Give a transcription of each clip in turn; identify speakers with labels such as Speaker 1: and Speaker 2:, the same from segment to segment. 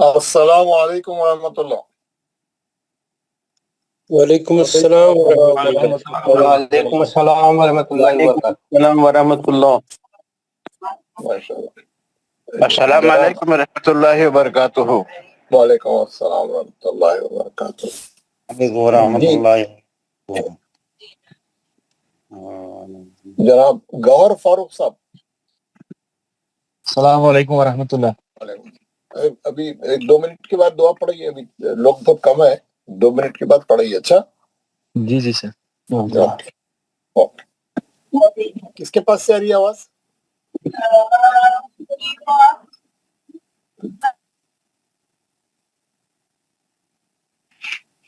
Speaker 1: السلام علیکم ورحمۃ اللہ.
Speaker 2: وعلیکم السلام
Speaker 3: وعلیکم السلام ورحمۃ اللہ وبرکاتہ.
Speaker 4: السلام ورحمۃ اللہ.
Speaker 1: ماشاء اللہ.
Speaker 4: السلام علیکم ورحمۃ اللہ وبرکاتہ.
Speaker 1: وعلیکم السلام ورحمۃ اللہ وبرکاتہ.
Speaker 4: ورحمۃ اللہ.
Speaker 1: جناب گوہر فاروق صاحب.
Speaker 5: السلام علیکم ورحمۃ اللہ.
Speaker 1: ابھی 1-2 منٹ کے بعد دعا پڑھیے. ابھی لوگ بہت کم ہے. 2 منٹ کے بعد پڑھیے. اچھا
Speaker 5: جی سر.
Speaker 1: کس کے پاس سے آ رہی ہے آواز؟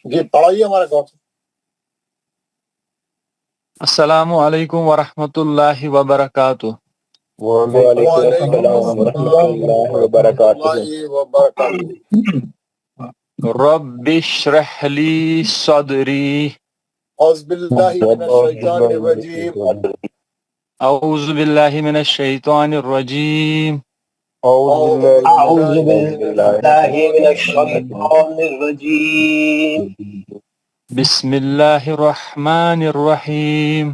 Speaker 1: جی پڑھائیے ہمارا گوہر.
Speaker 5: السلام علیکم ورحمۃ اللہ وبرکاتہ. رب اشرح لی صدری.
Speaker 1: اعوذ باللہ من الشیطان الرجیم.
Speaker 5: اعوذ باللہ من الشیطان الرجیم.
Speaker 3: اعوذ باللہ من الشیطان الرجیم.
Speaker 5: بسم اللہ الرحمن الرحیم.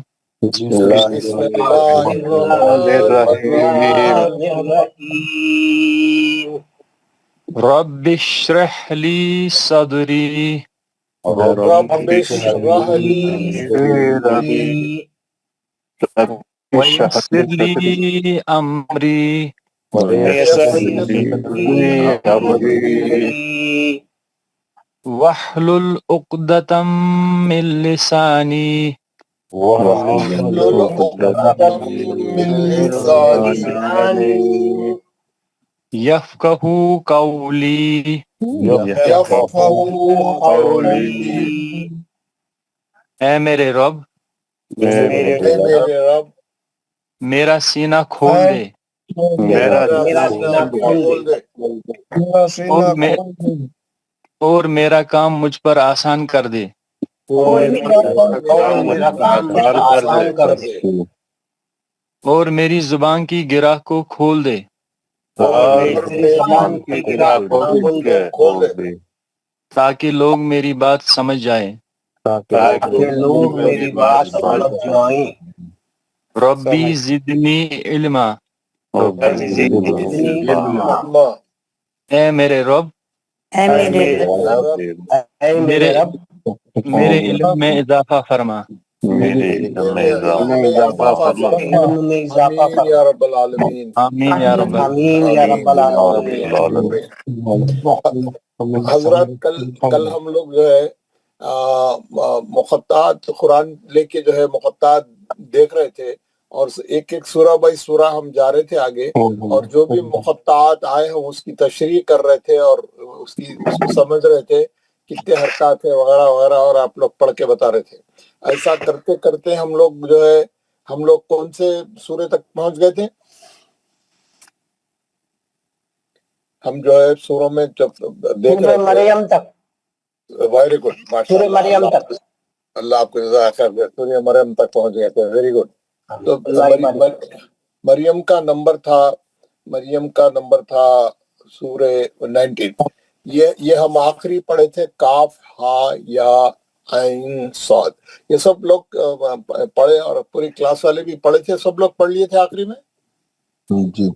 Speaker 1: بسم اللہ
Speaker 3: الرحیم.
Speaker 5: رب اشرح لی صدری.
Speaker 1: رب اشرح لی صدری
Speaker 5: ویسر لی امری. واحلل عقدۃ من لسانی. یفقہوا قولی. اے میرے رب میرا سینہ کھول دے اور میرا کام مجھ پر آسان کر دے. اور میری زبان کی گرہ کو کھول دے تاکہ لوگ میری بات سمجھ جائیں. ربی زدنی علما. اے میرے رب میرے علم میں اضافہ فرما.
Speaker 1: آمین یا رب العالمین.
Speaker 5: آمین یا رب
Speaker 3: العالمین.
Speaker 1: حضرات کل ہم لوگ جو ہے مقطعات قرآن لے کے جو ہے مقطعات دیکھ رہے تھے اور ایک ایک سورہ بائی سورہ ہم جا رہے تھے آگے اور جو بھی مقطعات آئے ہم اس کی تشریح کر رہے تھے اور اس کو سمجھ رہے تھے کتنے حرکات ہیں وغیرہ وغیرہ اور آپ لوگ پڑھ کے بتا رہے تھے. ایسا کرتے کرتے ہم لوگ جو ہے ہم لوگ کون سے سورے تک پہنچ گئے تھے؟ ہم جو ہے سوروں میں جب دیکھ رہے تھے
Speaker 3: مریم تک.
Speaker 1: ویری گڈ
Speaker 3: سورہ مریم تک.
Speaker 1: اللہ آپ کو جزاک خیر دے. سورہ مریم تک پہنچ گئے تھے. Very good. تو مریم کا نمبر تھا سورہ 19. یہ ہم آخری پڑھے تھے کاف ہا یا عین صاد. یہ سب لوگ پڑھے اور پوری کلاس والے بھی پڑھے تھے. سب لوگ پڑھ لیے تھے آخری میں
Speaker 2: جی.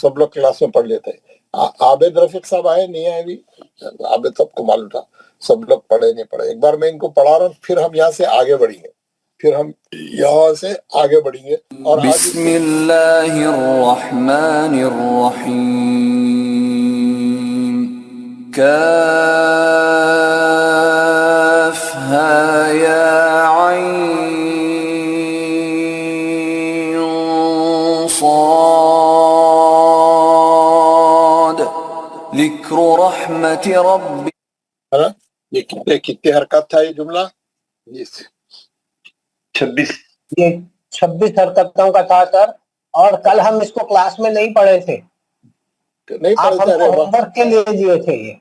Speaker 1: سب لوگ کلاس میں پڑھ لیتے. عابد رفیق صاحب آئے نہیں آئے بھی؟ عابد سب کو معلوم تھا. سب لوگ پڑھے نہیں پڑھے. ایک بار میں ان کو پڑھا رہا ہوں پھر ہم یہاں سے آگے بڑھیں گے. اور
Speaker 6: بسم اللہ الرحمن الرحیم. کافہا یا عین صاد. ذکر رحمت ربی.
Speaker 1: یہ کتنے حرکات تھا یہ جملہ؟
Speaker 4: 26.
Speaker 3: یہ 26 حرکتوں کا تھا سر. اور کل ہم اس کو کلاس میں نہیں پڑھے تھے. آپ ہم کو ہوم ورک کے لیے دیے تھے یہ.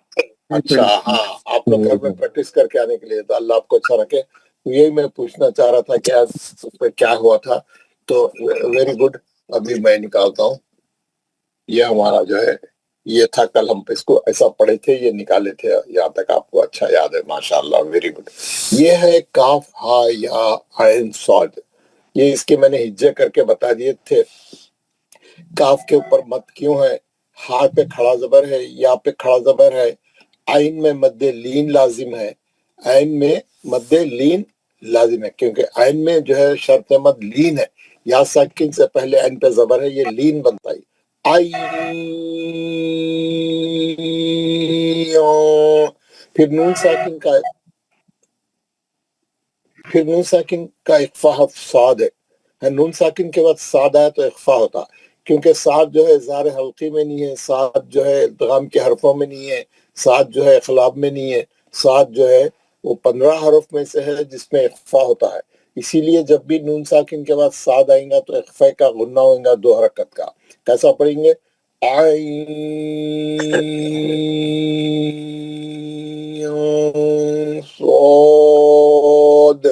Speaker 1: اچھا ہاں آپ لوگ گھر میں پریکٹس کر کے آنے کے لیے. تو اللہ آپ کو اچھا رکھے. یہی میں پوچھنا چاہ رہا تھا کہ آج اس پہ کیا ہوا تھا. تو ویری گڈ. ابھی میں نکالتا ہوں. یہ ہمارا جو ہے یہ تھا، کل ہم اس کو ایسا پڑھے تھے، یہ نکالے تھے، یہاں تک آپ کو اچھا یاد ہے، ماشاءاللہ، ویری گڈ۔ یہ ہے کاف ہا یا عین صاد، یہ اس کے میں نے ہجے کر کے بتا دیے تھے۔ کاف کے اوپر مد کیوں ہے، ہا پہ کھڑا زبر ہے، یا پہ کھڑا زبر ہے، عین میں مد لین لازم ہے، عین میں مد لین لازم ہے، کیونکہ عین میں جو ہے شرط مد لین ہے، یا ساکن سے پہلے عین پہ زبر ہے، یہ لین بنتا ہے۔ پھر نون ساکن کا اخفا صاد ہے، نون ساکن کے بعد صاد آیا تو اخفا ہوتا، کیونکہ صاد جو ہے زار حلقی میں نہیں ہے، صاد جو ہے ادغام کے حرفوں میں نہیں ہے، صاد جو ہے اخلاب میں نہیں ہے، صاد جو ہے وہ 15 حرف میں سے ہے جس میں اخفا ہوتا ہے۔ اسی لیے جب بھی نون ساکن کے بعد صاد آئیں گا تو اخفا کا غنہ ہوئے گا 2 حرکت کا۔ کیسا پڑھیں گے؟ صاد،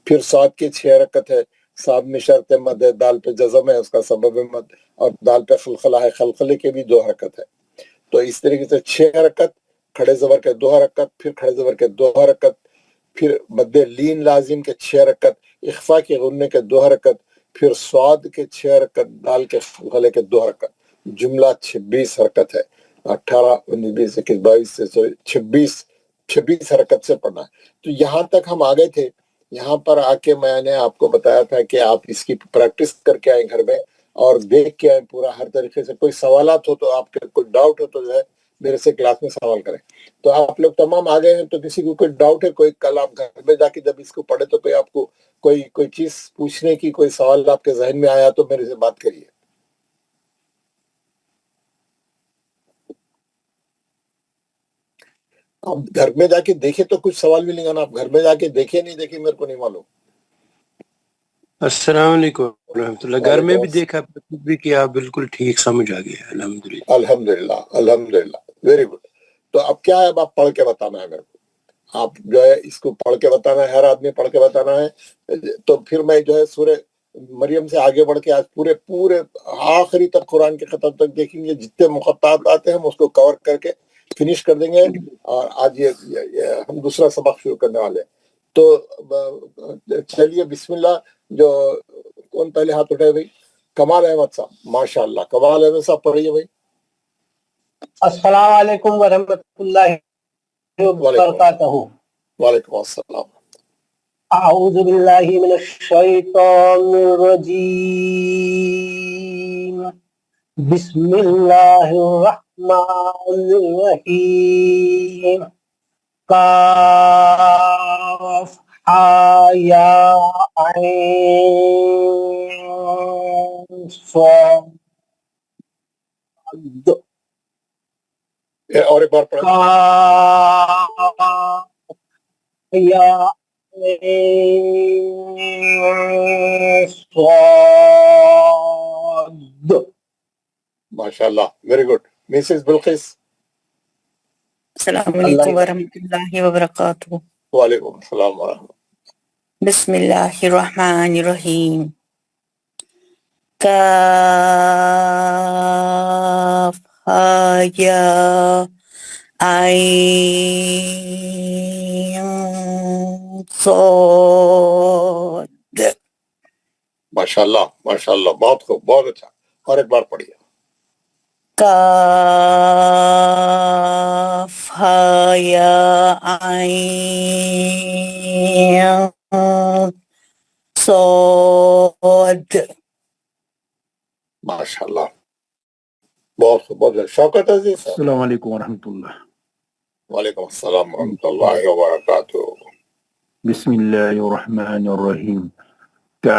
Speaker 1: پھر صاد کے 6 حرکت ہے، صاد میں شرط مد ہے، دال پہ جزم ہے، اس کا سبب مد، اور دال پہ خلخلہ ہے، خلخلے کے بھی 2 حرکت ہے۔ تو اس طریقے سے 6 حرکت، کھڑے زبر کے 2 حرکت، پھر کھڑے زبر کے 2 حرکت، پھر مد لین لازم کے 6 حرکت، اخفا کے غنے کے 2 حرکت، پھر صاد کے 6 حرکت، دال کے خلخلے کے 2 حرکت، جملہ 26 حرکت ہے، 18 19 20 21 22 26 حرکت سے پڑھنا ہے۔ تو یہاں تک ہم آگئے تھے، یہاں پر آ کے میں نے آپ کو بتایا تھا کہ آپ اس کی پریکٹس کر کے آئیں گھر میں اور دیکھ کے آئیں پورا ہر طریقے سے۔ کوئی سوالات ہو تو آپ کے کوئی ڈاؤٹ ہو تو جو ہے میرے سے کلاس میں سوال کریں۔ تو آپ لوگ تمام آ گئے ہیں، تو کسی کو کوئی ڈاؤٹ ہے، کوئی کل آپ گھر میں جا کے جب اس کو پڑھے تو کوئی آپ کو کوئی چیز پوچھنے کی، کوئی سوال آپ کے ذہن میں آیا تو میرے سے بات کریے۔ آپ گھر میں جا کے دیکھے تو کچھ سوال ملے گا نا، آپ گھر میں جا کے دیکھے نہیں دیکھے میرے کو نہیں معلوم۔
Speaker 2: السلام علیکم ورحمۃ اللہ۔ گھر میں بھی دیکھا بھی کیا، بالکل ٹھیک سمجھ آ گیا، الحمدللہ۔
Speaker 1: الحمدللہ الحمدللہ، ویری گڈ۔ تو اب کیا ہے، اب آپ پڑھ کے بتانا ہے میرے کو، آپ جو ہے اس کو پڑھ کے بتانا ہے، ہر آدمی پڑھ کے بتانا ہے۔ تو پھر میں جو ہے سورہ مریم سے آگے بڑھ کے آج پورے آخری تک، قرآن کے ختم تک دیکھیں گے، جتنے مقطعات آتے ہیں ہم اس کو کور کر کے فنش کر دیں گے، اور آج یہ ہم دوسرا سبق شروع کرنے والے ہیں۔ تو چلیے بسم اللہ۔ جو کون پہلے ہاتھ اٹھائے بھائی؟ کمال احمد صاحب، ماشاءاللہ، کمال احمد صاحب پڑھیے بھائی۔
Speaker 3: السلام علیکم ورحمۃ اللہ وبرکاتہ۔
Speaker 1: وعلیکم السلام۔
Speaker 3: اعوذ باللہ من الشیطان الرجیم، بسم اللہ الرحمن الرحیم، کاف ہا یا عین صاد،
Speaker 1: اور ایک بار پڑھیں۔
Speaker 3: کاف یا عین صاد۔
Speaker 1: ماشاءاللہ، ویری گڈ۔ مسز بلقیس۔
Speaker 7: السلام علیکم ورحمۃ اللہ وبرکاتہ۔
Speaker 1: وعلیکم السلام ورحمۃ
Speaker 7: بسم اللہ الرحمن الرحیم، کاف ہا یا عین صاد۔
Speaker 1: ماشاءاللہ ماشاءاللہ، بہت خوب، بہت اچھا۔ اور ایک بار پڑھیے۔
Speaker 7: کاف ہا یا عین صاد۔
Speaker 1: ماشاءاللہ، بہت خوب، بہت اچھا۔ شوکت عزیز صاحب۔
Speaker 8: السلام علیکم ورحمۃ اللہ۔
Speaker 1: وعلیکم السلام ورحمۃ اللہ وبرکاتہ۔
Speaker 8: بسم اللہ الرحمن الرحیم، کاف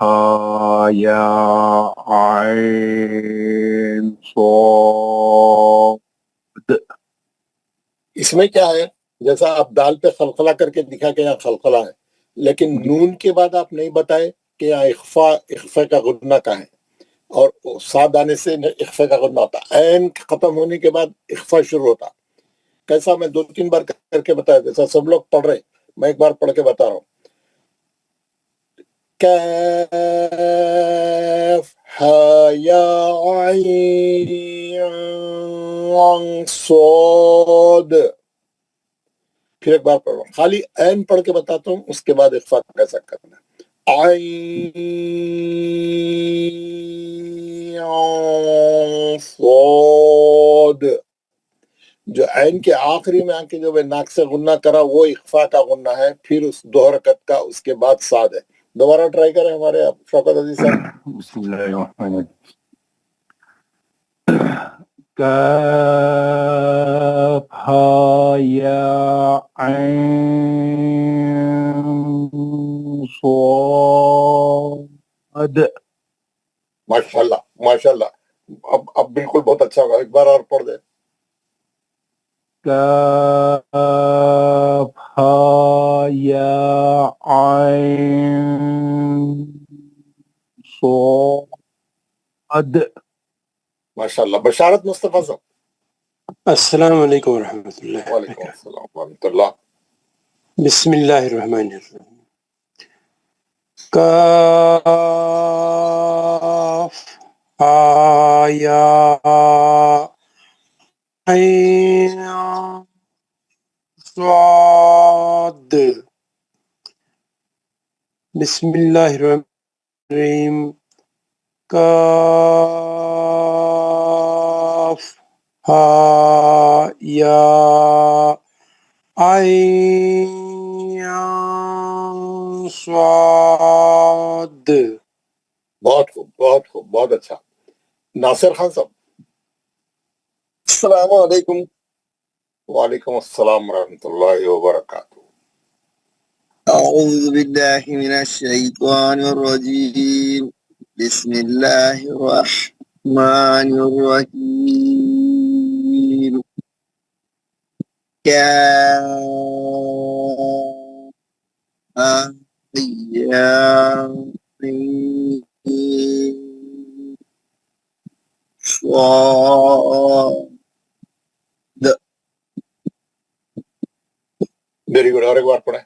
Speaker 8: ہا یا عین صاد۔
Speaker 1: اس میں کیا ہے، جیسا آپ دال پہ خلخلہ کر کے دکھا کہ یہاں خلخلہ ہے، لیکن نون کے بعد آپ نہیں بتائے کہ یہاں اخفا کا غنہ کا ہے، اور صاد آنے سے اخفا کا غنہ ہوتا، عین ختم ہونے کے بعد اخفا شروع ہوتا۔ کیسا، میں 2-3 بار کر کے بتایا، جیسا سب لوگ پڑھ رہے، میں ایک بار پڑھ کے بتا رہا ہوں۔ کاف ہا یا عین صاد. پھر ایک بار پڑھ رہا ہوں, خالی عین پڑھ کے بتاتا ہوں, اس کے بعد اخفا کیسا کرنا ہے. عین صاد. جو عین کے آخری میں آ کے جو میں ناک سے غنہ کرا وہ اخفا کا غنہ ہے, پھر اس دو حرکت کا اس کے بعد صاد ہے. دوبارہ ٹرائی کریں ہمارے شوکت عزیز صاحب.
Speaker 8: بسم اللہ الرحمن الرحیم. کاف ہا یا عین صاد.
Speaker 1: ماشاءاللہ ماشاءاللہ. اب بالکل بہت اچھا ہوگا, ایک بار اور پڑھ دیں.
Speaker 8: کاف ہا یا عین صاد.
Speaker 1: ماشاءاللہ. بشارت مصطفیٰ صاحب.
Speaker 2: السلام علیکم ورحمۃ اللہ
Speaker 1: وعلیکم
Speaker 2: وبرکاتہ.
Speaker 1: السلام ورحمۃ اللہ.
Speaker 2: بسم اللہ الرحمن الرحیم. کاف ہا یا عین صاد. بسم اللہ الرحمن الرحیم. کاف ہا یا عین صاد.
Speaker 1: بہت خوب بہت خوب, بہت اچھا. ناصر خان صاحب.
Speaker 9: السلام علیکم.
Speaker 1: وعلیکم السلام ورحمۃ اللہ وبرکاتہ.
Speaker 9: اعوذ باللہ من الشیطان الرجیم. بسم اللہ الرحمن الرحیم.
Speaker 1: Very good. اور ایک بار پڑھیں.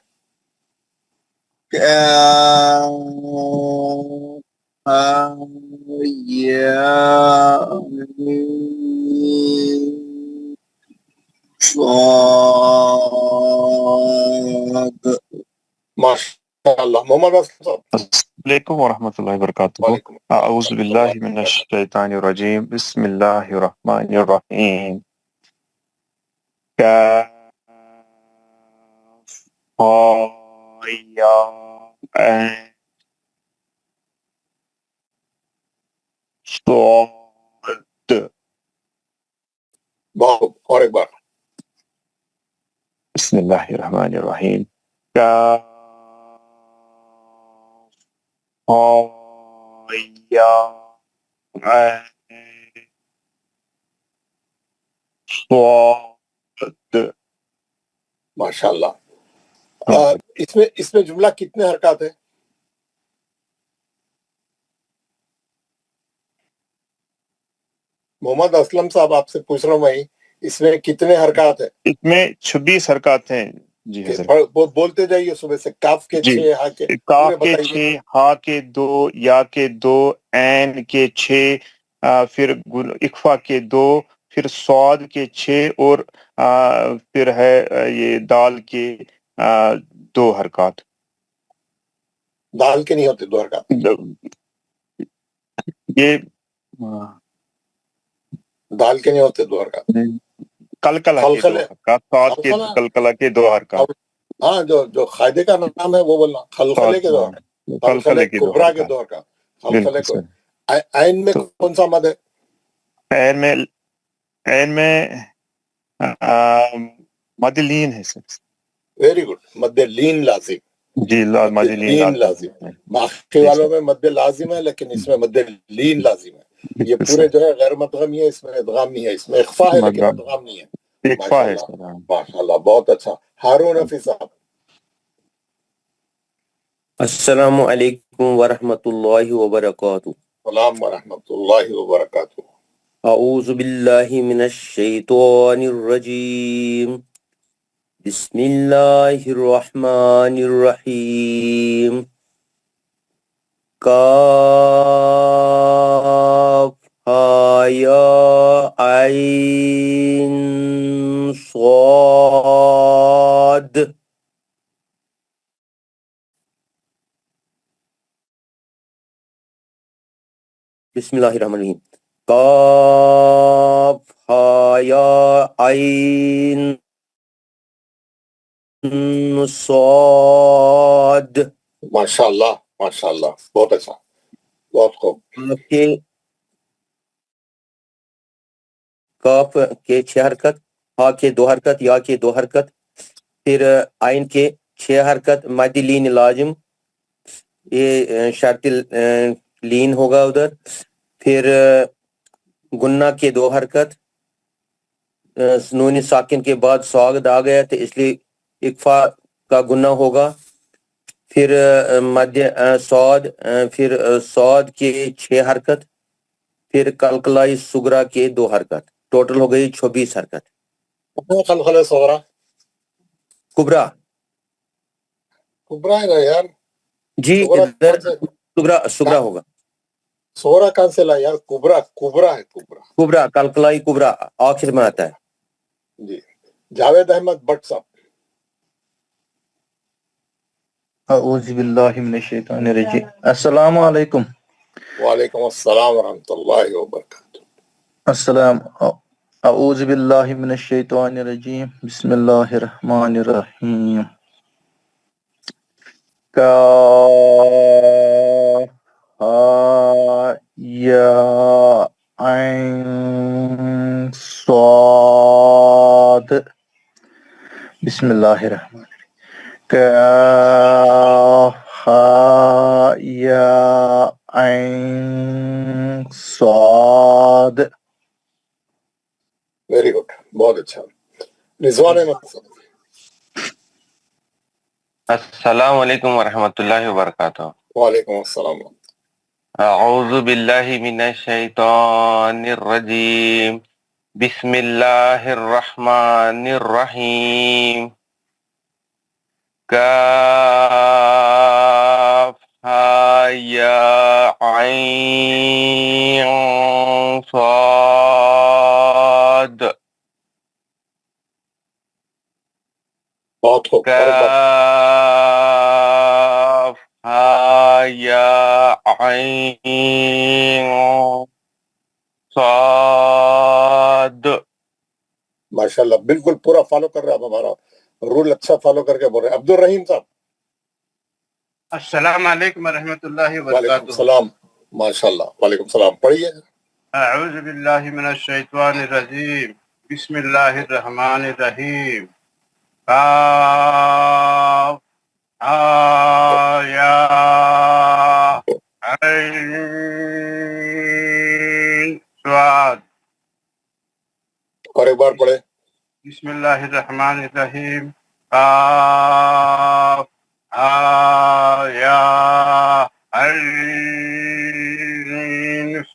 Speaker 1: ماشاء اللہ. محمد اسلم صاحب.
Speaker 10: السلام علیکم ورحمۃ اللہ وبرکاتہ.
Speaker 1: وعلیکم
Speaker 10: اعوذ باللہ من الشیطان الرجیم. بسم اللہ الرحمن الرحیم. کاف ہا یا عین صاد.
Speaker 1: بہت. اور ایک بار.
Speaker 10: بسم اللہ الرحمن الرحیم. کاف ہا یا عین صاد.
Speaker 1: ماشاء اللہ. اس میں جملہ کتنے حرکات ہیں؟ محمد اسلم صاحب آپ سے پوچھ رہا ہوں میں, اس میں کتنے حرکات ہیں؟
Speaker 10: اس میں 26 حرکات ہیں. جی حضرت.
Speaker 1: بولتے جائیے صبح سے. کاف کے 6, ہا کے
Speaker 10: کاف کے 6, ہا کے 2, یا کے 2, عین کے 6, پھر اخفا کے 2, پھر صاد کے 6, اور پھر ہے یہ دال کے 2 حرکات.
Speaker 1: دال کے نہیں ہوتے 2 حرکات.
Speaker 10: یہ
Speaker 1: دال کے نہیں ہوتے 2 حرکات.
Speaker 10: قلقلہ کے 2 حرکات. صاد کے قلقلہ کے 2 حرکات.
Speaker 1: ہاں, جو قاعدے کا نام ہے وہ بولنا. خلخلے کے 2 حرکات. خلخلے کبرا کے 2 حرکات. خلخلے کو. عین میں کون سا مد ہے؟
Speaker 10: عین میں مد لین ہے سر.
Speaker 1: Very good. مد لین لازم.
Speaker 10: جی مد لین
Speaker 1: لازم. باقی والوں میں مد لازم ہے, لیکن اس میں مد لین لازم ہے. یہ پورے جو ہے غیر مدغم ہے, اس میں ادغام نہیں ہے. اس میں اخفا ہے لیکن ادغام نہیں ہے. ماشاء اللہ. بہت اچھا. ہارون حفیظ صاحب.
Speaker 11: السلام علیکم ورحمۃ اللہ وبرکاتہ.
Speaker 1: السلام ورحمۃ اللہ وبرکاتہ.
Speaker 11: اعوذ باللہ من الشیطان الرجیم. بسم اللہ الرحمن الرحیم. کاف ہا یا عین صاد بسم اللہ الرحمن الرحیم کاف ہا یا عین صاد
Speaker 1: ماشاءاللہ ماشاءاللہ، بہت اچھا، بہت خوب۔
Speaker 11: کاف کے 6 حرکت، ہا کے 2 حرکت، یا کے 2 حرکت، پھر آئین کے 6 حرکت، مد لین لازم، یہ شرط لین ہوگا ادھر، پھر گنہ کے 2 حرکت، نون ساکن کے بعد سواگت آ گیا تو اس لیے اکفا کا گنہ ہوگا، پھر مد سعود، پھر سعود کے 6 حرکت، پھر کلکلائی سگرا کے 2 حرکت، ٹوٹل ہو گئی 26 حرکت۔
Speaker 1: خلخلہ صغرا
Speaker 11: کبرا
Speaker 1: کبرا ہے نا یار،
Speaker 11: جی ادھر سگرا ہوگا،
Speaker 1: صغرا کہاں سے لا یار، کبرا کبرا ہے، کبرا
Speaker 11: کبرا کلکلائی کبرا آخر میں آتا ہے۔
Speaker 1: جی جاوید احمد بٹ صاحب۔
Speaker 5: اعوذ باللہ من الشیطان الرجیم۔ السلام علیکم۔
Speaker 1: وعلیکم السلام ورحمۃ اللہ وبرکاتہ۔
Speaker 5: السلام اعوذ باللہ من الشیطان الرجیم، بسم اللہ الرحمن الرحیم۔ کاف ہا یا عین صاد بسم اللہ الرحمن الرحیم۔ کاف ہا یا عین صاد۔
Speaker 1: ویری گڈ، بہت اچھا۔ رضوان احمد صاحب۔
Speaker 4: السلام علیکم ورحمۃ اللہ وبرکاتہ۔
Speaker 1: وعلیکم السلام۔
Speaker 4: اعوذ باللہ من الشیطان الرجیم، بسم اللہ الرحمن الرحیم۔ کاف ہا یا عین صاد۔
Speaker 1: بہت خوب۔
Speaker 4: کاف ہا یا عین صاد۔
Speaker 1: ماشاءاللہ، بالکل پورا فالو کر رہے ہیں، آپ ہمارا رول اچھا فالو کر کے بول رہے ہیں۔ عبد الرحیم صاحب۔
Speaker 4: السلام علیکم ورحمۃ اللہ
Speaker 1: وعلیکم
Speaker 4: وبرکاتہ۔
Speaker 1: السلام، ماشاءاللہ، وعلیکم السلام۔ پڑھیے۔
Speaker 4: اعوذ باللہ من الشیطان الرجیم، بسم اللہ الرحمن الرحیم۔ کاف ہا یا عین صاد۔
Speaker 1: اور ایک بار پڑھے۔
Speaker 4: بسم اللہ الرحمن الرحیم۔ کاف ہا یا عین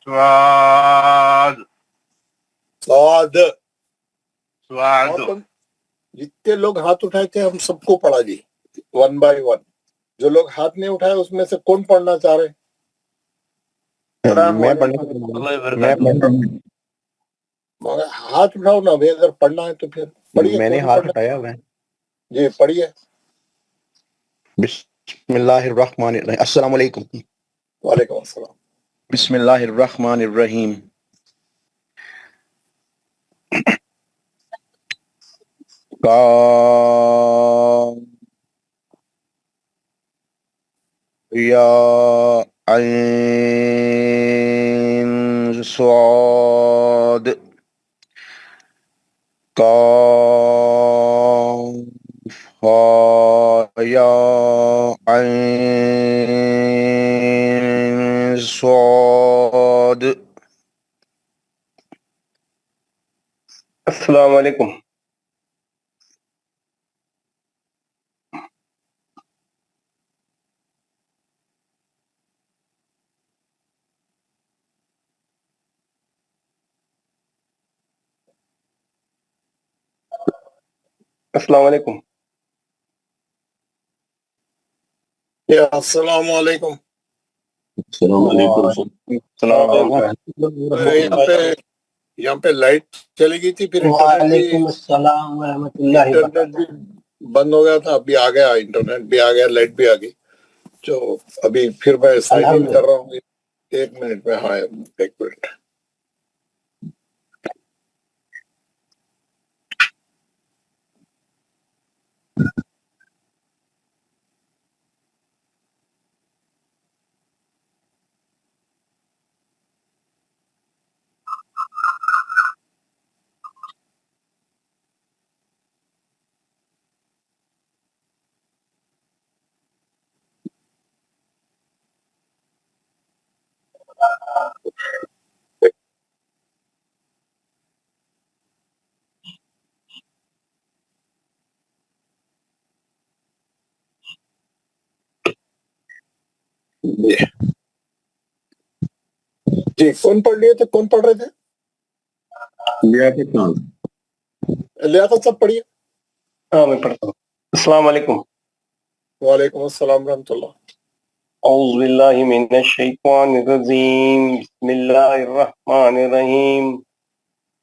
Speaker 4: صاد۔
Speaker 1: سعد۔
Speaker 4: صاد۔
Speaker 1: جتنے لوگ ہاتھ اٹھائے تھے ہم سب کو پڑھا جی، 1 by 1۔ جو لوگ ہاتھ نہیں اٹھائے اس میں سے کون پڑھنا چاہ رہے؟ مگر ہاتھ اٹھاؤ نا بھائی، اگر پڑھنا ہے تو پھر پڑھیے۔
Speaker 12: میں نے ہاتھ اٹھایا ہوا ہے۔
Speaker 1: جی پڑھیے۔
Speaker 12: بسم اللہ الرحمن الرحیم۔ السلام علیکم۔
Speaker 1: وعلیکم السلام۔
Speaker 12: بسم اللہ الرحمن الرحیم۔ کاف یا عین صاد۔ کاف ہا یا عین صاد۔
Speaker 10: السلام علیکم۔ السلام علیکم۔
Speaker 1: السلام علیکم۔
Speaker 12: السلام علیکم.
Speaker 1: یہاں پہ لائٹ چلی گئی تھی، پھر
Speaker 3: وعلیکم السلام ورحمۃ اللہ
Speaker 1: انٹرنیٹ بھی بند ہو گیا تھا، ابھی آ گیا، انٹرنیٹ بھی آ گیا، لائٹ بھی آ گئی. تو ابھی پھر میں سائن ان کر رہا ہوں. 1 منٹ میں. ہاں 1 منٹ. جی کون پڑھ لیے تھے؟ کون پڑھ رہے تھے؟ لیاقت صاحب پڑھیے.
Speaker 13: ہاں میں پڑھتا ہوں. السلام علیکم.
Speaker 1: وعلیکم السلام ورحمۃ اللہ.
Speaker 13: اعوذ باللہ من الشیطان الرجیم. بسم اللہ الرحمن الرحیم.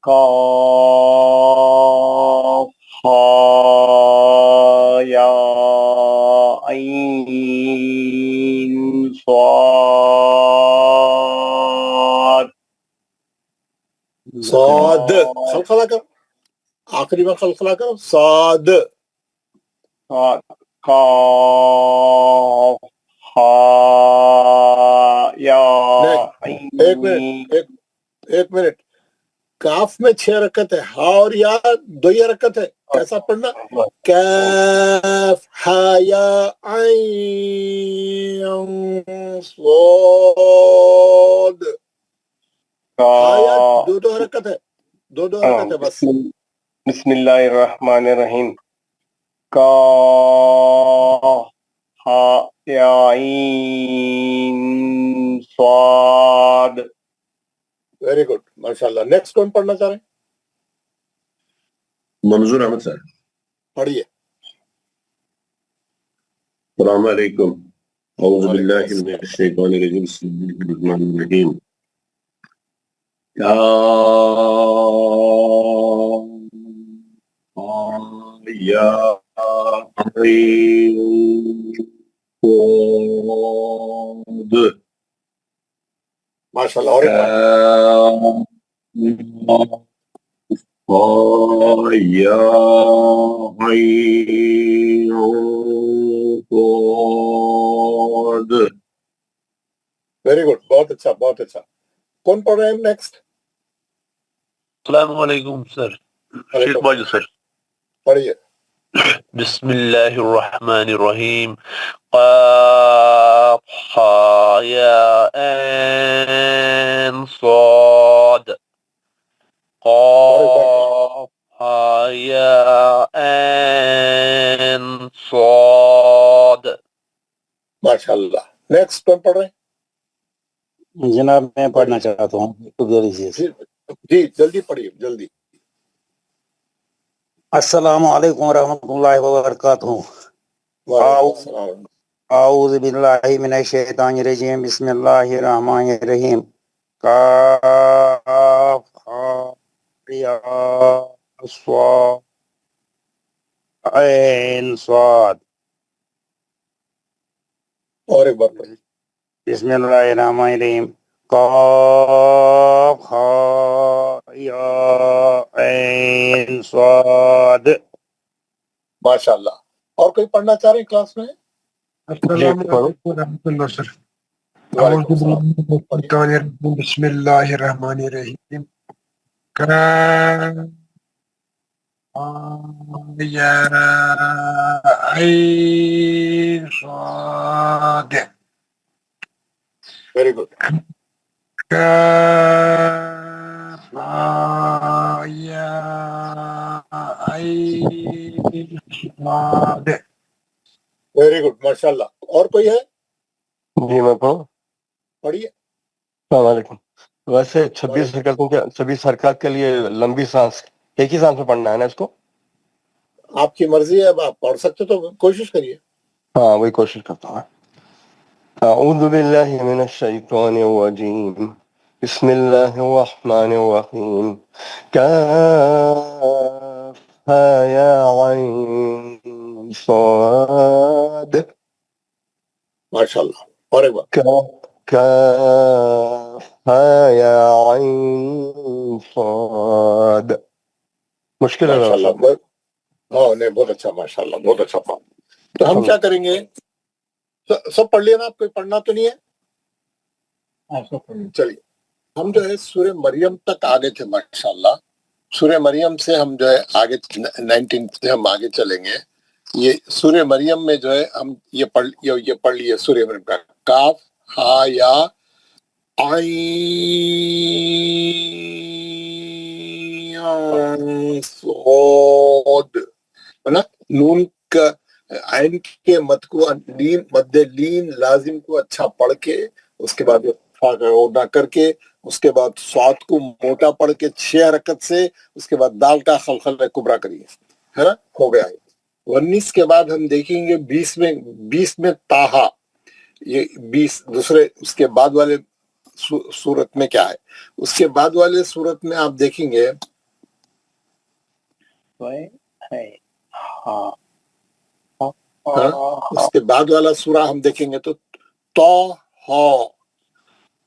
Speaker 13: کاف ہا یا عین صاد.
Speaker 1: صاد خلخلا کر، آخری میں خلخلا کرو. صاد.
Speaker 13: کاف ہا یا
Speaker 1: ایک منٹ. کاف میں 6 رکعت ہے، ہا اور یا 2 رکعت ہے. کیسا پڑھنا؟ کاف ہا یا عین صاد. ہا یا 2 حرکت ہے، 2 حرکت ہے بس.
Speaker 13: بسم اللہ الرحمن الرحیم. کاف ہا یا عین صاد.
Speaker 1: ویری گڈ، ماشاء اللہ. نیکسٹ کون پڑھنا چاہ رہے ہیں؟
Speaker 12: منظور احمد صاحب
Speaker 1: پڑھیے.
Speaker 12: السلام علیکم. اعوذ باللہ من الشیطان الرجیم. بسم اللہ الرحمن الرحیم. یا
Speaker 1: ماشاء اللہ. اور ویری گڈ، بہت اچھا بہت اچھا. کون پڑھ رہے ہیں نیکسٹ؟
Speaker 14: السلام علیکم سر. شیخ باجو سر.
Speaker 1: پڑھیے.
Speaker 14: بسم اللہ الرحمن الرحیم. قاف ہا یا عین صاد. قاف ہا یا عین صاد.
Speaker 1: ماشاء اللہ. نیکسٹ کون پڑھ رہے ہیں؟
Speaker 15: جناب میں پڑھنا چاہتا ہوں.
Speaker 1: جی جلدی پڑھیے جلدی.
Speaker 15: السلام علیکم ورحمۃ اللہ وبرکاتہ. اعوذ باللہ من الشیطان الرجیم. بسم اللہ الرحمن الرحیم. کاف ہا یا صاد عین صاد.
Speaker 1: اور ایک بار پڑھیے.
Speaker 15: بسم اللہ الرحمن الرحیم. کاف ہا یا عین صاد.
Speaker 1: ماشاء اللہ. اور کوئی پڑھنا چاہ رہے ہیں کلاس میں؟
Speaker 2: السلام علیکم ورحمۃ اللہ سر. بسم اللہ الرحمن الرحیم. یا عین صاد.
Speaker 1: Very good.
Speaker 2: یا عین صاد.
Speaker 1: ویری گڈ ماشاء اللہ. اور کوئی ہے؟
Speaker 13: جی میں پڑھوں.
Speaker 1: پڑھیے.
Speaker 13: السلام علیکم. ویسے 26 حرکات کے لیے لمبی سانس ایک ہی سانس میں پڑھنا ہے نا اس کو؟
Speaker 1: آپ کی مرضی ہے، اب آپ پڑھ سکتے تو کوشش کریے.
Speaker 13: ہاں وہی کوشش کرتا ہوں. أعوذ بالله من الشيطان الرجيم بسم الله الرحمن الرحيم كافها يا عين صاد
Speaker 1: ماشاءاللہ. اور ایک بار
Speaker 13: كافها يا عين صاد. مشکل ہے
Speaker 1: ماشاءاللہ. ہاں نہیں بہت اچھا، ماشاءاللہ بہت اچھا پڑھا. تو ہم کیا کریں گے، سب پڑھ لیا نا آپ؟ کوئی پڑھنا تو نہیں ہے؟ چلیے ہم جو ہے سورہ مریم تک آگے تھے ماشاءاللہ. سورہ مریم سے ہم جو ہے آگے 19 سے ہم آگے چلیں گے. یہ سورہ مریم میں جو ہے ہم یہ پڑھ لیے سورہ مریم کا کاف ہا یا عین صاد ہے نا. نون کا عین کے مد کو مد لین لازم کو اچھا پڑھ کے اس کے بعد اوڑا کر کے اس کے بعد صاد کو موٹا پڑھ کے 6 حرکت سے اس کے بعد دال کا خلخل کبرا کریے، ہے نا. ہو گیا 19 کے بعد ہم دیکھیں گے 20 میں تاہا. یہ 20 دوسرے اس کے بعد والے صورت میں کیا ہے. اس کے بعد والے صورت میں آپ دیکھیں گے اس کے بعد والا سورہ ہم دیکھیں گے تو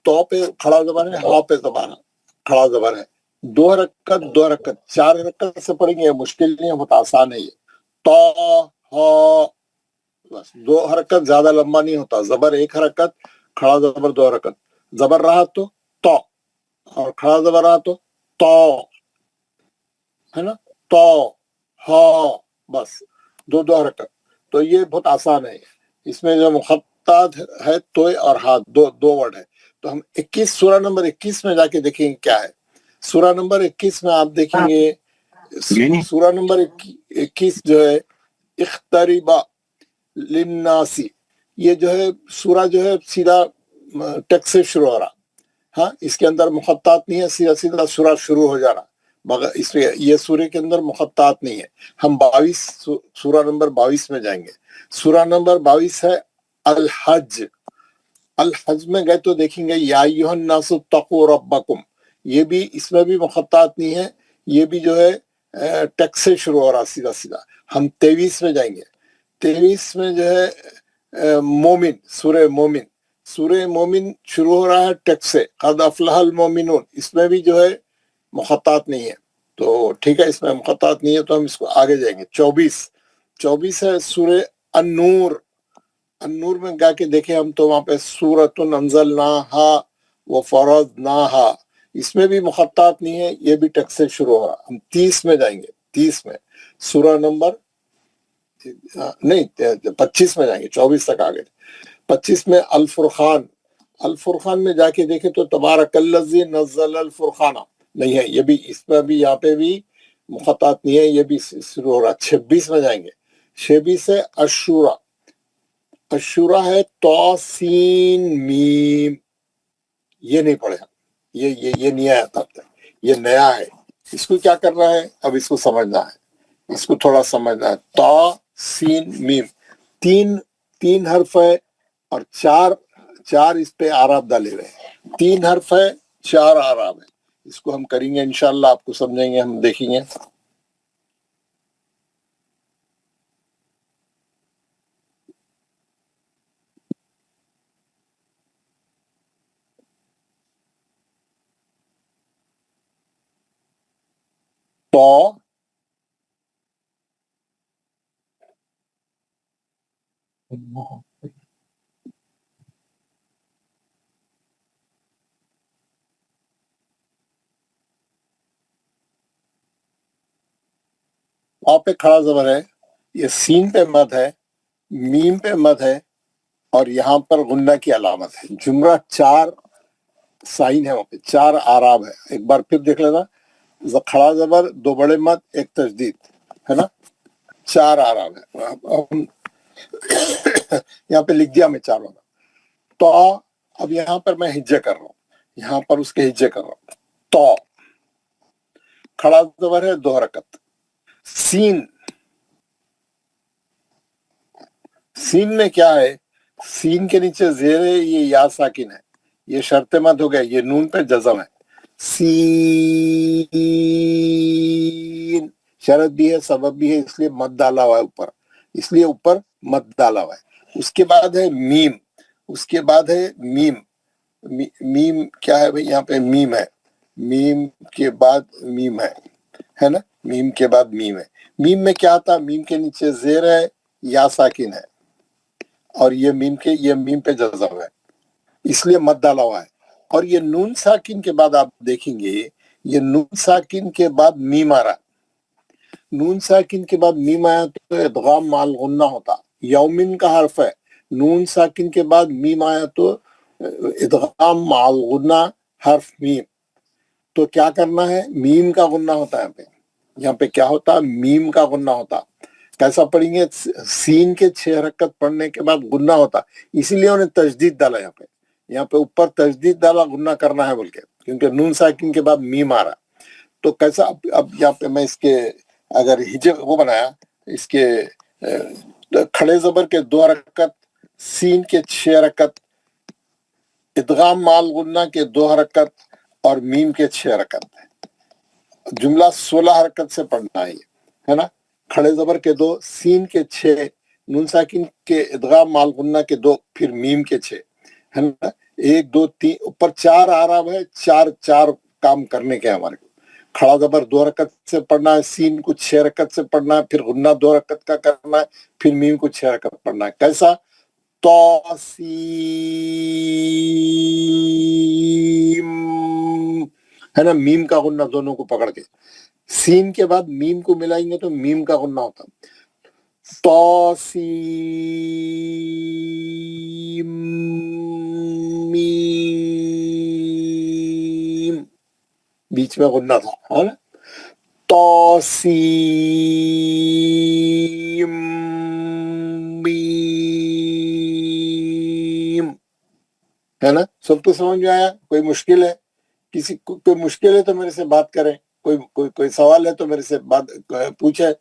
Speaker 1: تو پہ کھڑا زبان ہے، ہا پہ زبان کھڑا زبان ہے. 2 حرکت 4 حرکت سے پڑھیں گے، مشکل نہیں ہے، بہت آسان ہے. یہ تو ہا بس 2 حرکت، زیادہ لمبا نہیں ہوتا. زبر 1 حرکت، کھڑا زبر 2 حرکت. زبر رہا تو اور کھڑا زبر رہا تو ہے نا. تو ہا بس 2 حرکت. تو یہ بہت آسان ہے. اس میں جو مخطط ہے تو اور ہاتھ دو ورڈ ہے. تو ہم 21 سورہ نمبر 21 میں جا کے دیکھیں گے کیا ہے. سورہ نمبر 21 میں آپ دیکھیں گے سورہ نمبر 21 جو ہے اقتربا للناسی. یہ جو ہے سورہ جو ہے سیدھا ٹیکس سے شروع ہو رہا. ہاں اس کے اندر مخطط نہیں ہے، سیدھا سورہ شروع ہو جا رہا. مگر اس میں یہ سورہ کے اندر مخطط نہیں ہے. ہم 22 سورہ نمبر 22 میں جائیں گے. سورہ نمبر 22 ہے الحج. الحج میں گئے تو دیکھیں گے یا ایھا الناس اتقوا ربکم. یہ بھی اس میں بھی مخطط نہیں ہے، یہ بھی جو ہے ٹیکس سے شروع ہو رہا سیدھا. ہم 23 میں جائیں گے. 23 میں جو ہے مومن، سورہ مومن شروع ہو رہا ہے ٹیکس سے، قد افلح المومنون. اس میں بھی جو ہے مخطط نہیں ہے. تو ٹھیک ہے، اس میں مخطط نہیں ہے تو ہم اس کو آگے جائیں گے. 24 ہے سورہ النور. النور میں جا کے دیکھیں ہم تو وہاں پہ سورۃ انزلناہا وفرضناہا. اس میں بھی مخطط نہیں ہے، یہ بھی ٹیکس سے شروع ہو رہا. ہم 30 میں جائیں گے. 30 میں سورہ نمبر نہیں 25 میں جائیں گے. 24 تک آگے. 25 میں الفرقان میں جا کے دیکھیں تو تبارک الذی نزل الفرقان نہیں ہے، یہ بھی اس میں بھی یہاں پہ بھی مخطط نہیں ہے، یہ بھی شروع ہو رہا. 26 میں جائیں گے. 26 ہے الشورى ہے تو سین میم. یہ نہیں پڑھے ہم، یہ نہیں آیا تھا، یہ نیا ہے. اس کو کیا کرنا ہے، اب اس کو سمجھنا ہے، اس کو تھوڑا سمجھنا ہے. تو سین میم 3 حرف ہے اور 4 اس پہ آراب ڈالے ہوئے ہیں. 3 حرف ہے، 4 آراب ہے. اس کو ہم کریں گے انشاءاللہ، آپ کو سمجھیں گے، ہم دیکھیں گے. تو پہ کھڑا زبر ہے، یہ سین پہ مد ہے، میم پہ مد ہے اور یہاں پر غنہ کی علامت ہے. جمرہ 4 سائن ہے، وہاں پہ 4 آراب ہے. ایک بار پھر دیکھ لینا، کھڑا زبر 2 بڑے مد 1 تشدید ہے نا. 4 آراب ہے. یہاں پہ لکھ دیا میں 4 والا. تو اب یہاں پر میں ہجے کر رہا ہوں، یہاں پر اس کے ہجے کر رہا ہوں. تو کھڑا زبر ہے 2 حرکت. سین میں کیا ہے، सीन के नीचे जेर है, ये या साकिन है, ये शर्त मद हो गया, ये नून पे जज़म है। सीन शरत भी है, सबब भी है, इसलिए मद डाला हुआ है ऊपर, इसलिए ऊपर मद डाला हुआ है। उसके बाद है मीम, उसके बाद है मीम। मीम क्या है भाई, यहाँ पे मीम है, मीम के बाद मीम है ना, मीम के बाद मीम है। मीम में क्या था, मीम के नीचे जेर है, या साकिन है, और ये मीम पे जज़म है, इसलिए मद डाला हुआ है। और ये नून साकिन के बाद आप देखेंगे, ये नून साकिन के बाद मीम आ रहा, नून साकिन के बाद मीम आया तो इदगाम माल गुन्ना होता। यौमिन का हर्फ है, नून साकिन के बाद मीम आया तो इदगाम माल गुन्ना हर्फ मीम। तो क्या करना है, मीम का गुन्ना होता है यहाँ पे क्या होता, मीम का गुन्ना होता। कैसा पढ़ेंगे, सीन के 6 हरकत पढ़ने के बाद गुन्ना होता, इसीलिए उन्हें तजदीद डाला यहाँ पे ऊपर तजदीद डाला, गुन्ना करना है बोल के, क्योंकि नून साकिन के बाद मीम आ रहा। तो कैसा, अब यहाँ पे मैं इसके अगर हिजे वो बनाया, इसके खड़े जबर के 2 हरकत, सीन के 6 हरकत, इदगाम माल गुन्ना के 2 हरकत और मीम के 6 हरकत। जुमला 16 हरकत से पढ़ना है ना। खड़े जबर के 2, सीन के 6, नून साकिन के इदगाम माल गुन्ना के 2, फिर मीम के 6, है ना। 1 2 3 ऊपर 4 आराब है, 4 काम करने के हमारे को। खड़ा जबर 2 हरकत से पढ़ना है, सीन को 6 हरकत से पढ़ना है, फिर गुन्ना 2 हरकत का करना है, फिर मीम को 6 हरकत पढ़ना है। कैसा, तौसीम, है ना, मीम का गुन्ना दोनों को पकड़ के। सीन के बाद मीम को मिलाएंगे तो मीम का गुन्ना होता। तौसीम मीम, बीच में गुन्ना था, है ना। तौसीम मीम, है ना। सबको समझ में आया? कोई मुश्किल है, किसी को कोई मुश्किल है तो मेरे से बात करें, कोई सवाल है तो मेरे से बात पूछे।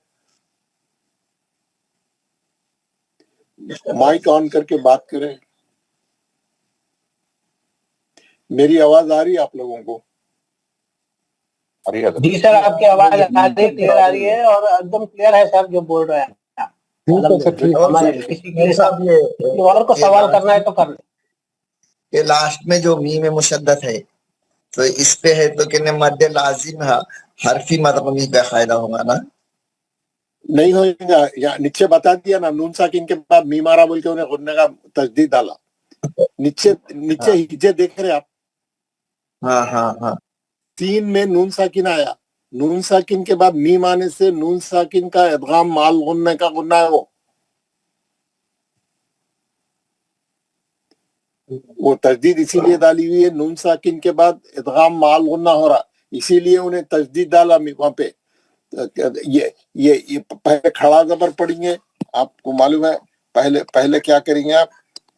Speaker 1: माइक ऑन करके बात करें। मेरी आवाज आ रही है आप लोगों को?
Speaker 3: जी सर, आपकी आवाज क्लियर आ रही है और एकदम क्लियर है सर जो बोल रहे हैं। किसी और को सवाल करना है तो कर ले।
Speaker 9: ये लास्ट में जो मीम मुशद्दद है तो इस पे है तो कहने मद्दे लाजिम है, हरफी मदगमी पे फायदा होगा ना?
Speaker 1: नहीं होगा, या नीचे बता दिया ना, नून साकिन के बाद मीम आ रहा बोल के उन्हें गुन्ने का तजदीद डाला। नीचे हिजे देख रहे आप?
Speaker 9: हाँ।
Speaker 1: सीन में नून साकिन आया, नून साकिन के बाद मीम आने से नून साकिन का इदगाम माल गुन्ने का गुन्ना है वो तजदीद इसीलिए डाली हुई है। नून साकिन के बाद इदगाम माल गुन्ना हो रहा, इसीलिए उन्हें तजदीद डाला वहां पे। ये पहले खड़ा जबर पढ़ेंगे, आपको मालूम है पहले क्या करेंगे आप,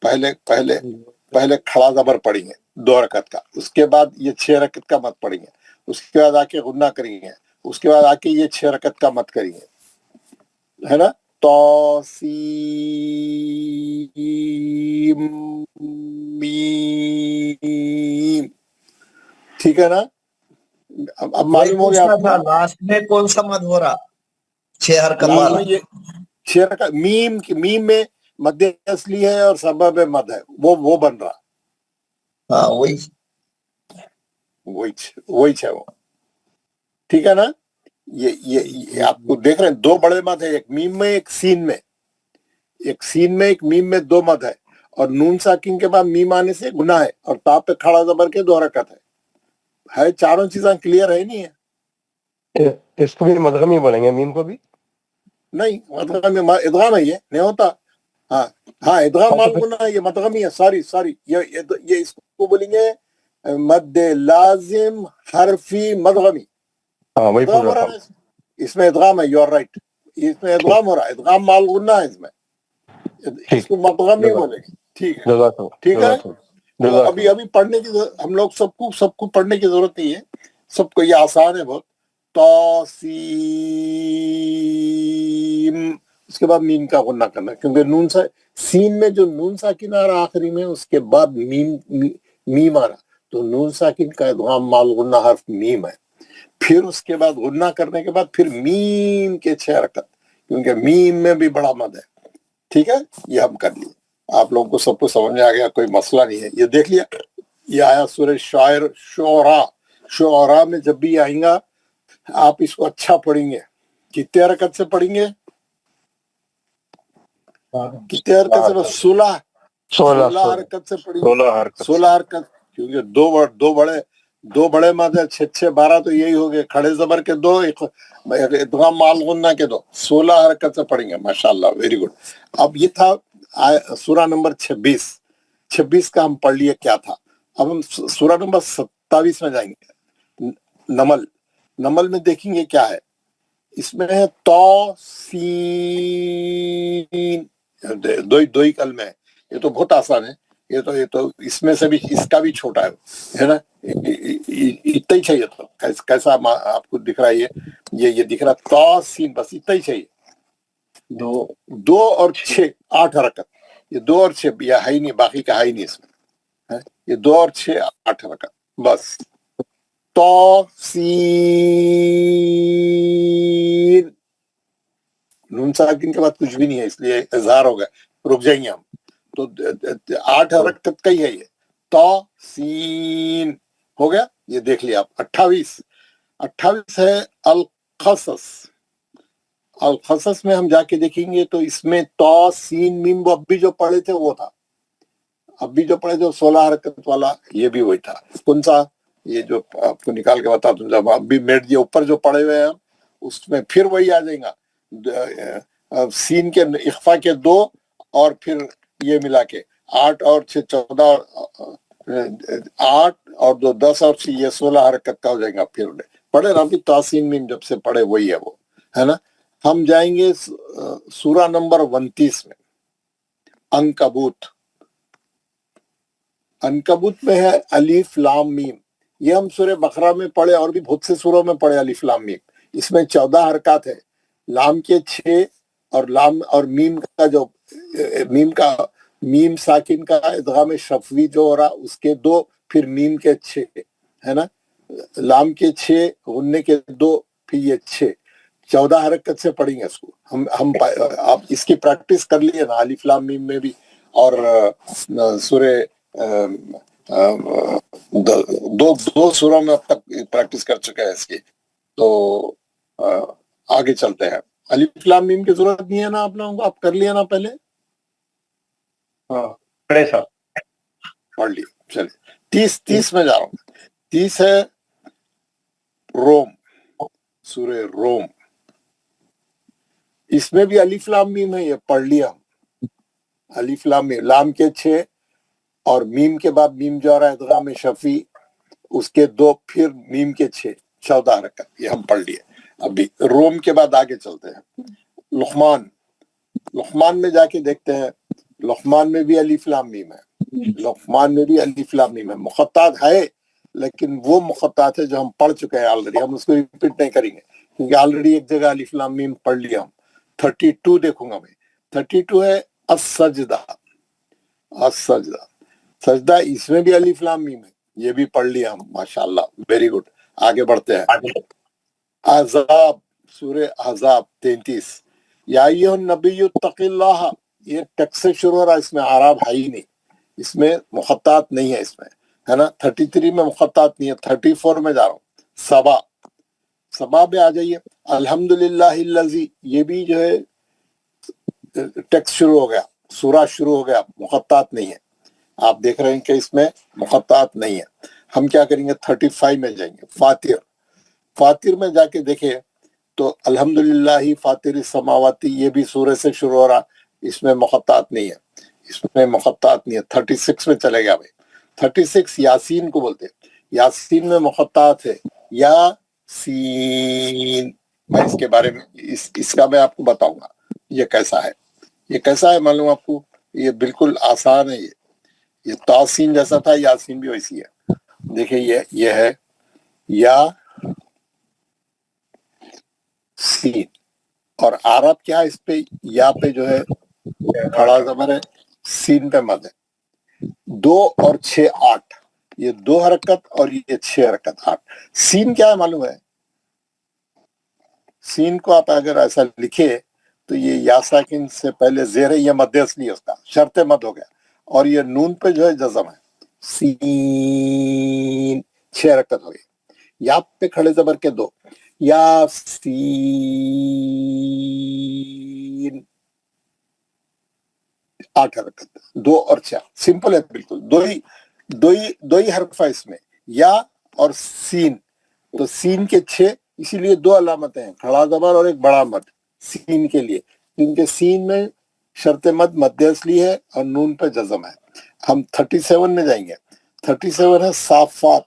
Speaker 1: पहले खड़ा जबर पढ़ेंगे 2 हरकत का, उसके बाद ये 6 हरकत का मत पढ़ेंगे, उसके बाद आके गुन्ना करेंगे, उसके बाद आके ये 6 हरकत का मत करेंगे, है ना। तौसीम मीम, ठीक है ना। अब मालूम हो गया
Speaker 9: लास्ट में कौन सा मद हो रहा? 6 हरकत वाला।
Speaker 1: ये 6 हरकत मीम में मध्य असली है और सबब मद है, वो बन रहा।
Speaker 9: हाँ वही
Speaker 1: है वो, ठीक है ना। ये आपको देख रहे हैं 2 बड़े मद है, एक मीम में एक सीन में, एक मीम में 2 मद है, और नून साकिन के बाद मीम आने से गुना है, और ता पे खड़ा जबर के 2 हरकत है। चारों चीजें क्लियर है नहीं है?
Speaker 13: इसको भी मदगमी बोलेंगे, मीम को भी
Speaker 1: नहीं, मदगमी इदगाम है, ये नहीं होता। हाँ इदगाम माल गुना, ये मदगमी है। सॉरी ये इसको बोलेंगे मद लाजिम हरफी मदगमी।
Speaker 13: वही पूछ रहा था।
Speaker 1: इसमें इदगाम है, यू आर राइट, इसमें इदगाम हो रहा है, इदगाम माल गुना है इसमें, इसको मदगमी बोलेंगे। ठीक है। तो अभी पढ़ने की हम लोग सबको पढ़ने की जरूरत नहीं है, सबको ये आसान है बहुत। तौसीम उसके बाद मीम का गुन्ना करना, क्योंकि नून सा सीन में जो नून साकिन आ रहा आखिरी में, उसके बाद मीम आ रहा, तो नून साकिन का इदगाम माल गुन्ना हर्फ मीम है। फिर उसके बाद गुन्ना करने के बाद फिर मीम के 6 हरकत, क्योंकि मीम में भी बड़ा मद है। ठीक है, ये हम कर लिए, आप लोगों को सबको समझ में आ गया, कोई मसला नहीं है। ये देख लिया, ये आया सूरह शायर शुअरा में जब भी आएगा आप इसको अच्छा पढ़ेंगे। कितने हरकत से पढ़ेंगे? कितने हरकत से? 16 हरकत से पढ़ेंगे। 16 हरकत, क्योंकि दो बड़े मद है, 6 12 तो यही हो गए, खड़े जबर के 2, इदगाम माल गुन्ना के 2, 16 हरकत से पढ़ेंगे। माशाल्लाह, वेरी गुड। अब ये था सूरा नंबर 26 का हम पढ़ लिए क्या था। अब हम सूरा नंबर 27 में जाएंगे। नमल में देखेंगे क्या है, इसमें है तो सीन, दो ही कलमे है। ये तो बहुत आसान है, ये तो इसमें से भी इसका भी छोटा है ना, इतना ही चाहिए। तो कैसा आपको दिख रहा है, ये दिख रहा तो सीन, बस इतना ही चाहिए। 2 और 6 8 हरकत, ये 2 और 6 या है ही नहीं, बाकी का है ही नहीं इसमें है। ये 2 और 6 8 हरकत बस। तो सीन, नून साकिन के बाद कुछ भी नहीं है, इसलिए इजहार हो गया, रुक जाएंगे हम। तो 8 हरकत का ही है ये। तो सीन हो गया, ये देख लिया आप। 28 है अल-क़सस में हम जाके देखेंगे तो इसमें तो सीन मीम वो अभी जो पढ़े थे वो था, अभी जो पढ़े थे 16 हरकत वाला, ये भी वही था। कौन सा? ये जो आपको निकाल के बता दूं, जब अभी मेड ये ऊपर जो पढ़े हुए हैं उसमें फिर वही आ जाएगा। सीन के इख्फा के 2 और फिर ये मिला के 8 और 6 14, 8 और 2 10 और 6 ये 16 हरकत का हो जाएगा। फिर पढ़े ना अभी तासीन मीम जब से पढ़े वही है वो, है ना। हम जाएंगे सूरा नंबर 29 में, अनकबूत में है अलिफ लाम मीम। ये हम सूरह बकरा में पढ़े और भी बहुत से सूरों में पढ़े अलिफ लाम मीम। इसमें 14 हरकत है, लाम के 6 और लाम और मीम का जो मीम साकिन का इदगाम शफवी जो हो रहा उसके 2, फिर मीम के 6, है ना। लाम के 6, गुन्ने के 2, फिर ये 6, 14 हरकत से पढ़ेंगे इसको हम आप इसकी प्रैक्टिस कर लिए ना अलिफ लाम मीम में भी, और सूरह दो सूरों में अब तक प्रैक्टिस कर चुके हैं इसकी। तो आगे चलते हैं। अलिफ लाम मीम की जरूरत नहीं है ना आप लोगों को, आप कर लिया ना पहले? हाँ पढ़े साहब, पढ़ लिया। चलिए 30 में जा रहा हूँ। 30 है रोम, सूरह रोम। इसमें भी अलिफ लाम मीम है, ये पढ़ लिया हम। अलिफ लाम मीम, लाम के 6 और मीम के बाद मीम जो आ रहा है इदगाम शफी उसके 2, फिर मीम के 6, 14 हरकत, ये हम पढ़ लिए। अभी रोम के बाद आगे चलते हैं। लुक़मान में जाके देखते हैं। लुक़मान में भी अलिफ लाम मीम है, लुक़मान में भी अलिफ लाम मीम है। मुख़त्तात है, लेकिन वो मुख़त्तात है जो हम पढ़ चुके हैं ऑलरेडी, हम उसको रिपीट नहीं करेंगे क्योंकि ऑलरेडी एक जगह अलिफ लाम मीम पढ़ लिया हम। 32 देखूंगा मैं। 32 है अस-सजदा। सजदा, इसमें भी अलिफ लाम मीम है, ये भी पढ़ लिया हम। माशाअल्लाह, वेरी गुड। आगे बढ़ते हैं। अज़ाब, सूरह अज़ाब 33। या अय्युहन नबिय्यु तक़िल्लाह, ये टेक्स्ट से शुरू हो रहा है, इसमें आराब है ही नहीं, इसमें मुख़त्तात नहीं है इसमें, है ना। 33 में मुख़त्तात नहीं है। 34 में जा रहा हूँ। सबा में आ जाइए। अल्हम्दुलिल्लाहिल्लज़ी, ये भी जो है टेक्स्ट शुरू हो गया, सूरा शुरू हो गया, मुख़त्तात नहीं है। आप देख रहे हैं कि इसमें मुख़त्तात नहीं है। हम क्या करेंगे, 35 में जाएंगे। फातिर में जाके देखें तो अल्हम्दुलिल्लाहि फातिर समावाती, ये भी सूरह से शुरू हो रहा, इसमें मुख़त्तात नहीं है, इसमें मुख़त्तात नहीं है। 36 में चले गया भाई। 36 यासीन को बोलते हैं, यासीन में मुख़त्तात है, यासीन। मैं इसके बारे में इसका मैं आपको बताऊंगा ये कैसा है मालूम आपको। ये बिल्कुल आसान है। ये तासीन जैसा था, यासीन भी वैसी है। देखिए ये है या सीन, اور आरब क्या है, इस पे या पे जो है खड़ा ज़बर है, सीन पे मद है। 2 और 6 8, ये 2 हरकत और ये 6 हरकत 8। सीन क्या है मालूम है? सीन को आप अगर ऐसा लिखे तो ये या साकिन से पहले जेर है, ये मध्य असली है उसका, शर्त मद हो गया, और ये नून पे जो है जज़म है, सीन 6 हरकत हो गई। या पे खड़े ज़बर के 2, या सीन 8 हरकत, 2 और 4, सिंपल है बिल्कुल। दो ही हरफ है इसमें, या और सीन, तो सीन के 6, इसीलिए 2 अलामतें हैं, खड़ा ज़बर और एक बड़ा मद सीन के लिए, क्योंकि सीन में शर्त मद मध्य असली है और नून पे जज़म है। हम 37 में जाएंगे। 37 है साफात,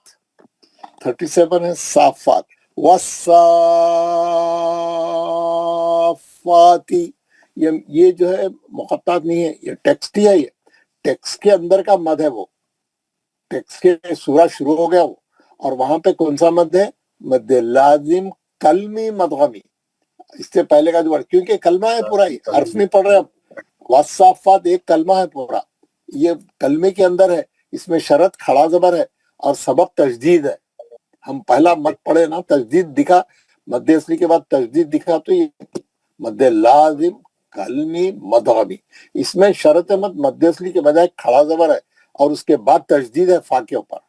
Speaker 1: 37 है साफात, वस्साफाती। ये जो है मुक़त्तात नहीं है, ये टेक्स्ट ही है, ये टेक्स्ट के अंदर का मद है, वो टेक्स्ट के सूरा शुरू हो गया वो, और वहां पे कौन सा मद है? मद लाजिम कलमी मदगमी, इससे पहले का जो वर्ड, क्योंकि कलमा है पूरा ही, हर्फ नहीं पढ़ रहे अब। वस्साफात एक कलमा है पूरा, ये कलमे के अंदर है, इसमें शरत खड़ा ज़बर है और सबब तजदीद है। हम पहला मद पढ़े ना, तजदीद दिखा, मद असली के बाद तजदीद दिखा, तो ये मद लाजिम कलमी मदगमी, इसमें शरत मद मद असली के बजाय खड़ा ज़बर है और उसके बाद तजदीद है फा के ऊपर।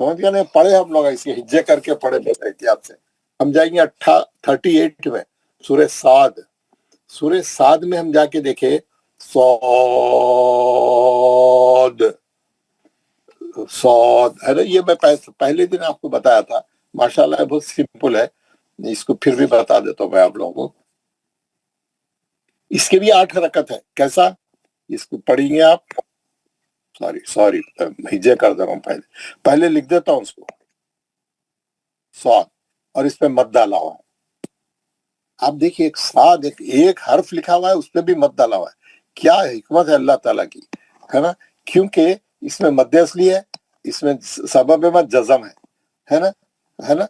Speaker 1: समझ गए ना? पढ़े हम लोग इसके हिज्जे करके पढ़े एहतियात से। हम जाएंगे 38 में, सूरह साद। सूरह साद में हम जाके देखे सौद, सौद है ना, ये मैं पहले दिन आपको बताया था, माशाल्लाह बहुत सिंपल है, इसको फिर भी बता देता हूँ मैं आप लोगों को। इसके भी 8 हरकत है। कैसा? इसको पढ़ेंगे आप, सॉरी हिज्जे कर दे रहा हूँ, पहले लिख देता हूँ उसको, सौद, और इस पे मद डाला हुआ है। आप देखिए, एक साद, एक हर्फ लिखा हुआ है, उस पर भी मद डाला हुआ है। क्या हिकमत है अल्लाह ताला की, है ना? क्योंकि इसमें मद असली है, इसमें सबब मद जज़म है ना, है ना?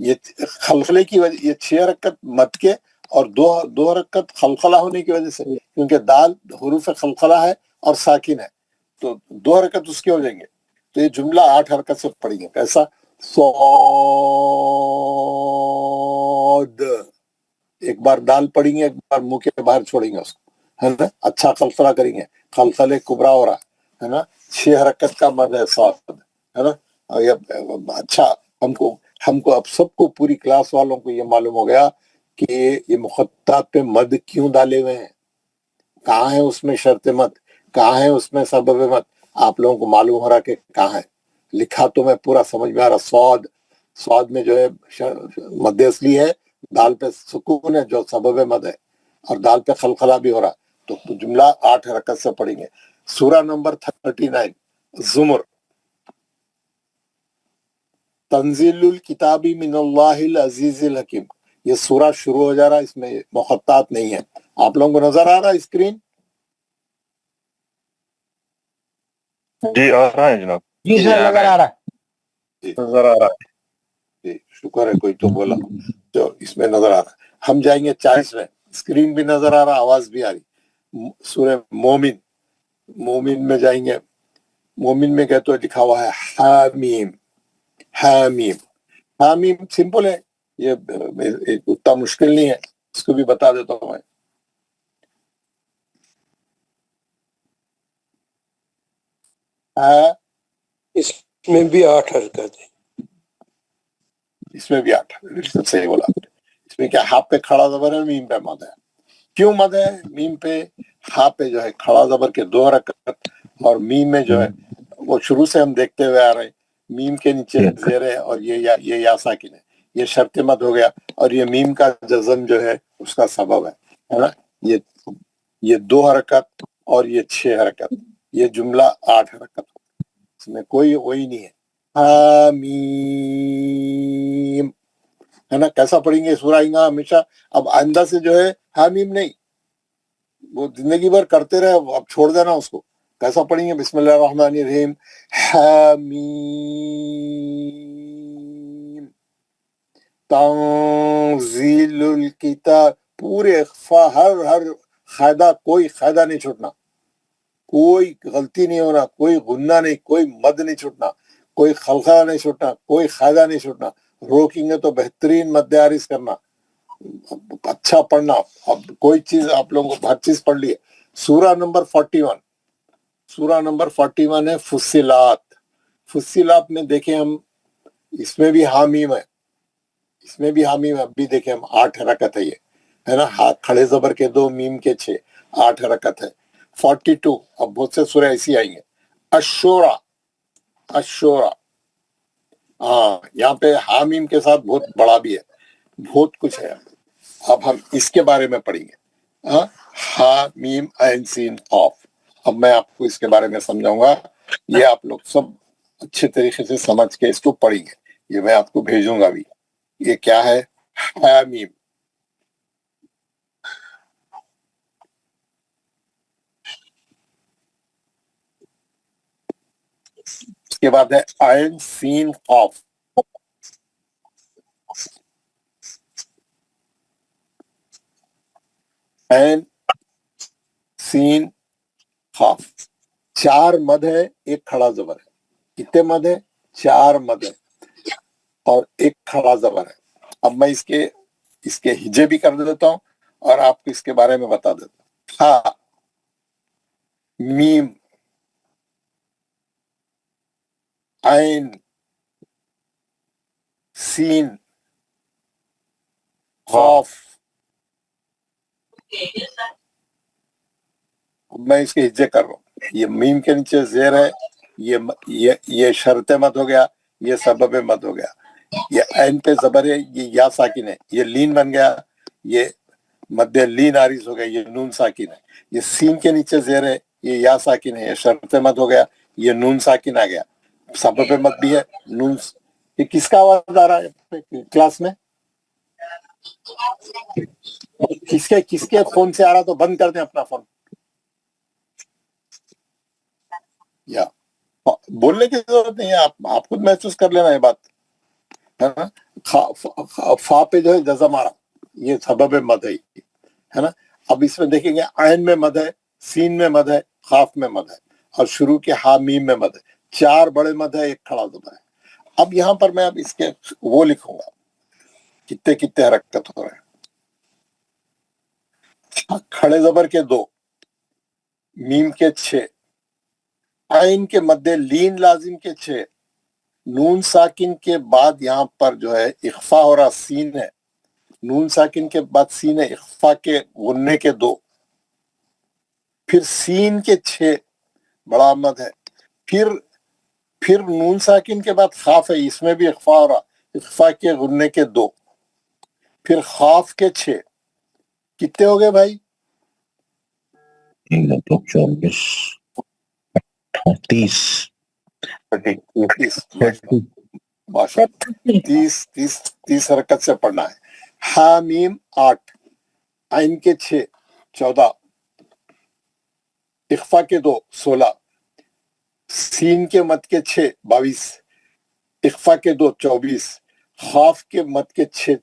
Speaker 1: ये खलखले की वजह, ये 6 हरकत मद के और 2 हरकत खलखला होने की वजह से, क्योंकि दाल हुरूफ खलखला है और साकिन है, तो 2 हरकत उसके हो जाएंगे। तो ये जुमला 8 हरकत से पढ़ेंगे। कैसा? सौद, एक बार दाल पढ़ेंगे, एक बार मुंह के बाहर छोड़ेंगे उसको, है ना? अच्छा खलखला करेंगे, खलखले कुबरा हो रहा है ना, 6 हरकत का मद है सौद, है ना? और ये अच्छा, हमको अब सबको, पूरी क्लास वालों को ये मालूम हो गया कि ये मुख़त्तात पे मद क्यों डाले हुए हैं, कहाँ है उसमें शर्त मद, कहाँ है उसमें सबब मद, आप लोगों को मालूम हो रहा कि कहाँ है। लिखा तो मैं पूरा समझ में आ रहा। सौद में जो है मद असली है, दाल पे सुकून है जो सबब मद है, और दाल पे खलखला भी हो रहा, तो जुमला 8 हरकत से पढ़ेंगे। सूरा नंबर 39 ज़ुमर। तंजीलुल किताबी मिनल्लाहिल अजीजिल हकीम, ये सूरा शुरू हो जा रहा है, इसमें मुख़त्तात नहीं है। आप लोगों को नजर आ रहा है स्क्रीन?
Speaker 10: जी आ रहा है जनाब।
Speaker 3: जी सर, नजर आ रहा है,
Speaker 10: नजर आ रहा है।
Speaker 1: शुक्र है, कोई तो बोला, तो इसमें नजर आ रहा है। हम जाएंगे 40 में, स्क्रीन भी नजर आ रहा, आवाज भी आ रही। सूरह मोमिन, मोमिन में जाएंगे। मोमिन में कहते तो लिखा हुआ है हामीम, हामीम। हामीम सिंपल है, ये उतना मुश्किल नहीं है, इसको भी बता देता हूँ मैं।
Speaker 2: इसमें भी 8 हरकत है।
Speaker 1: इसमें भी 8, बिल्कुल सही बोला आपने। इसमें क्या, हा पे खड़ा ज़बर है, मीम पे मद है। क्यों मद है मीम पे? हा पे जो है खड़ा ज़बर के 2 हरकत, और मीम में जो है वो शुरू से हम देखते हुए आ रहे हैं, मीम के नीचे ज़ेर है और ये या साकिन है, ये शर्त मद हो गया, और ये मीम का जज़म जो है उसका सबब है ना? ये 2 हरकत और ये 6 हरकत, ये जुमला 8 हरकत, इसमें कोई वही नहीं है। हामीम, है ना? कैसा पढ़ेंगे सूरा आएगा हमेशा। अब आइंदा से जो है हामीम नहीं, वो जिंदगी भर करते रहे, अब छोड़ देना उसको। कैसा पढ़ेंगे? बिस्मिल्लाहिर्रहमानिर्रहीम, हामीम तंजीलुल किताब, पूरे इख्फा, हर कायदा, कोई कायदा नहीं छूटना, कोई गलती नहीं होना, कोई गुन्ना नहीं, कोई मद नहीं छूटना, कोई खलखला नहीं छूटना, कोई कायदा नहीं छूटना। रोकेंगे तो बेहतरीन मद्दे आरिज करना, अच्छा पढ़ना। अब कोई चीज आप लोगों को हर चीज पढ़ ली है। सूरा नंबर 41 है फुस्सिलात। फुस्सिलात में देखें हम, इसमें भी हामीम है, इसमें भी हामीम है। अभी देखें हम 8 हरकत है ये, है ना, हाथ खड़े जबर के 2 मीम के 6, 8 हरकत है। 42, अब बहुत से सूरह ऐसी आएंगे। अशोरा, हाँ, यहाँ पे हामीम के साथ बहुत बड़ा भी है, बहुत कुछ है। अब हम इसके बारे में पढ़ेंगे। हाँ, हामीम ऐन सीन क़ाफ। अब मैं आपको इसके बारे में समझाऊंगा, ये आप लोग सब अच्छे तरीके से समझ के इसको पढ़ेंगे। ये मैं आपको भेजूंगा भी। ये क्या है? हामीम। इसके बाद है ऐन सीन क़ाफ। ऐन सीन क़ाफ, 4 मद है, 1 खड़ा जबर है। कितने मद है? 4 मद है और 1 खड़ा जबर है। अब मैं इसके हिजे भी कर देता हूं और आपको इसके बारे में बता देता हूं। हा मीम ऐन सीन क़ाफ। मैं इसके हिज्जे कर रहा हूँ। ये मीम के नीचे जेर है, ये शर्त मद हो गया, ये सबब मद हो गया। ये ऐन पे जबर है, ये या साकिन है, ये लीन बन गया, ये मध्य लीन आरिज हो गया, ये नून साकिन है। ये सीन के नीचे जेर है, ये या साकिन है, ये शर्त मद हो गया, ये नून साकिन आ गया। सबब मद भी है, नून। ये किसका आवाज आ रहा है क्लास में? किसके फोन से आ रहा? तो बंद कर दें अपना फोन। या बोलने की जरूरत नहीं है, आप खुद महसूस कर लेना ये बात, है ना। फा पे जो है जज़म मारा, ये सबब मद है ना। अब इसमें देखेंगे ऐन में मद है, सीन में मद है, खाफ में मद है और शुरू के हा मीम में मद है। 4 बड़े मद है, 1 खड़ा जबर है। अब यहाँ पर मैं अब इसके वो लिखूंगा कितने कितने हरकत हो रहे हैं। खड़े जबर के 2, मीम के 6, आइन के मध्य लीन लाजिम के 6, नून साकिन के बाद यहाँ पर जो है इख्फा हो रहा, सीन है। नून साकिन के बाद सीन है, इख्फा के गुन्ने के 2, फिर सीन के 6 बड़ा मद है, फिर नून साकिन के बाद खाफ है, इसमें भी इख्फा हो रहा, इख्फा के गुन्ने के 2, फिर खाफ के 6। कितने हो गए भाई?
Speaker 5: 30
Speaker 1: हरकत से पढ़ना है। हामीम 8, आइन के 6 14, इख्फा के 2 16, सीन के मत के 6 22, इख्फा के 2 24, खाफ के मत के 6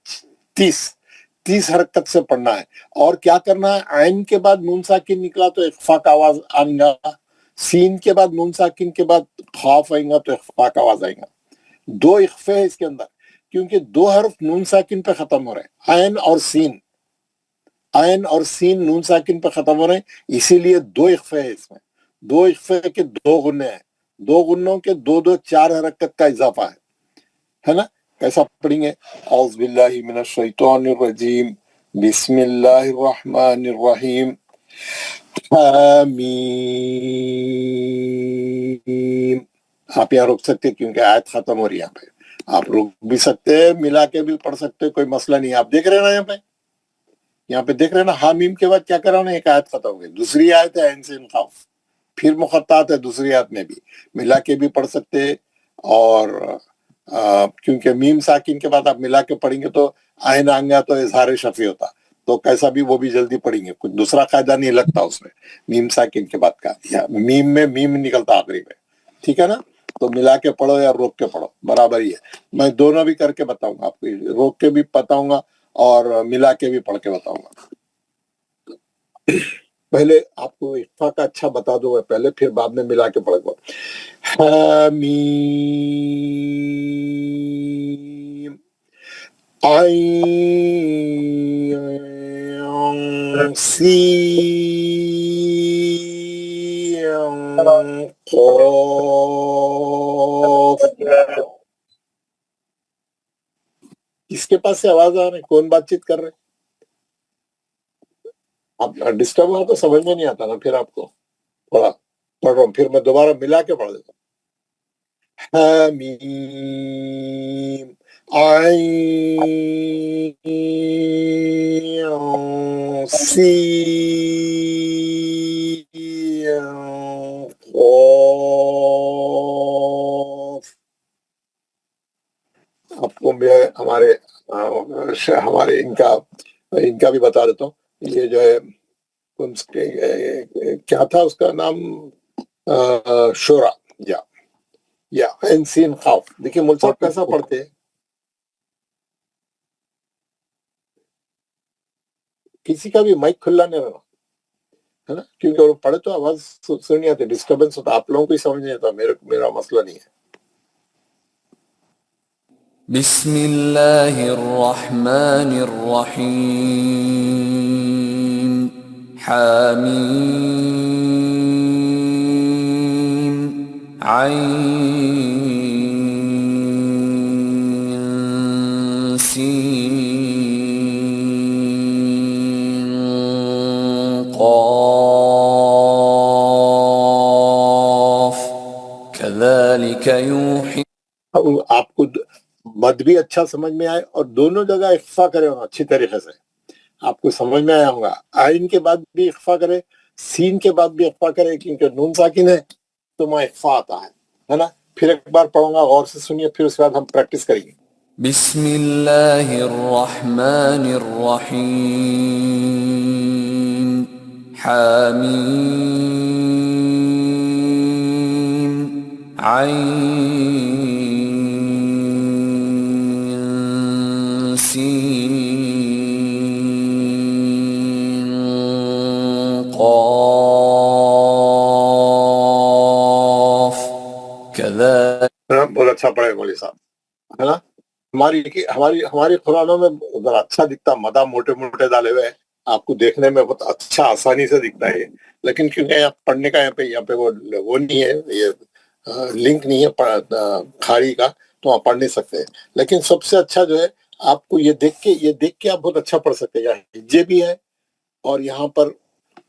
Speaker 1: 30 हरकत से पढ़ना है। और क्या करना है? आइन के बाद नून साकिन निकला तो इख्फा का आवाज आएगा, सीन के बाद नून साकिन के बाद खाफ आएगा तो इख्फा का आवाज आएगा। 2 इख्फे है इसके अंदर, क्योंकि 2 हर्फ नून साकिन पे खत्म हो रहे हैं। आइन और सीन नून साकिन पे खत्म हो रहे हैं, इसीलिए 2 इख्फे है इसमें। 2 इख्फे के 2 गुन्ने हैं, 2 गुन्नों के 2 4 हरकत का इजाफा है ना। कैसा पढ़ेंगे? औज़ु बिल्लाहि मिनश शैतानिर रजीम, बिस्मिल्लाहिर रहमानिर रहीम। हामीम। आप यहाँ रुक सकते क्योंकि आयत खत्म हो रही है। यहाँ पे आप रुक भी सकते हैं, मिला के भी पढ़ सकते हैं, कोई मसला नहीं है। आप देख रहे हैं ना यहाँ पे देख रहे हैं ना, हामीम के बाद क्या कर रहा हूँ, एक आयत खत्म हो गई, दूसरी आयत है ऐन सीन क़ाफ, फिर मुख़त्तात है दूसरी आयत में भी, मिला के भी पढ़ सकते हैं। और क्योंकि मीम साकिन के बाद आप मिला के पढ़ेंगे तो आइन आएंगा तो इज़हार शफ़ी होता, तो कैसा भी वो भी जल्दी पढ़ेंगे, कुछ दूसरा कायदा नहीं लगता उसमें मीम साकिन के बाद का, या मीम में मीम निकलता आखिरी में, ठीक है ना। तो मिला के पढ़ो या रोक के पढ़ो, बराबर ही है। मैं दोनों भी करके बताऊंगा आपको, रोक के भी बताऊंगा اور ملا کے بھی پڑھ کے بتاؤں گا. پہلے آپ کو اخفا کا اچھا بتا دوں میں پہلے، پھر بعد میں ملا کے پڑھ گا. حمیم عین سین قاف. کس کے پاس سے آواز آ رہی؟ کون بات چیت کر رہے؟ آپ ڈسٹرب ہوا تو سمجھ میں نہیں آتا نا، پھر آپ کو تھوڑا پڑھ رہا ہوں، پھر میں دوبارہ ملا کے پڑھ دیتا ہوں. حمیم عین سین قاف. آپ کو میں ہمارے ان کا بھی بتا دیتا ہوں. یہ جو ہے کیا تھا اس کا نام، شورا یا عین سین قاف. دیکھیے مول صاحب کیسا پڑھتے ہیں. کسی کا بھی مائک کھلا نہیں رہنا ہے نا، کیونکہ وہ پڑھے تو آواز سننی آتی، ڈسٹربنس ہوتا، آپ لوگوں کو ہی سمجھ نہیں آتا، میرا مسئلہ نہیں ہے.
Speaker 6: بسم اللہ الرحمن الرحیم. حامیم عین سین قاف. كذلك يوحي.
Speaker 1: آپ کو مد بھی اچھا سمجھ میں آئے اور دونوں جگہ اخفا کرے ہوں اچھی طریقے سے، آپ کو سمجھ میں آیا ہوگا. عین کے بعد بھی اخفا کرے، سین کے بعد بھی اخفا کرے، کیونکہ نون ساکن ہے تو میں اخفا آتا ہے نا. پھر ایک بار پڑھوں گا، غور سے سنیے، پھر اس کے بعد ہم پریکٹس کریں گے.
Speaker 6: بسم اللہ الرحمن الرحیم. حامیم عین سین قاف. كذلك.
Speaker 1: بہت اچھا پڑھے مولوی صاحب، ہے نا. ہماری قرآنوں میں ذرا اچھا دکھتا، مدہ موٹے موٹے ڈالے ہوئے ہیں، آپ کو دیکھنے میں بہت اچھا آسانی سے دکھتا ہے. لیکن کیونکہ یہاں پڑھنے کا یہاں پہ وہ نہیں ہے، یہ لنک نہیں ہے کھاری کا، تو آپ پڑھ نہیں سکتے. لیکن سب سے اچھا جو ہے آپ کو یہ دیکھ کے آپ بہت اچھا پڑھ سکتے ہیں. یہاں ہجے بھی ہے اور یہاں پر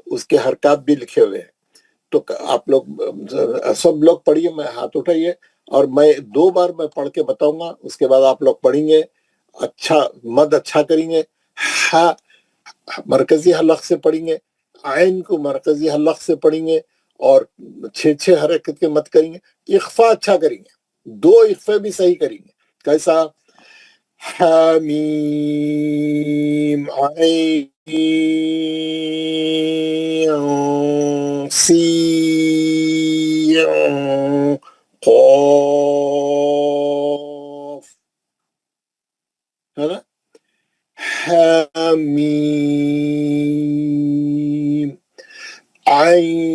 Speaker 1: اس کے حرکات بھی لکھے ہوئے ہیں. تو آپ لوگ سب لوگ پڑھیے، میں ہاتھ اٹھائیے اور میں 2 بار میں پڑھ کے بتاؤں گا، اس کے بعد آپ لوگ پڑھیں گے، اچھا مد اچھا کریں گے. ہا مرکزی حلق سے پڑھیں گے، عین کو مرکزی حلق سے پڑھیں گے اور 6 حرکت کے مد کریں گے. اخفا اچھا کریں گے، 2 اخفے بھی صحیح کریں گے. کیسا؟ حمیم عین سین قاف، ہے نا. حمیم عین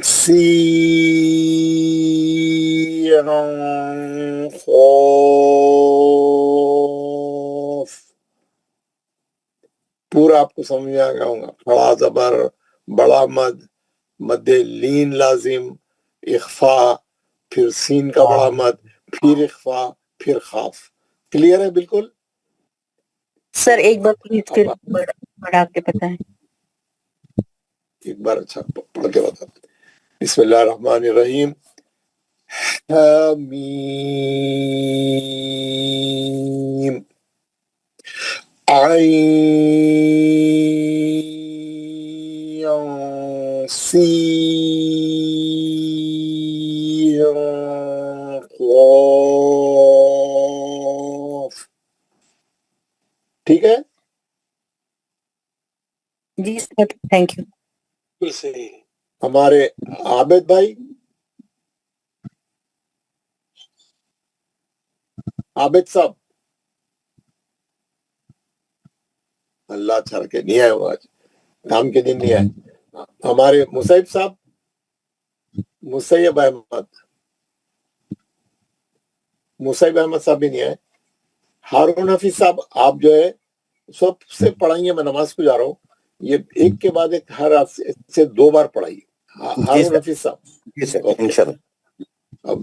Speaker 1: سین قاف. پورا آپ کو سمجھ میں آ گیا ہوگا. بڑا زبر، بڑا مد لین لازم، اخفا، پھر سین کا بڑا مد، پھر اخفا، پھر خاف. کلیئر ہے بالکل؟
Speaker 16: سر ایک بار پلیز پھر بڑھا کے بتائیں.
Speaker 1: ایک بار اچھا پڑھ کے بتا. بسم اللہ الرحمن الرحیم. حمیم عین سین قاف. ٹھیک ہے
Speaker 16: جی سر، تھینک یو.
Speaker 1: ہمارے عابد بھائی، عابد صاحب اللہ اچھا رکھے نہیں آئے وہ آج کام کے دن نہیں آئے. ہمارے مصیب صاحب مصیب احمد صاحب بھی نہیں آئے. ہارون حفیظ صاحب آپ جو ہے سب سے پڑھائیے, میں نماز کو جا رہا ہوں, یہ ایک کے بعد ایک ہر آپ سے 2 بار پڑھائیے. ہارون حفیظ صاحب
Speaker 11: انشاءاللہ.
Speaker 1: اب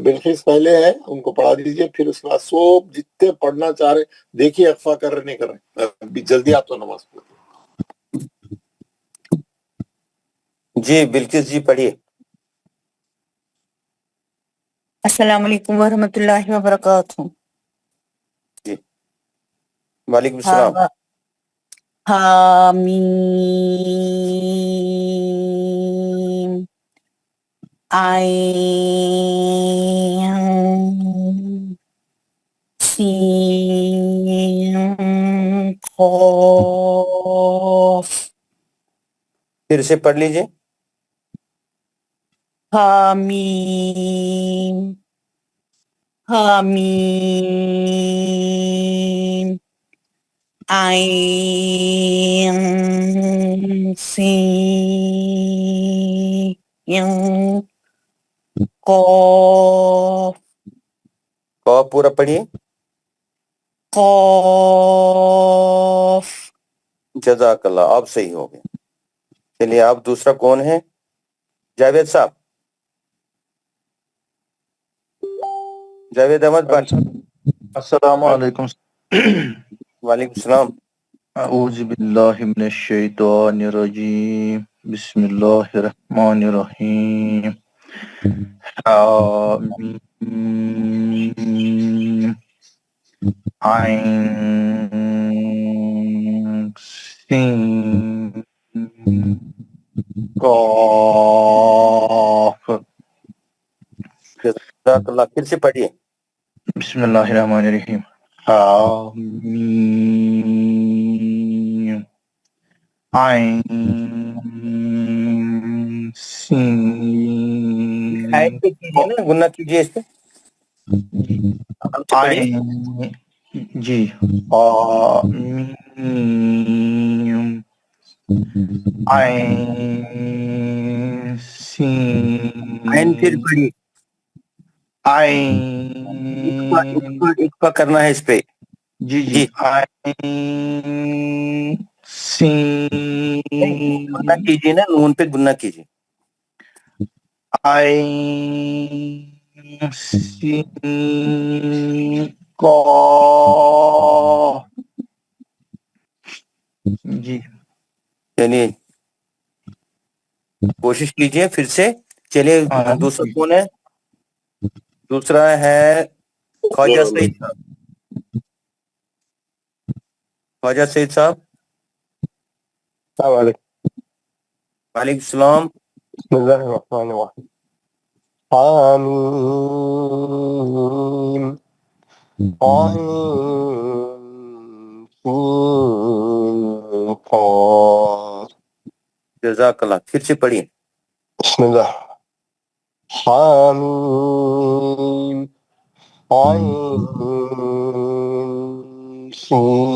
Speaker 1: بلخیص پہلے ہے, ان کو پڑھا دیجئے, پھر اس کے بعد سب جتنے پڑھنا چاہ رہے دیکھیے اخفا کر رہے نہیں کر رہے, ابھی جلدی آپ تو نماز پڑھیں.
Speaker 11: جی بلکس جی پڑھیے.
Speaker 7: السلام علیکم ورحمۃ اللہ وبرکاتہ.
Speaker 11: جی وعلیکم السلام.
Speaker 7: حامیم عین سین قاف.
Speaker 11: پھر سے پڑھ لیجئے.
Speaker 7: حامیم حامیم عین سین قاف.
Speaker 11: قاف پورا پڑھیے.
Speaker 7: قاف.
Speaker 11: جزاک اللہ, آپ صحیح ہو گئے. چلیے آپ دوسرا کون ہے؟ جاوید صاحب, جاوید احمد بٹ.
Speaker 5: السلام علیکم.
Speaker 11: وعلیکم السلام.
Speaker 5: اعوذ باللہ من الشیطان الرجیم. بسم اللہ الرحمن الرحیم. حامیم عین سین قاف.
Speaker 11: جزاک اللہ. پھر سے پڑھیے.
Speaker 5: بسم اللہ الرحمن الرحیم. حامیم عین سین.
Speaker 11: آیت پہ کیجیے نا, گناہ کیجیے اس پہ.
Speaker 5: عین جی حامیم عین سین.
Speaker 11: عین پھر پڑھیے.
Speaker 5: عین
Speaker 11: اکفا کرنا ہے اس پہ.
Speaker 5: جی جی عین سین.
Speaker 11: گناہ کیجیے نا, نون پہ گناہ کیجیے.
Speaker 5: عین سین قاف. جی
Speaker 11: چلیے کوشش کیجیے پھر سے. چلیے دوسرا کون ہے؟ دوسرا ہے خواجہ سعید صاحب. خواجہ سعید صاحب.
Speaker 13: السلام علیکم.
Speaker 11: وعلیکم السلام.
Speaker 13: بسم اللہ الرحمن الرحیم. حامیم عین سین قاف.
Speaker 11: جزاک اللہ. پھر سے پڑھیے.
Speaker 13: بسم اللہ. حامیم عین سین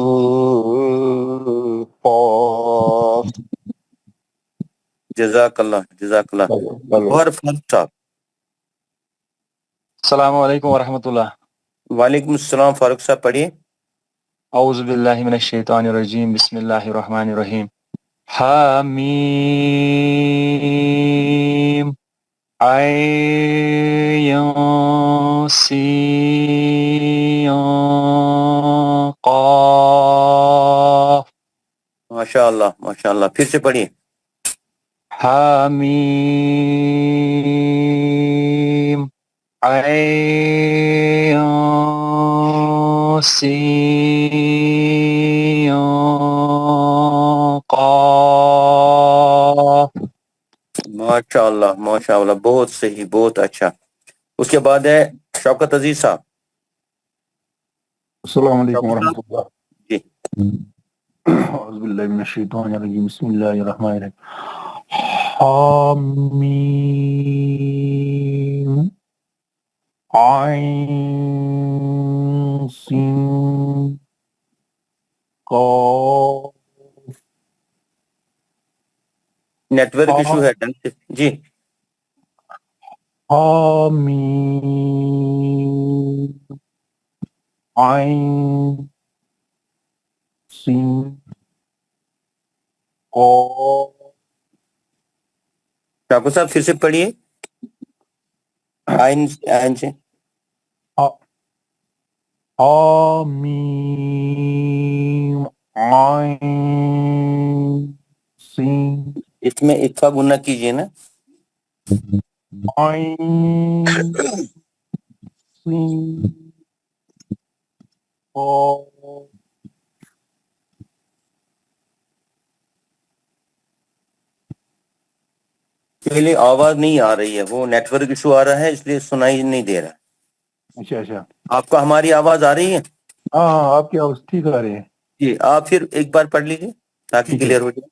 Speaker 13: قاف.
Speaker 11: جزاک اللہ. جزاک اللہ. اور فاروق صاحب.
Speaker 8: السلام علیکم ورحمۃ اللہ.
Speaker 11: وعلیکم السلام. فاروق صاحب پڑھیے.
Speaker 8: اعوذ باللہ من الشیطان الرجیم. بسم اللہ الرحمن الرحیم. حامیم عین سین قاف.
Speaker 11: ماشاء اللہ ماشاء اللہ. پھر سے پڑھیے.
Speaker 8: حامیم عین سین قاف.
Speaker 11: ماشاء اللہ ماشاء اللہ. بہت صحیح, بہت اچھا. اس کے بعد ہے شوکت عزیز صاحب.
Speaker 17: السلام علیکم ورحمۃ اللہ.
Speaker 11: جی
Speaker 17: اعوذ باللہ من الشیطان الرجیم. بسم اللہ الرحمن الرحیم. حامیم عین सीन कॉफ
Speaker 11: नेटवर्क इशू है ढंग से जी।
Speaker 17: हामीम आइन सीन कॉफ।
Speaker 11: ठाकुर साहब फिर से पढ़िए आइन से।
Speaker 17: हामीम आइन सीन।
Speaker 11: इसमें इक्फा गुना कीजिए ना।
Speaker 17: आइन सीन कॉफ।
Speaker 11: पहले आवाज नहीं आ रही है, वो नेटवर्क इशू आ रहा है इसलिए सुनाई नहीं दे रहा।
Speaker 17: अच्छा अच्छा,
Speaker 11: आपको हमारी आवाज आ रही है?
Speaker 17: हाँ आपकी आवाज ठीक आ रही है
Speaker 11: जी, आप फिर एक बार पढ़ लीजिए ताकि क्लियर हो जाए।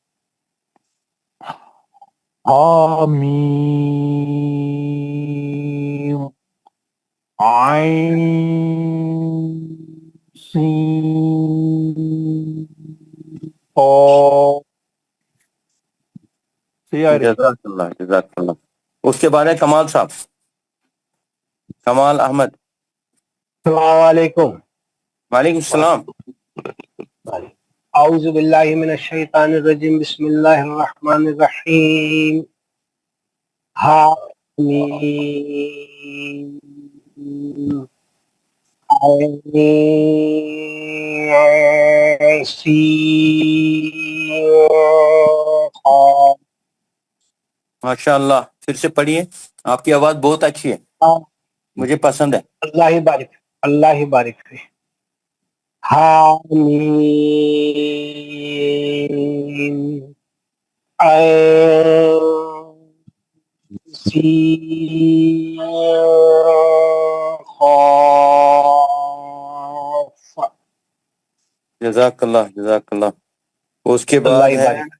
Speaker 17: हामीम आइन सीन कॉफ। सही आ रही है?
Speaker 11: जज़ाकल्लाह जज़ाकल्लाह। उसके बाद है कमाल साहब, कमाल अहमद।
Speaker 3: अस्सलाम वालेकुम।
Speaker 11: वालेकुम सलाम।
Speaker 3: औज़ु बिल्लाहि मिनश शैतानिर रजीम, बिस्मिल्लाहिर रहमानिर रहीम। हामीम आइन सीन कॉफ।
Speaker 11: माशाअल्लाह, फिर से पढ़िए, आपकी आवाज बहुत अच्छी है, मुझे पसंद है।
Speaker 3: अल्लाह ही बारिक, अल्लाह ही बारिक है। हामीम आइन सीन कॉफ।
Speaker 11: जज़ाकल्लाह जज़ाकल्लाह। उसके
Speaker 3: अल्लाह
Speaker 11: बाद
Speaker 3: ही
Speaker 11: है
Speaker 3: बारिक।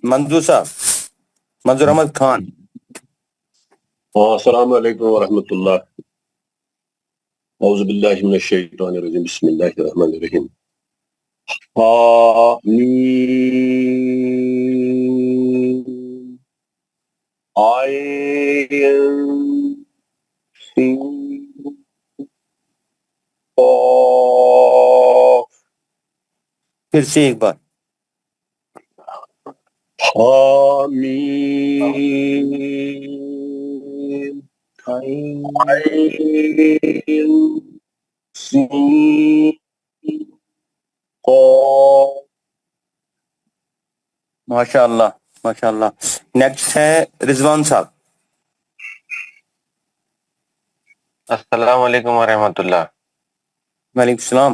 Speaker 11: मंजूर साहब, मंजूर अहमद खान।
Speaker 12: अस्सलाम वालेकुम व रहमतुल्लाह। औज़ु बिल्लाहि मिनश शैतानिर रजीम, बिस्मिल्लाहिर रहमानिर रहीम। हामीम आइन सीन कॉफ।
Speaker 11: फिर से एक बार।
Speaker 12: हामीम आइन सीन कॉफ।
Speaker 11: माशाअल्लाह माशाअल्लाह। नेक्स्ट है रिजवान साहब।
Speaker 18: अस्सलाम वालेकुम वरहमतुल्लाह।
Speaker 11: वालेकुम सलाम।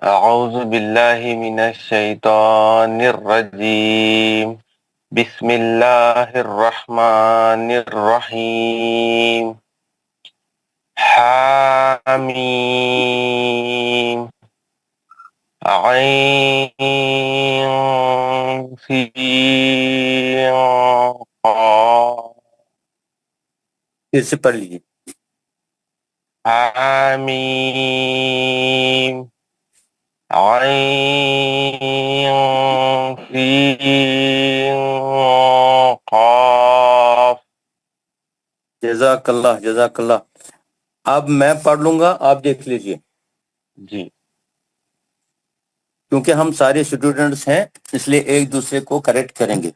Speaker 18: अऊज़ु बिल्लाहि मिनश शैतानिर रजीम, बिस्मिल्लाहिर रहमानिर रहीम। हामीम आइन सीन कॉफ।
Speaker 11: फिर से पढ़ लीजिए।
Speaker 18: हामीम आइन सीन कॉफ।
Speaker 11: जज़ाकल्लाह जज़ाकल्लाह। अब मैं पढ़ लूंगा, आप देख लीजिए
Speaker 18: जी।
Speaker 11: क्योंकि हम सारे स्टूडेंट्स हैं इसलिए एक दूसरे को करेक्ट करेंगे।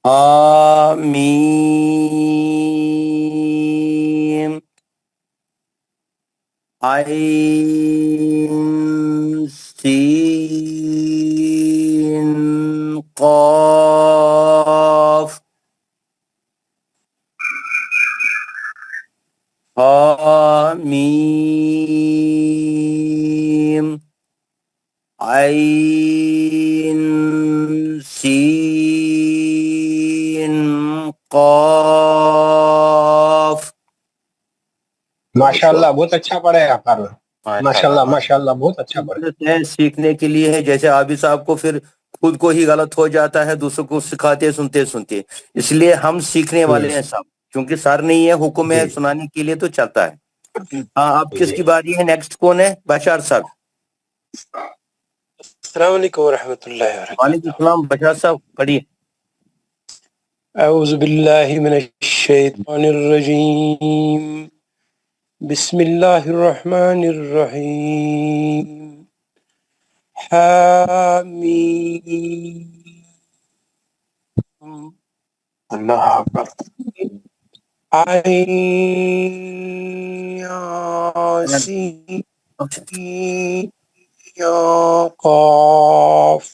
Speaker 11: आमीन आइन सीन क़ाफ हामीम आइन सीन क़ाफ।
Speaker 3: माशाल्लाह, बहुत अच्छा पढ़ा है आप। माशाल्लाह माशाल्लाह, बहुत अच्छा पढ़ा।
Speaker 11: सीखने के लिए है, जैसे आबिद साहब को फिर खुद को ही गलत हो जाता है, दूसरों को सिखाते सुनते सुनते, इसलिए हम सीखने वाले हैं सब, क्योंकि सर नहीं है, हुक्म है सुनाने के लिए तो चलता है। ہاں اب کس کی باری ہے؟ نیکسٹ کون ہے؟ بشار صاحب.
Speaker 2: السلام علیکم ورحمۃ اللہ وبرکاتہ.
Speaker 11: وعلیکم السلام. بشار صاحب پڑھیے.
Speaker 2: اعوذ باللہ من الشیطان الرجیم. بسم اللہ الرحمن الرحیم. حامیم
Speaker 10: اللہ اکبر.
Speaker 2: عین یاسین قاف.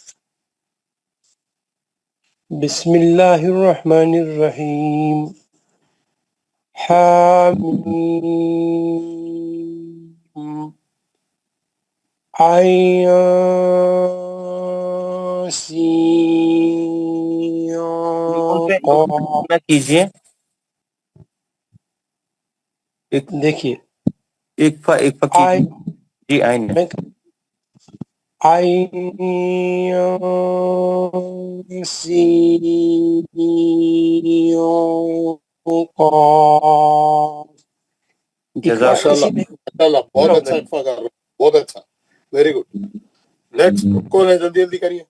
Speaker 2: بسم اللہ الرحمن الرحیم. حامیم عین یاسین قاف.
Speaker 11: کیجیے
Speaker 2: دیکھیے
Speaker 11: ایک جی آئین
Speaker 2: عین یاسین قاف.
Speaker 1: ماشاء اللہ بہت اچھا اقفا کر رہے ہیں، بہت اچھا، ویری گڈ. نیکسٹ کون ہے؟ جلدی جلدی کریے.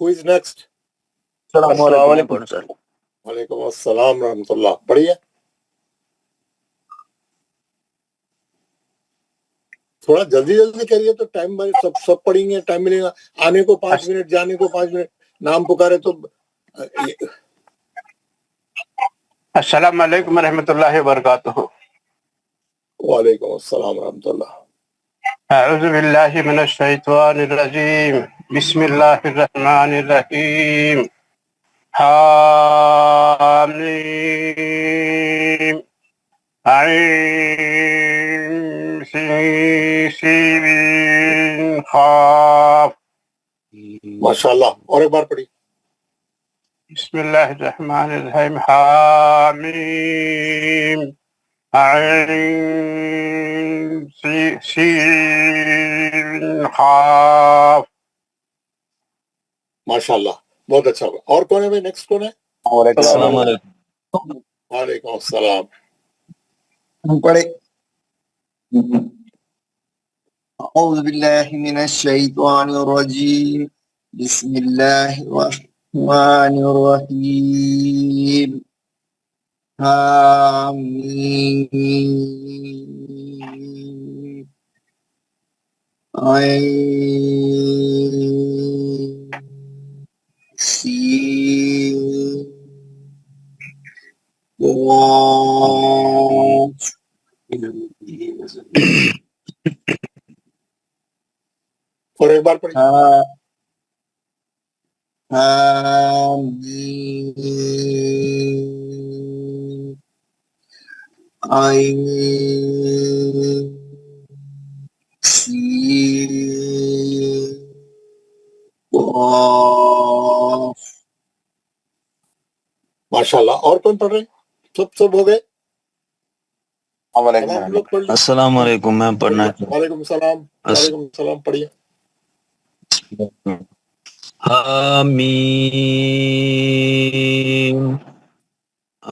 Speaker 1: ہو از نیکسٹ؟
Speaker 11: السلام علیکم سر.
Speaker 1: وعلیکم السلام رحمۃ اللہ. پڑھیے تھوڑا جلدی جلدی کریے تو ٹائم سب پڑھیں گے، ٹائم ملے گا. آنے کو 5 منٹ، جانے کو 5 منٹ. نام پکارے تو
Speaker 4: السلام علیکم ورحمۃ اللہ وبرکاتہ.
Speaker 1: وعلیکم السلام ورحمۃ اللہ.
Speaker 4: اعوذ باللہ من الشیطان الرجیم. بسم اللہ الرحمن الرحیم. حامیم عین سین قاف.
Speaker 1: ماشاء اللہ. اور ایک بار پڑھی.
Speaker 4: بسم اللہ الرحمن الرحیم. حامیم عین سین قاف.
Speaker 1: ماشاء اللہ بہت اچھا ہوگا. اور کون ہے بھائی؟ نیکسٹ کون ہے؟
Speaker 9: السلام علیکم.
Speaker 1: وعلیکم السلام.
Speaker 9: ہم پڑھے اعوذ باللہ من الشیطان الرجیم. بسم اللہ الرحمن الرحیم. حامیم عین سین قاف.
Speaker 1: اور ایک بار پڑھی.
Speaker 9: حامیم عین سین قاف.
Speaker 1: ماشاء اللہ. اور کون پڑھ رہے ہیں؟ سب ہو گئے. تمام لوگ پڑھ لیں.
Speaker 19: السلام علیکم. میں پڑھنا
Speaker 1: وعلیکم السلام. وعلیکم السلام. پڑھیے.
Speaker 19: حامیم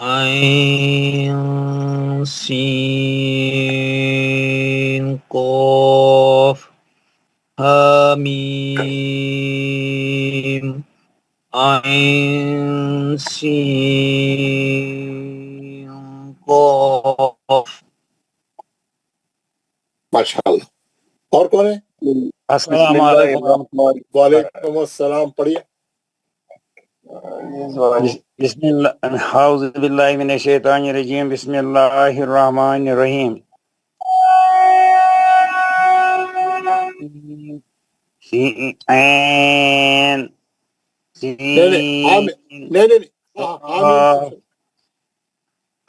Speaker 19: عین سین قاف. حامیم عین سین قاف.
Speaker 1: ماشاء اللہ. اور کون ہے؟
Speaker 13: السلام علیکم ورحمۃ اللہ.
Speaker 1: وعلیکم السلام. پڑھیے.
Speaker 15: بسم اللہ اعوذ باللہ من الشیطان الرجیم. بسم اللہ الرحمن الرحیم. عین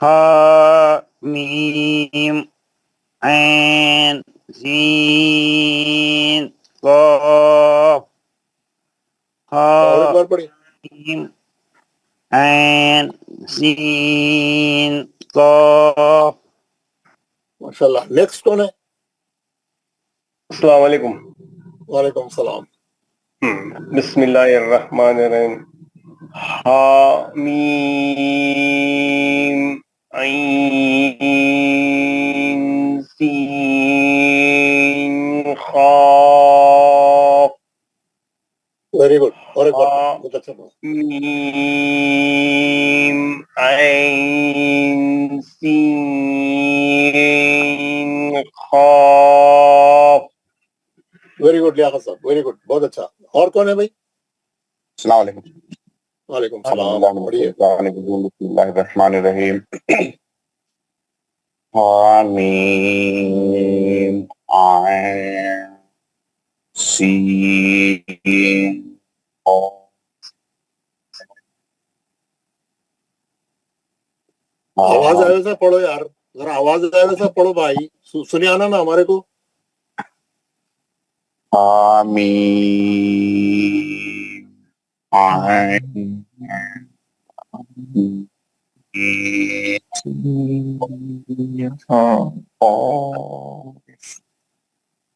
Speaker 15: حامیم عین سین قاف. حامیم عین سین قاف.
Speaker 1: ماشاء اللہ. نیکسٹ کون ہے؟
Speaker 13: السلام علیکم.
Speaker 1: وعلیکم السلام.
Speaker 13: بسم اللہ الرحمن الرحیم. حامیم
Speaker 1: अच्छा पढ़ो।
Speaker 18: मीम ऐन सीन क़ाफ।
Speaker 1: वेरी गुड लियाकत साहब, वेरी गुड, बहुत अच्छा। और कौन है भाई?
Speaker 20: अस्सलाम वालेकुम।
Speaker 1: वालेकुम सलाम, पढ़िए।
Speaker 20: बिस्मिल्लाहिर्रहमानिर्रहीम। हामीम ऐन सीन क़ाफ।
Speaker 1: आवाज आए वैसा पढ़ो यार, जरा आवाज आए वैसा पढ़ो भाई, सुने आना ना हमारे को।
Speaker 20: हामीम ऐन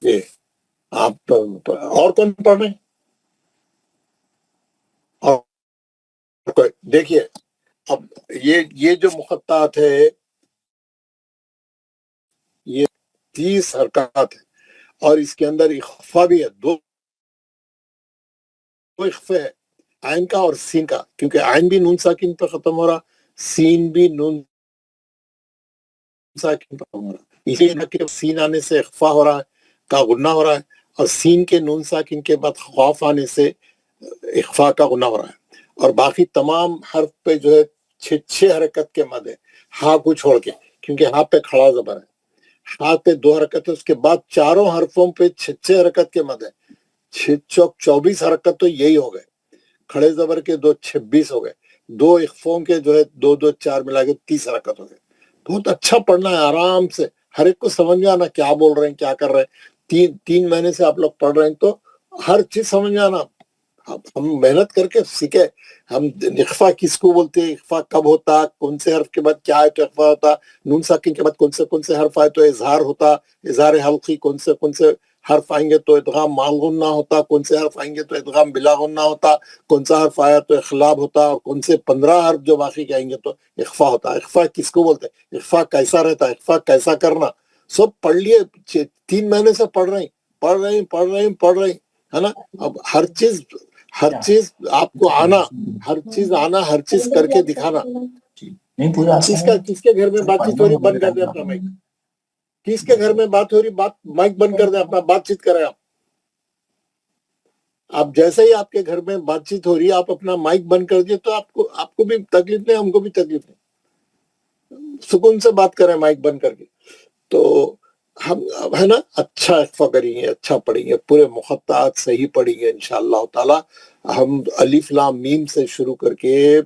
Speaker 20: ये आप और कौन पढ़ रहे हैं? और कोई? देखिए अब ये जो मुखत्तात है ये 30 हरकत है और इसके अंदर इख्फा भी है, दो इख्फे है, आइन का और सीन का, क्योंकि आइन भी नून साकिन पे खत्म हो रहा, सीन भी नून साकिन पे खत्म हो रहा, इसलिए ना कि सीन आने से इख्फा हो रहा है का गुन्ना हो रहा है, और सीन के नून साकिन के बाद खौफ आने से इख्फा का गुन्ना हो रहा है। और बाकी तमाम हर्फ पे जो है 6 हरकत के मद है, हा को छोड़ के, क्योंकि हा पे खड़ा जबर है, हा पे 2 हरकत है, उसके बाद चारों हरफों पे 6 हरकत के मद है, 6 चौक 24 हरकत तो यही हो गए, खड़े जबर के 2 26 हो गए, 2 इख्फों के जो है 2 2 4 मिला के 30 हरकत हो गए। बहुत अच्छा पढ़ना है, आराम से हर एक को समझ में आना क्या बोल रहे हैं, क्या कर रहे हैं। 3 महीने से आप लोग पढ़ रहे हैं तो हर चीज समझ में आना। हम मेहनत करके सीखे, हम इख्फा किसको बोलते हैं, इख्फा कब होता, कौन से हर्फ के बाद क्या है तो इख्फा होता, नून साकिन के बाद कौन से हर्फ आए तो इजहार होता, इजहार हल्की कौन से हर्फ आएंगे तो इदगाम माल गुन्ना होता, कौन से हर्फ आएंगे तो इदगाम बिला गुन्ना होता, कौन सा हर्फ आया तो इखलाब होता, और कौन से 15 हर्फ जो बाकी के आएंगे तो इख्फा होता। इख्फा किसको बोलते हैं, इख्फा कैसा रहता है, इख्फा कैसा करना, सब पढ़ लिए। 3 महीने से पढ़ रहे हैं, है ना। अब हर चीज आपको आना, हर चीज करके दिखाना। किसके घर में बातचीत हो रही, बंद कर दे अपना माइक। किसके घर में बात हो रही, माइक बंद कर दे, अपना बातचीत करें आप जैसे ही आपके घर में बातचीत हो रही है आप अपना माइक बंद कर दिए तो आपको भी तकलीफ नहीं, हमको भी तकलीफ नहीं, सुकून से बात करें माइक बंद करके। तो हम है ना अच्छा इख्फा करेंगे, अच्छा पढ़ेंगे, पूरे मुखत्तात सही पढ़ेंगे इंशाअल्लाह ताला। हम अलिफ लाम मीम से शुरू करके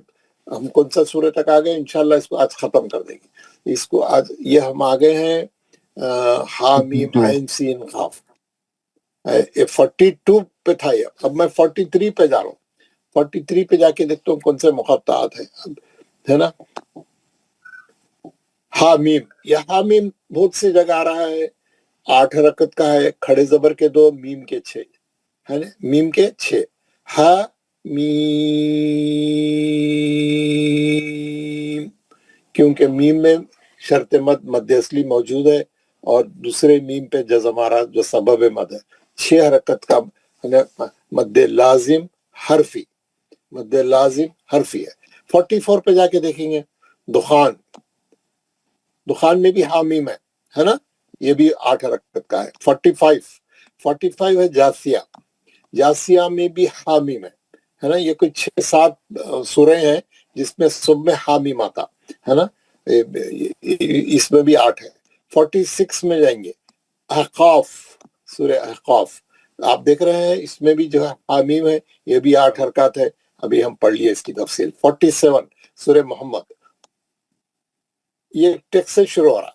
Speaker 20: हम कौन सा सूरह तक आ गए, इंशाअल्लाह इसको आज खत्म कर देंगे। इसको आज ये हम आ गए हैं हा मीम ऐन सीन काफ, 42 पे था ये, अब मैं 43 पे जा रहा हूँ। 43 पे जाके देखता हूँ कौन से मुखत्तात है ना। हामीम, यह हामीम बहुत सी जगह आ रहा है, 8 हरकत का है, खड़े जबर के 2, मीम के 6 है ना, मीम के 6। हा मीम, क्योंकि मीम में शर्त मद असली मौजूद है और दूसरे मीम पे जज़म आ रहा जो सबब मद है। 6 हरकत का मद लाजिम हरफी, मद लाजिम हरफी है। 44 पे जाके देखेंगे दुखान, दुखान में भी हामीम है ना, ये भी 8 हरकत का है। 45 है जासिया, जासिया में भी हामीम है ना, ये कुछ 6-7 सूरह हैं जिसमें सब में हामीम आता है ना, इसमें भी 8 है। 46 में जाएंगे अहकाफ, सूरह अहकाफ आप देख रहे हैं, इसमें भी जो है हामीम है, ये भी 8 हरकत है, अभी हम पढ़ लिए इसकी तफसील। 47 सूरह मोहम्मद, ये टेक्स्ट से शुरू हो रहा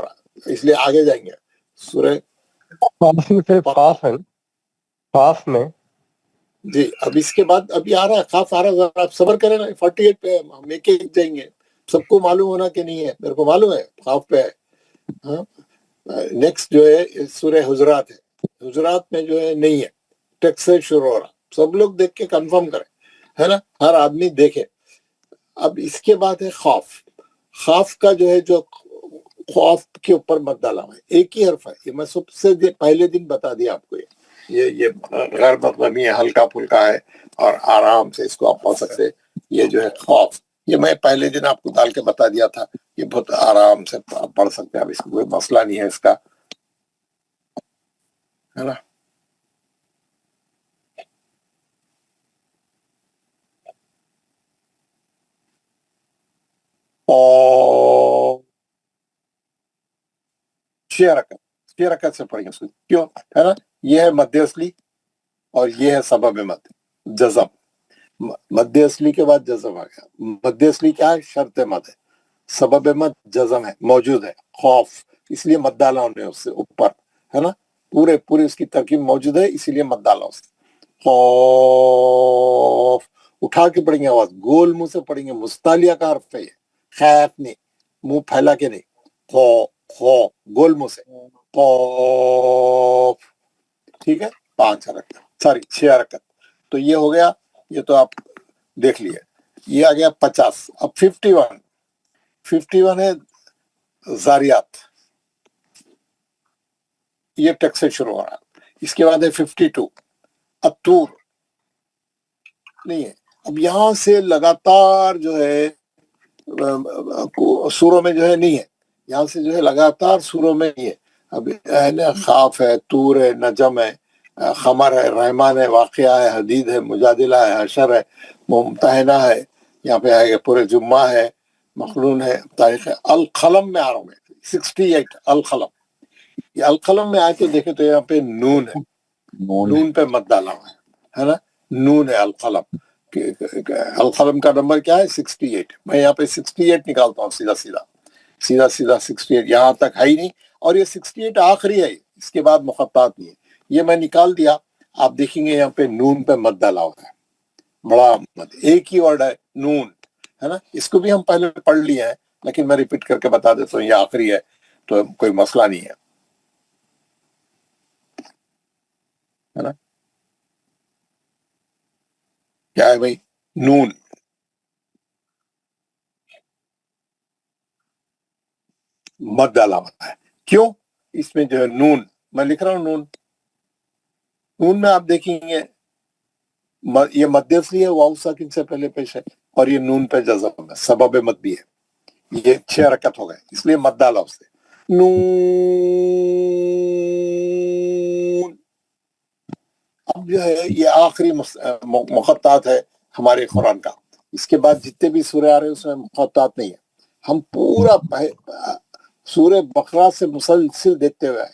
Speaker 20: है, इसलिए आगे जाएंगे सूरह
Speaker 13: काफ है, काफ में
Speaker 1: जी। अब इसके बाद अभी आ रहा है काफ आ रहा है, आप सब्र करें ना। 48 पे हम एक जाएंगे, सबको मालूम होना कि नहीं है, मेरे को मालूम है काफ पे है। हाँ, नेक्स्ट जो है सूरह हुजरात है, हुजरात में जो है नहीं है, टेक्स्ट से शुरू हो रहा, सब लोग देख के कंफर्म करें है ना, हर आदमी देखे। अब इसके बाद है खौफ, खौफ का जो है, जो खौफ के ऊपर मत डाला हुआ है, एक ही हर्फ है, ये मैं सबसे पहले दिन बता दिया आपको। ये
Speaker 20: یہ غیر مطلبی ہے، ہلکا پھلکا ہے اور آرام سے اس کو آپ پڑھ سکتے. یہ جو ہے خوف، یہ میں پہلے دن آپ کو ڈال کے بتا دیا تھا، یہ بہت آرام سے پڑھ سکتے ہیں آپ، اس کو کوئی مسئلہ نہیں ہے اس کا، ہے نا. اور 6 رکعت سے پڑھیں گے اس کو، کیوں ہے نا. یہ ہے مد اصلی اور یہ ہے سبب مد جزم. مد اصلی کے بعد جزم آ گیا. مد اصلی کیا ہے؟ شرط مد ہے. سبب مد جزم ہے، موجود ہے، خوف، اس لیے مد ڈالا انہوں نے اس سے اوپر، ہے نا. پورے اس کی ترکیب موجود ہے، اسی لیے مد ڈالا اس سے. خوف اٹھا کے پڑھیں گے، آواز گول منہ سے پڑھیں گے، مستعلیہ کا حرف ہے یہ، خیف نہیں، منہ پھیلا کے نہیں، خو گول منہ سے، خوف. ٹھیک ہے، 6 رکعت. تو یہ ہو گیا، یہ تو آپ دیکھ لیے. یہ آ گیا 50. اب 51 ہے زاریات، یہ ٹیکس سے شروع ہو رہا ہے. اس کے بعد ہے 52 الطور، نہیں ہے. اب یہاں سے لگاتار جو ہے سوروں میں جو ہے نہیں ہے، یہاں سے جو ہے لگاتار سوروں میں نہیں ہے. اب خاف ہے، طور ہے، نجم ہے، خمر ہے، رحمان ہے، واقعہ ہے، حدید ہے، مجادلہ ہے، حشر ہے، ممتحنہ ہے، یہاں پہ آئے گا پورے جمعہ ہے، مخلون ہے، تاریخ ہے. القلم میں آ رہا ہوں میں 68 القلم. یہ القلم میں آئے تو دیکھیں تو یہاں پہ نون ہے، نون پہ مد ڈالا ہوا ہے نا. نون ہے القلم. القلم کا نمبر کیا ہے؟ 68. میں یہاں پہ 68 نکالتا ہوں، سیدھا 68. یہاں تک ہے ہی نہیں، اور یہ 68 آخری ہے، اس کے بعد مخططات نہیں ہے. یہ میں نکال دیا. آپ دیکھیں گے یہاں پہ نون پہ مد ڈالا ہوا ہے، بڑا مد، ایک ہی ورڈ ہے نون، ہے نا. اس کو بھی ہم پہلے پڑھ لیے ہیں، لیکن میں ریپیٹ کر کے بتا دیتا ہوں، یہ آخری ہے تو کوئی مسئلہ نہیں ہے نا. کیا ہے بھائی؟ نون. مد ڈالا ہوتا ہے. کیوں؟ اس میں جو ہے نون، میں لکھ رہا ہوں نون میں آپ دیکھیں گے یہ مد اصلی ہے، واو ساکن سے پہلے پیش ہے، اور یہ نون پہ جزم ہے، سبب مد بھی ہے. یہ 6 رکعت ہو گئے، اس لیے مد ڈالا اس سے. نون. اب جو ہے یہ آخری مخططات ہے ہمارے قرآن کا. اس کے بعد جتنے بھی سورے آ رہے ہیں اس میں مخططات نہیں ہے. ہم پورا سورہ بقرہ سے مسلسل دیکھتے ہوئے آئے،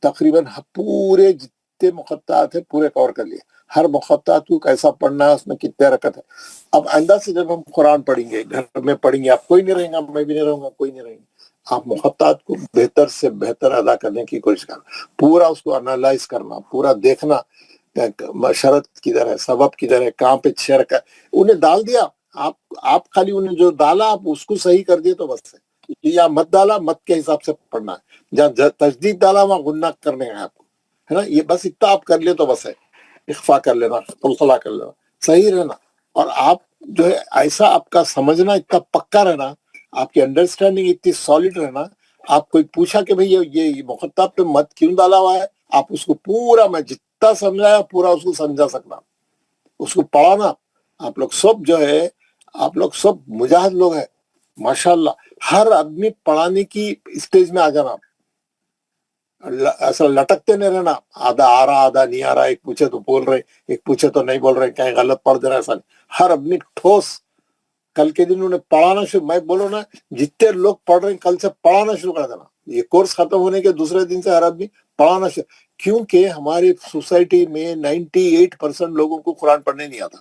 Speaker 20: تقریباً پورے جتنے مخططات ہیں پورے کور کر لیے. ہر مخططات کو کیسا پڑھنا ہے، اس میں کتنے رکعت ہے. اب آئندہ سے جب ہم قرآن پڑھیں گے، گھر میں پڑھیں گے، آپ کوئی نہیں رہیں گا، میں بھی نہیں رہوں گا، کوئی نہیں رہیں گے. آپ مخططات کو بہتر سے بہتر ادا کرنے کی کوشش کرنا، پورا اس کو انالائز کرنا، پورا دیکھنا شرط کدھر ہے، سبب کدھر ہے، کہاں پہ 6 رکعت. انہیں ڈال دیا، آپ خالی انہیں جو ڈالا آپ اس کو صحیح کر دیے تو بس ہے. یا مت ڈالا، مت کے حساب سے پڑھنا ہے. جہاں تجدید ڈالا وہاں غنہ کرنے ہیں آپ کو، ہے نا. یہ بس اتنا آپ کر لیں تو بس ہے. اخفا کر لینا، قلقلہ کر لینا، صحیح رہنا. اور آپ جو ہے ایسا آپ کا سمجھنا اتنا پکا رہنا، آپ کی انڈرسٹینڈنگ اتنی سالڈ رہنا. آپ کوئی پوچھا کہ بھئی یہ مخطط پہ مت کیوں ڈالا ہوا ہے، آپ اس کو پورا، میں جتنا سمجھایا پورا اس کو سمجھا سکنا، اس کو پڑھانا. آپ لوگ سب جو ہے، آپ لوگ سب مجاہد لوگ ہیں ماشاءاللہ. ہر آدمی پڑھانے کی اسٹیج میں آ جانا، ایسا لٹکتے نہیں رہنا، آدھا آ رہا آدھا نہیں آ رہا، ایک پوچھے تو بول رہے، ایک پوچھے تو نہیں بول رہے، کہیں غلط پڑھ دے رہا. ایسا نہیں، ہر آدمی ٹھوس. کل کے دن انہیں پڑھانا شروع، میں بولوں نا جتنے لوگ پڑھ رہے ہیں کل سے پڑھانا شروع کر دینا. یہ کورس ختم ہونے کے دوسرے دن سے ہر آدمی پڑھانا شروع، کیونکہ ہماری سوسائٹی میں 98% لوگوں کو قرآن پڑھنے نہیں آتا.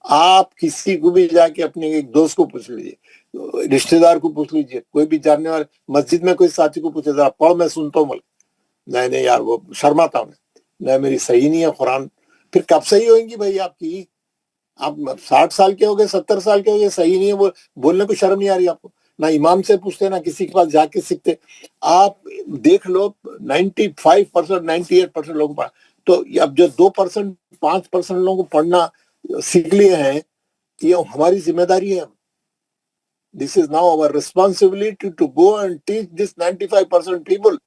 Speaker 20: آپ کسی کو بھی جا کے اپنے ایک دوست کو پوچھ لیجیے، رشتہ دار کو پوچھ لیجیے، کوئی بھی جاننے والے، مسجد میں کوئی ساتھی کو پوچھے ذرا پڑھ، میں سنتا ہوں، بولے نہیں یار وہ شرماتا ہوں، نہیں میری صحیح نہیں ہے قرآن. پھر کب صحیح ہوئیں گی بھائی آپ کی؟ آپ 60 سال کے ہو گئے، 70 سال کے ہو گئے، صحیح نہیں ہے، وہ بولنے کو شرم نہیں آ رہی آپ کو. نہ امام سے پوچھتے، نہ کسی کے پاس جا کے سیکھتے. آپ دیکھ لو 95% 98% لوگوں پڑھا. تو اب جو 2% 5% لوگوں کو پڑھنا سیکھ لیے ہیں، یہ ہماری ذمہ داری ہے. This is now our responsibility to go and teach this 95% people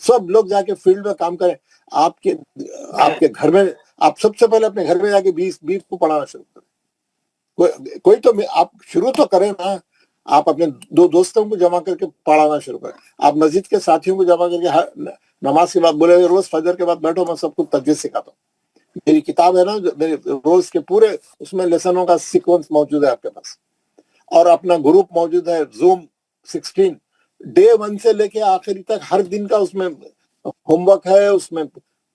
Speaker 20: सब लोग जाके फील्ड में काम करें. आपके घर में आप सबसे पहले अपने घर में जाके 20 को पढ़ाना शुरू करें. कोई तो आप शुरू तो करें ना. आप अपने 2 दोस्तों को जमा करके पढ़ाना शुरू करें. आप मस्जिद के साथियों को जमा करके नमाज के बाद बोले रोज फजर के बाद बैठो, मैं सबको तजवीज सिखाता हूँ. मेरी किताब है ना, मेरे रोज के पूरे उसमें लेसनों का सीक्वेंस मौजूद है आपके पास. और अपना ग्रुप मौजूद है Zoom 16. डे 1 से लेके आखिरी तक हर दिन का उसमें होमवर्क है. उसमें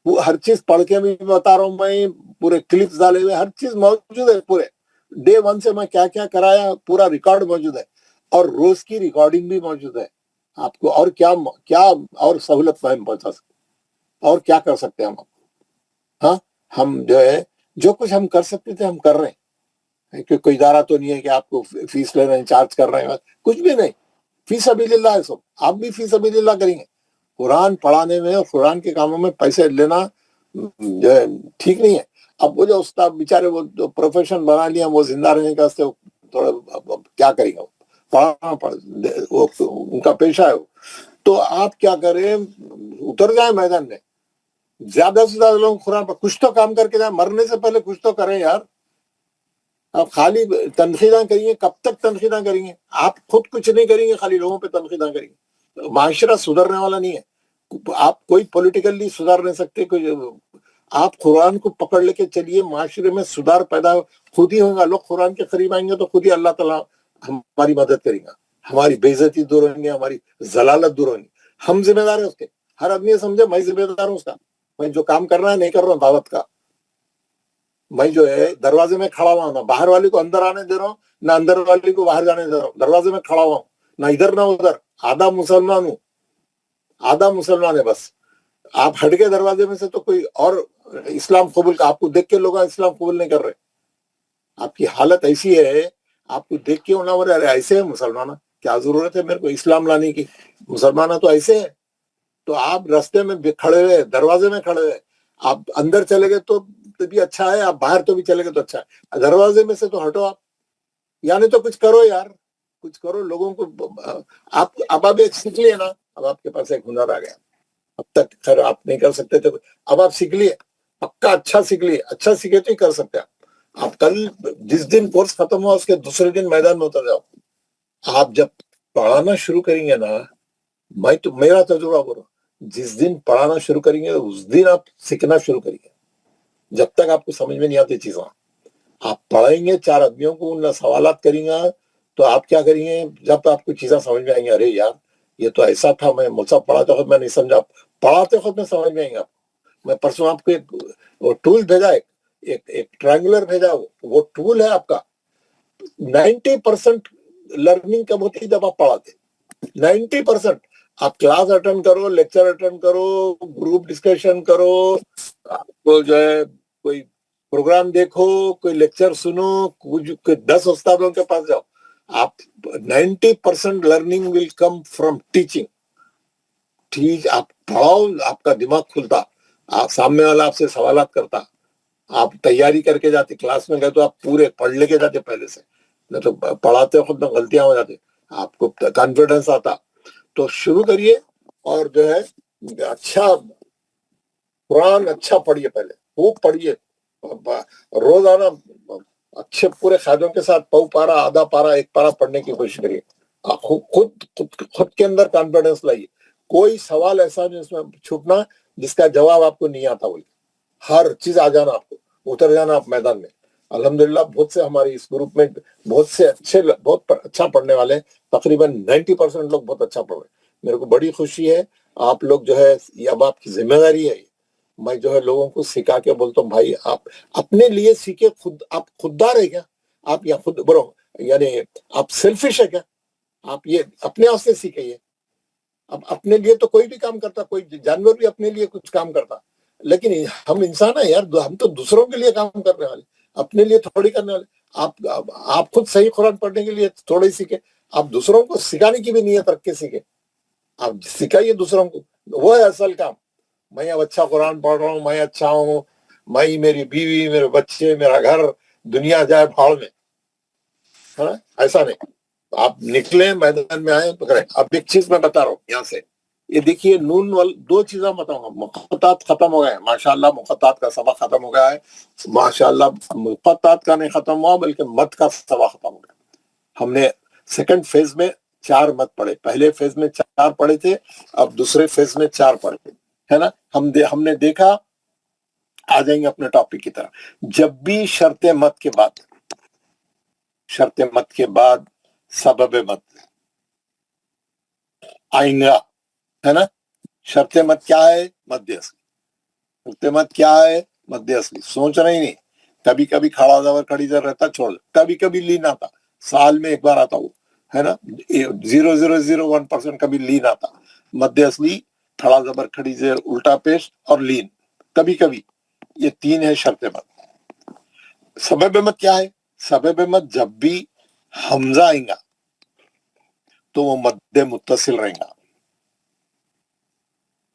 Speaker 20: हर चीज पढ़ के भी बता रहा हूँ मैं, पूरे क्लिप्स डाले हुए, हर चीज मौजूद है. पूरे डे 1 से मैं क्या क्या कराया पूरा रिकॉर्ड मौजूद है. और रोज की रिकॉर्डिंग भी मौजूद है आपको. और क्या और सहूलत में पहुंचा सकते, और क्या कर सकते हैं हम. हाँ, हम जो है जो कुछ हम कर सकते थे हम कर रहे हैं. कि कोई इदारा तो नहीं है कि आपको फीस ले रहे हैं, चार्ज कर रहे हैं, कुछ भी नहीं. फी सबीलिल्लाह है सब. आप भी फी सबीलिल्लाह करेंगे. कुरान पढ़ाने में और कुरान के कामों में पैसे लेना जो है ठीक नहीं है. अब वो जो उस्ताद बेचारे वो जो प्रोफेशन बना लिया वो जिंदा रहने का थोड़ा क्या करेगा, पढ़ाना वो उनका पेशा है. तो आप क्या करें, उतर जाए मैदान में. ज्यादा से ज्यादा लोग कुरान पर कुछ तो काम करके जाए. मरने से पहले कुछ तो करें यार. आप खाली तनखीदा करिए, कब तक तनखीदा करेंगे. आप खुद कुछ नहीं करेंगे, खाली लोगों पे तनखीदा करेंगे. माशरा सुधरने वाला नहीं है. आप कोई पॉलिटिकली सुधार नहीं सकते. कोई आप कुरान को पकड़ लेके चलिए, माशरे में सुधार पैदा खुद ही होगा. लोग कुरान के करीब आएंगे तो खुद ही अल्लाह ताला हमारी मदद करेगा. हमारी बेइज्जती दूर होंगे, हमारी जलालत दूर होगी. हम जिम्मेदार है उसके. हर आदमी समझे मैं जिम्मेदार हूँ उसका. मैं जो काम करना है नहीं कर रहा हूँ दावत का. मैं जो है दरवाजे में खड़ा हुआ हूँ, ना बाहर वाले को अंदर आने दे रहा हूँ, ना अंदर वाले को बाहर जाने दे रहा हूँ. दरवाजे में खड़ा हुआ हूँ, ना इधर ना उधर. आधा मुसलमान हूँ, आधा मुसलमान है बस. आप हट के दरवाजे में से तो कोई और इस्लाम कबूल, आपको देख के लोग इस्लाम कबूल नहीं कर रहे. आपकी हालत ऐसी है, आपको देख के होना बोले अरे ऐसे है मुसलमान, क्या जरूरत है मेरे को इस्लाम लाने की. मुसलमान तो ऐसे है. तो आप रास्ते में खड़े हुए, दरवाजे में खड़े हुए. आप अंदर चले गए तो भी अच्छा है, आप बाहर तो भी चले गए तो अच्छा है. दरवाजे में से तो हटो आप. यानी तो कुछ करो यार, कुछ करो. लोगों को आप एक सीख लिए ना. अब आपके पास एक हुनर आ गया. अब तक खैर आप नहीं कर सकते थे, अब आप सीख लिए पक्का. अच्छा सीख लिए, अच्छा सीखे तो ही कर सकते हैं. आप कल जिस दिन कोर्स खत्म हुआ उसके दूसरे दिन मैदान में उतर जाओ. आप जब पढ़ाना शुरू करेंगे ना, मैं तो मेरा तजुर्बा बोल रहा हूँ, जिस दिन पढ़ाना शुरू करेंगे उस दिन आप सीखना शुरू करेंगे. जब तक आपको समझ में नहीं आती चीजें, आप पढ़ाएंगे 4 आदमियों को, उनका सवालात करेंगे तो आप क्या करेंगे, जब आपको चीजें समझ में आएंगे अरे यार ये तो ऐसा था, मैं मुझसे पढ़ाते वक्त मैं नहीं समझा, पढ़ाते वक्त में समझ में आएंगे. मैं परसों आपको एक टूल भेजा, एक ट्रायंगुलर भेजा. वो टूल है आपका. 90% लर्निंग कब होती है जब आप पढ़ाते. 90% आप क्लास अटेंड करो, लेक्चर अटेंड करो, ग्रुप डिस्कशन करो, आपको जो है कोई प्रोग्राम देखो, कोई लेक्चर सुनो, कुछ 10 उस्तादों के पास जाओ. आप 90% learning will come from teaching. ठीक, आप पढ़ाओ, आपका दिमाग खुलता. आप सामने वाला आपसे सवालात करता. आप तैयारी करके जाते. क्लास में गए तो आप पूरे पढ़ लेके जाते पहले से, नहीं तो पढ़ाते खुद में गलतियां हो जाती. आपको कॉन्फिडेंस आता. तो शुरू करिए और जो है अच्छा कुरान अच्छा पढ़िए. पहले खूब पढ़िए, रोजाना अच्छे पूरे कायदों के साथ पौ पारा, आधा पारा, 1 पारा पढ़ने की कोशिश करिए. खुद के अंदर कॉन्फिडेंस लाइए. कोई सवाल ऐसा नहीं उसमें छूटना जिसका जवाब आपको नहीं आता. बोलिए हर चीज आ जाना, आपको उतर जाना आप मैदान में. अल्हम्दुलिल्लाह बहुत से हमारे इस ग्रुप में बहुत अच्छा पढ़ने वाले, तकरीबन 90% लोग बहुत अच्छा पढ़ रहे. मेरे को बड़ी खुशी है. आप लोग जो है ये अब आपकी जिम्मेदारी है. मैं जो है लोगों को सिखा के बोलता हूँ भाई आप अपने लिए सीखे. खुद आप खुददार है क्या? आप या खुद बोलो यानी आप सेल्फिश है क्या? आप ये अपने आप से सीखे. ये अब अपने लिए तो कोई भी काम करता, कोई जानवर भी अपने लिए कुछ काम करता, लेकिन हम इंसान है यार. हम तो दूसरों के लिए काम करने वाले, अपने लिए थोड़ी करने वाले. आप खुद सही कुरान पढ़ने के लिए थोड़े सीखे. आप दूसरों को सिखाने की भी नीयत रख के सीखे. आप सिखाइए दूसरों को, वो है असल काम. मैं अब अच्छा कुरान पढ़ रहा हूँ, मैं अच्छा हूँ, मैं, मेरी बीवी, मेरे बच्चे, मेरा घर, दुनिया जाए भाड़ में, है ना? ऐसा नहीं. आप निकले मैदान में आए तो करें. अब एक चीज मैं बता रहा हूँ यहाँ से, یہ دیکھیے نون وال دو چیزیں بتاؤں گا. مقطعات ختم ہو گئے ماشاءاللہ، مقطعات کا سبق ختم ہو گیا ہے ماشاءاللہ. مقطعات کا نہیں ختم ہوا بلکہ مد کا سبق ختم ہو گیا. ہم نے سیکنڈ فیز میں 4 مد پڑھے، پہلے فیز میں 4 پڑھے تھے، اب دوسرے فیز میں 4 پڑھے تھے، ہے نا. ہم نے دیکھا، آ جائیں گے اپنے ٹاپک کی طرف. جب بھی شرط مد کے بعد سبب مد آئیں گا، ہے نا. شرط مد کیا ہے؟ مد اصلی. شرط مد کیا ہے؟ مد اصلی. سوچ رہے ہی نہیں. کبھی کبھی کھڑا زبر کھڑی زبر رہتا، چھوڑ. کبھی کبھی لین آتا، سال میں ایک بار آتا وہ، ہے نا. 0.001% کبھی لین آتا. مد اصلی، کھڑا زبر کھڑی زبر الٹا پیش اور لین. کبھی کبھی یہ 3 ہے شرط مد. سبب مد کیا ہے؟ سبب مد جب بھی حمزہ آئیں گا تو وہ مد متصل رہیں گا.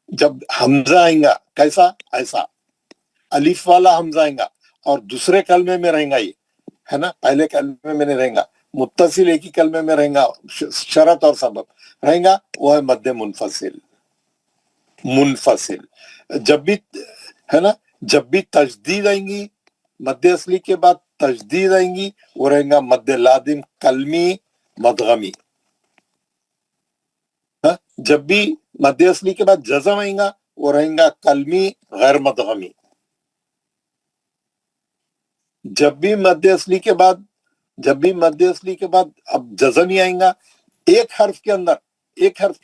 Speaker 20: جب حمزہ آئیں گا کیسا؟ ایسا الف والا حمزہ آئیں گا اور دوسرے کلمے میں رہیں گا، یہ ہے نا. پہلے کلمے میں نہیں رہیں گا، متصل ایک ہی کلمے میں رہیں گا. شرط اور سبب رہیں گا، وہ ہے مد منفصل. جب بھی، ہے نا، جب بھی تجدید آئیں گی، مد اصلی کے بعد تجدید آئیں گی، وہ رہیں گا مد لازم کلمی مدغمی. جب بھی مد اصلی کے بعد جزم آئیں گا، وہ رہیں گا کلمی غیر مدغمی. جب بھی مد اصلی کے بعد اب جزم ہی آئیں گا، ایک حرف کے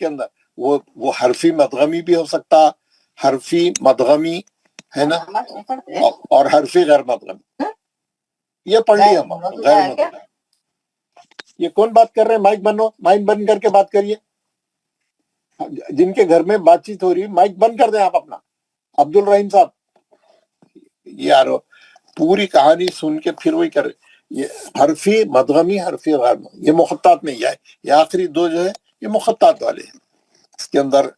Speaker 20: اندر وہ حرفی مدغمی بھی ہو سکتا، حرفی مدغمی، ہے نا، اور حرفی غیر مدغمی. یہ پڑھ لیا ہم. غیر مدغمی. یہ کون بات کر رہے ہیں؟ مائک بند کر کے بات کریے. جن کے گھر میں بات چیت ہو رہی ہے مائک بند کر دیں آپ اپنا. عبد الرحیم صاحب، یار پوری کہانی سن کے پھر وہی کر رہے. یہ حرفی مدغمی، حرفی غیر مدغمی، یہ مخطط میں یہ آخری 2 جو ہے یہ مخطط والے ہیں. اس کے اندر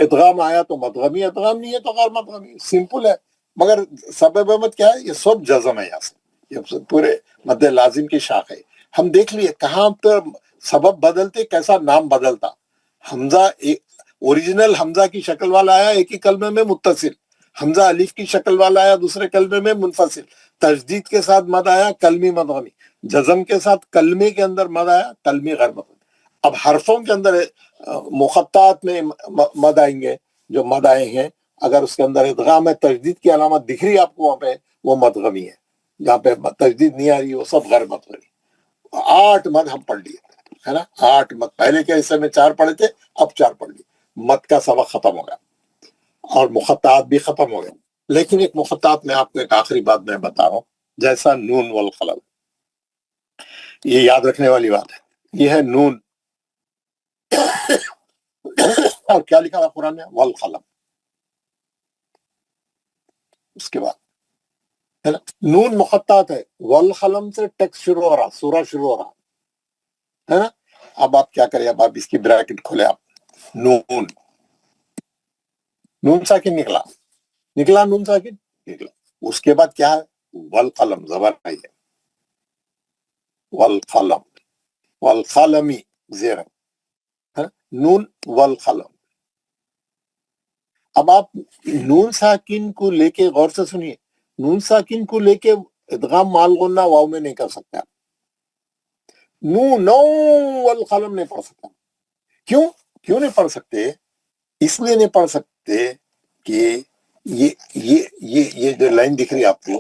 Speaker 20: ادغام آیا تو مدغمی، ادغام نہیں ہے تو غیر مدغمی. سمپل ہے. مگر سبب مد کیا ہے؟ یہ سب جزم ہے. یہاں سے یہ پورے مد لازم کی شاخ ہے. ہم دیکھ لیے کہاں پر سبب بدلتے، کیسا نام بدلتا. حمزہ اوریجنل حمزہ کی شکل والا آیا ایک ہی کلمے میں متصل، حمزہ الف کی شکل والا آیا دوسرے کلمے میں منفصل، تجدید کے ساتھ مد آیا کلمی مدغمی، جزم کے ساتھ کلمے کے اندر مد آیا کلمی غیر مدغمی. اب حرفوں کے اندر مخططات میں مد آئیں گے، جو مد آئے ہیں اگر اس کے اندر ادغام ہے، تجدید کی علامت دکھ رہی ہے آپ کو وہاں پہ، وہ مدغمی ہے. جہاں پہ تجدید نہیں آ رہی وہ سب غیر مدغمی. 8 مد ہم پڑھ لیے، ہے نا. 8 مد پہلے کے حصے میں 4 پڑھے تھے، اب 4 پڑھ لیے. مد کا سبق ختم ہو گیا اور مخططات بھی ختم ہو گئے. لیکن ایک مخططات میں آپ کو ایک آخری بات میں بتا رہا ہوں، جیسا نون والقلم، یہ یاد رکھنے والی بات ہے. یہ ہے نون اور کیا لکھا تھا قرآن میں؟ والقلم. اس کے بعد ہے نا نون مخططات ہے، والقلم سے ٹیکسٹ شروع ہو رہا، سورہ شروع ہو رہا، ہے نا. اب آپ کیا کریں؟ اب آپ اس کی بریکٹ کھولے. آپ نون ساکن نکلا نون ساکن نکلا. اس کے بعد کیا ہے؟ والقلم، زبر آئی ہے. والقلم، والقلمی زیر ہے نا، نون والقلم. اب آپ نون ساکن کو لے کے غور سے سنیے، نون ساکن کو لے کے ادغام مال غنہ واو میں نہیں کر سکتے آپ. نو والقلم نہیں پڑھ سکتا. کیوں نہیں پڑھ سکتے؟ اس لیے نہیں پڑھ سکتے کہ یہ جو لائن دکھ رہی ہے آپ کو،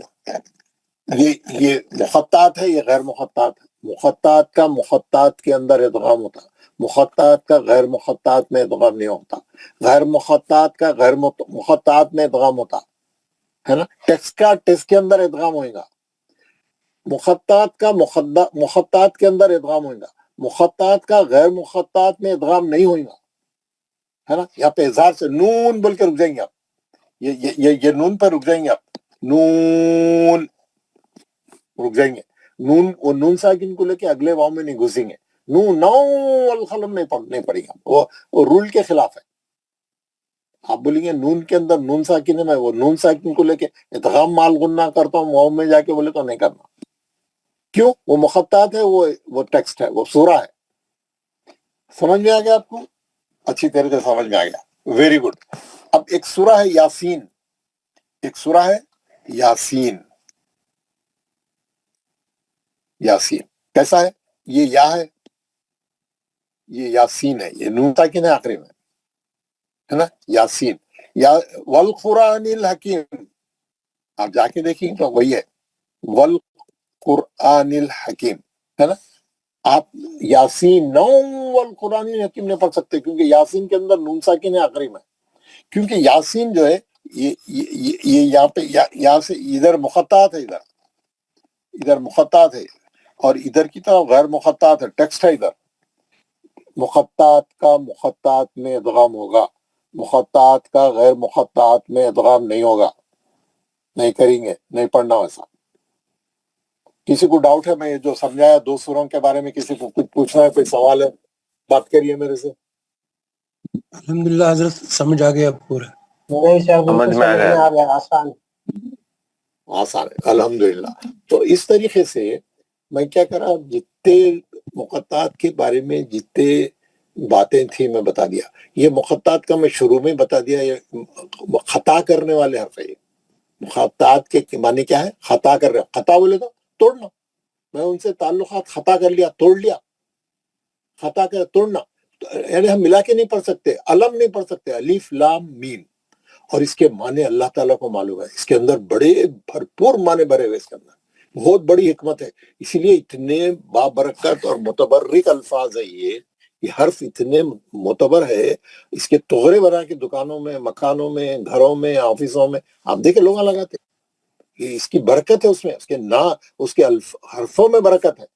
Speaker 20: یہ مخططات ہے، یہ غیر مخططات ہے. مخططات کا مخططات کے اندر ادغام ہوتا، مخططات کا غیر مخططات میں ادغام نہیں ہوتا، غیر مخططات کا غیر مخططات میں ادغام ہوتا، ہے نا. ٹیکسٹ کا ٹیکسٹ کے اندر ادغام ہوئے گا، مخططات کا مخططات کے اندر ادغام ہوئے گا، مخططات کا غیر مخططات میں ادغام نہیں ہوئے گا، ہے نا. یہاں پہ اظہار سے نون بول کے رک جائیں گے آپ، یہ نون پر رک جائیں گے آپ، نون رک جائیں گے. نون ساکن کو لے کے اگلے واؤ میں نہیں گھسیں گے. نو والقلم نہیں پڑیں گے، وہ رول کے خلاف ہے. آپ بولیں گے نون کے اندر نون ساکن ہے، میں وہ نون ساکن کو لے کے ادغام مال غنہ کرتا ہوں واؤ میں جا کے، بولے تو نہیں کرنا. کیوں؟ وہ مخططات ہے، وہ ٹیکسٹ ہے، وہ سورہ ہے. سمجھ میں آ گیا آپ کو؟ अच्छी तरह से समझ में आ गया, वेरी गुड। अब एक सूरा है यासीन, एक सूरा है यासीन। यासीन कैसा है? ये या है, ये यासीन है, ये नून साकिन है आखिरी में, है ना, यासीन। या वल कुरानिल हकीम, आप जाके देखेंगे तो वही है, वल कुरानिल हकीम, है ना। आप यासीन नौ वल कुरानिल हकीम नहीं पढ़ सकते, क्योंकि यासीन के अंदर नून साकिन है आखिरी में। क्योंकि यासीन जो है ये यहाँ पे यहाँ से इधर मुखत्तात है, इधर मुखत्तात है, और इधर की तरफ गैर मुखत्तात है, टेक्स्ट है। इधर मुखत्तात का मुखत्तात में इदगाम होगा, मुखत्तात का गैर मुखत्तात में इदगाम नहीं होगा, नहीं करेंगे, नहीं पढ़ना वैसा। किसी को डाउट है? मैं ये जो समझाया दो सूरों के बारे में, किसी को कुछ पूछना है, कोई सवाल है, बात करिए मेरे से।
Speaker 2: अल्हम्दुलिल्लाह हजरत समझ आ गया पूरा।
Speaker 3: नहीं सर, बिल्कुल समझ में आ गया, आसान
Speaker 20: आसान है, अल्हम्दुलिल्लाह। तो इस तरीके से मैं क्या करा, जितने मुक़त्तात के बारे में जितने बातें थी मैं बता दिया। ये मुक़त्तात का मैं शुरू में बता दिया, ये खता करने वाले हर्फ है। मुक़त्तात के माने क्या है? खता कर रहे, खता बोले तो तोड़ना। मैं उनसे ताल्लुकात खता कर लिया, तोड़ लिया, खता कर तोड़ना, यानी हम मिला के नहीं पढ़ सकते, अलम नहीं पढ़ सकते, अलीफ लाम मीम। और इसके माने अल्लाह ताला को मालूम है, इसके अंदर बड़े भरपूर माने भरे हुए, इसके अंदर बहुत बड़ी हिकमत है। इसीलिए इतने बाबरकत और मुतबर्रिक अल्फाज है। ये हर्फ इतने मुतबर है, इसके तोहरे बना के दुकानों में, मकानों में, घरों में, ऑफिसों में आप देखे लोग लगाते, ये इसकी बरकत है उसमें, उसके ना उसके हर्फों में बरकत है,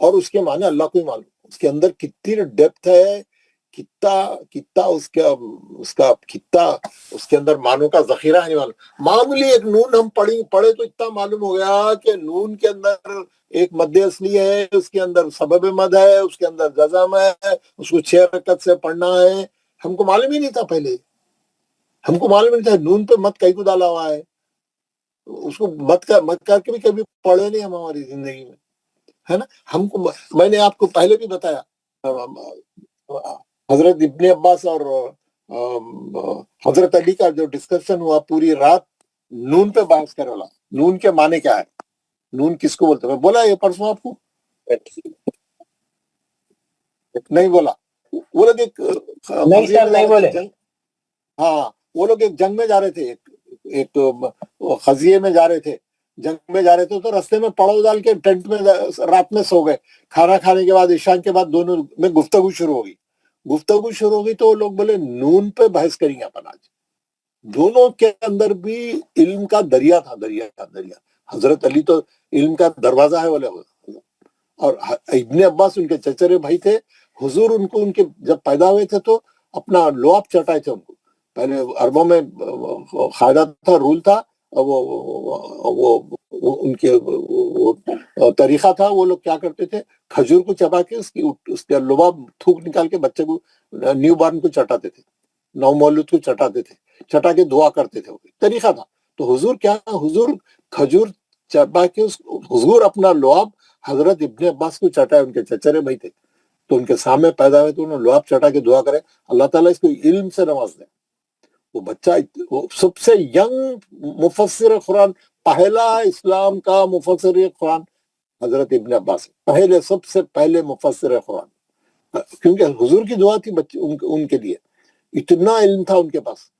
Speaker 20: और उसके माने अल्लाह को ही मालूम। उसके अंदर कितनी डेप्थ है, कितना उसके अंदर मानों का जखीरा है, मालूम। मामूली एक नून हम पढ़े तो इतना मालूम हो गया कि नून के अंदर एक मद्दे असली है, उसके अंदर सबब मद है, उसके अंदर जज़म है, उसको 6 रकत से पढ़ना है। हमको मालूम ही नहीं था पहले, हमको मालूम नहीं था नून पे मत कहीं को डाला हुआ है, उसको मत करके भी कभी पढ़े नहीं हम हमारी जिंदगी में, है ना। हमको मैंने आपको पहले भी बताया, हजरत इब्ने अब्बास और हजरत अली का जो डिस्कशन हुआ, पूरी रात नून पे बहस करे वाला, नून के माने क्या है, नून किसको बोलते हैं। मैं बोला ये परसों आपको, नहीं बोला? वो लोग एक
Speaker 3: नहीं सर, नहीं बोले।
Speaker 20: हाँ, वो लोग एक जंग में जा रहे थे, एक खजिए में जा रहे थे, जंग में जा रहे थे, तो रास्ते में पड़ाव डाल के टेंट में रात में सो गए। खाना खाने के बाद, ईशान के बाद दोनों में गुफ्तगू शुरू हो गई, तो लोग बोले नून पे बहस करेंगे अपन आज। दोनों के अंदर भी इल्म का दरिया था, दरिया। हजरत अली तो इल्म का दरवाजा है बोले, और इब्ने अब्बास उनके चचेरे भाई थे। हुजूर उनको, उनके जब पैदा हुए थे तो अपना लोआब चटाए थे उनको। पहले अरबों में खायदा था, रूल था, वो उनके तरीका था। वो लोग क्या करते थे, खजूर को चबा के उसके लुबाब थूक निकाल के बच्चे को, न्यू बॉर्न को चटाते थे, नौ मौलूद को चटाते थे, चटा के दुआ करते थे, तरीका था। तो हुजूर खजूर चबा के हुजूर अपना लुआब हजरत इब्ने अब्बास को चटाए, उनके चचेरे भाई थे, तो उनके सामने पैदा हुए, तो उन्होंने लुआब चटा के दुआ करे, अल्लाह ताला इसको इल्म से नवाज दे। वो बच्चा, वो सबसे यंग मुफस्सिर कुरान, पहला इस्लाम का मुफस्सिर कुरान हजरत इब्ने अब्बास, सबसे पहले मुफस्सिर कुरान, क्योंकि हुजूर की दुआ थी बच्चे उनके लिए। इतना इल्म था उनके पास,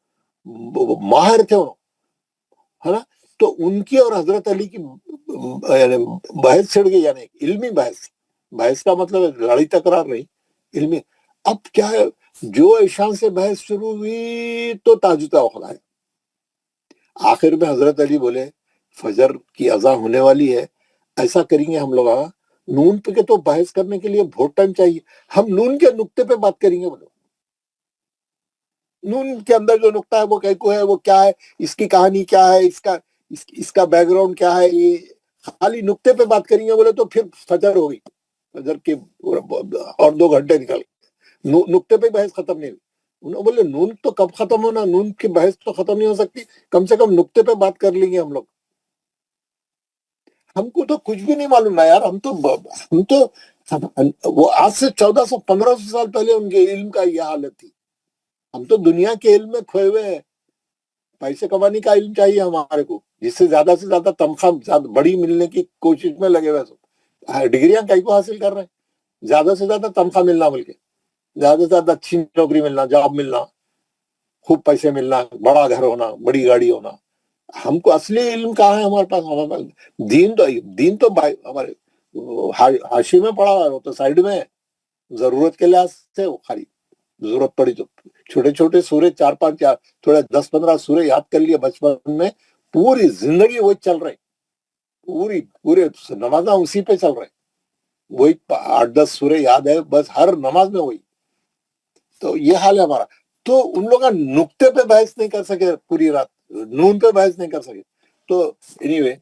Speaker 20: माहिर थे उन्होंने, है ना। तो उनकी और हजरत अली की बहस छिड़ गई, यानी इल्मी बहस का मतलब लड़ाई तकरार नहीं, इल्मी। अब क्या है, जो ईशान से बहस शुरू हुई तो ताजुता उखड़ा है। आखिर में हजरत अली बोले फजर की अज़ा होने वाली है, ऐसा करेंगे हम लोग, नून पे के तो बहस करने के लिए बहुत टाइम चाहिए, हम नून के नुक्ते पे बात करेंगे। बोलो नून के अंदर जो नुक्ता है वो कैको है, वो क्या है, इसकी कहानी क्या है, इसका बैकग्राउंड क्या है, ये खाली नुक्ते पे बात करेंगे बोले तो फिर फजर हो गई, फजर के और 2 घंटे निकल, नुक्ते पे बहस खत्म नहीं हुई। उन्होंने बोले नून तो कब खत्म होना, नून की बहस तो खत्म नहीं हो सकती, कम से कम नुक्ते पे बात कर लेंगे हम लोग। हमको तो कुछ भी नहीं मालूम ना यार, हम तो वो आज से 1400-1500 साल पहले उनके इल्म का यह हालत थी, हम तो दुनिया के इल्म में खोए हुए हैं, पैसे कमाने का इल्म चाहिए हमारे को, जिससे ज्यादा से ज्यादा तनख्वाह बड़ी मिलने की कोशिश में लगे हुए सब। डिग्रियां कहीं को हासिल कर रहे हैं, ज्यादा से ज्यादा तनख्वाह मिलना, बल्कि ज्यादा से ज्यादा अच्छी नौकरी मिलना, जॉब मिलना, खूब पैसे मिलना, बड़ा घर होना, बड़ी गाड़ी होना। हमको असली इल्म कहाँ है हमारे पास? हमारे पास दीन तो हमारे हाशी में पड़ा है, वो तो साइड में है, जरूरत के लिहाज से वो खाली जरूरत पड़ी तो छोटे छोटे सूरे 4-5 या थोड़े 10-15 सूरे याद कर लिए बचपन में, पूरी जिंदगी वही चल रहे, पूरे नमाजा उसी पे चल रहे, वही 8-10 सूरे याद है बस, हर नमाज में वही। तो ये हाल है हमारा। तो उन लोग नुक्ते पे बहस नहीं कर सके पूरी रात, नून पे बहस नहीं कर सके। तो एनीवे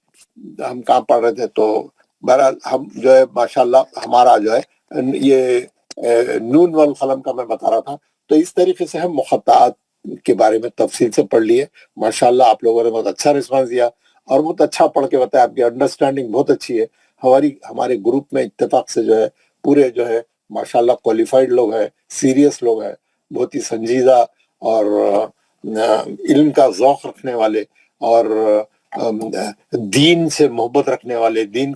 Speaker 20: हम काम पढ़ रहे थे, तो बहरहाल हम जो है माशाल्लाह हमारा जो है ये नून वल कलम का मैं बता रहा था। तो इस तरीके से हम मुखत्तात के बारे में तफसील से पढ़ लिए। माशाल्लाह आप लोगों ने बहुत अच्छा रिस्पांस दिया और बहुत अच्छा पढ़ के बताया, आपकी अंडरस्टैंडिंग बहुत अच्छी है। हमारे ग्रुप में इत्तेफाक से जो है पूरे जो है माशाल्लाह क्वालिफाइड लोग हैं, सीरियस लोग हैं, बहुत ही संजीदा और इल्म का ज़ौक़ रखने वाले और दीन से मोहब्बत रखने वाले, दीन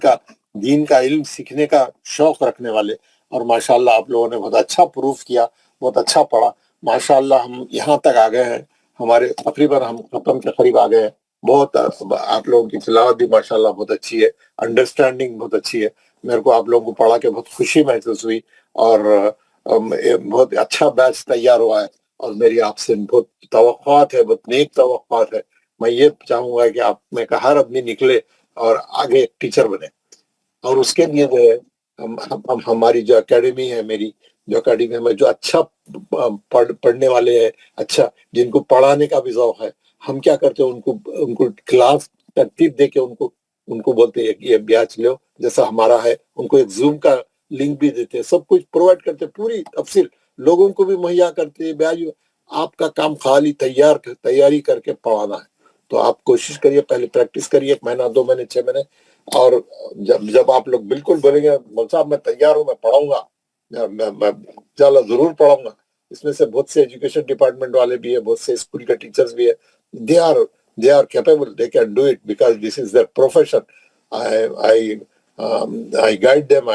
Speaker 20: का इल्म सीखने का शौक़ रखने वाले। और माशाल्लाह आप लोगों ने बहुत अच्छा प्रूफ किया, बहुत अच्छा पढ़ा। माशाल्लाह हम यहाँ तक आ गए हैं, हमारे तकरीबन हम खत्म के करीब आ गए हैं। बहुत आप लोगों की तिलावत भी माशाल्लाह बहुत अच्छी है, अंडरस्टैंडिंग बहुत अच्छी है। मेरे को आप लोगों को पढ़ा के बहुत खुशी महसूस हुई और बहुत अच्छा बैच तैयार हुआ है और मेरी आपसे बहुत तवक्कुआत है, बहुत नेक तवक्कुआत है। मैं ये चाहूंगा कि आप में का हर आदमी निकले और आगे टीचर बने, और उसके लिए जो है हम हमारी जो एकेडमी है, मेरी जो एकेडमी में जो अच्छा पढ़ने वाले हैं, अच्छा जिनको पढ़ाने का भी ज़ौक़ है, हम क्या करते हैं उनको क्लास तरतीब दे के उनको बोलते हैं ये बैच लो जैसा हमारा है। उनको एक जूम का लिंक भी देते हैं, सब कुछ प्रोवाइड करते हैं, पूरी तफसील लोगों को भी मुहैया करते हैं। ब्याज आपका काम खाली तैयारी करके पढ़ाना है। तो आप कोशिश करिए, पहले प्रैक्टिस करिए 1 महीना, 2 महीने, 6 महीने, और जब आप लोग बिल्कुल बोलेंगे मौलवी साहब मैं तैयार हूँ, मैं पढ़ाऊंगा, मैं चलो जरूर पढ़ाऊंगा। इसमें से बहुत से एजुकेशन डिपार्टमेंट वाले भी है, बहुत से स्कूल के टीचर्स भी है, they are capable, they can do it because this is their profession. I guide them,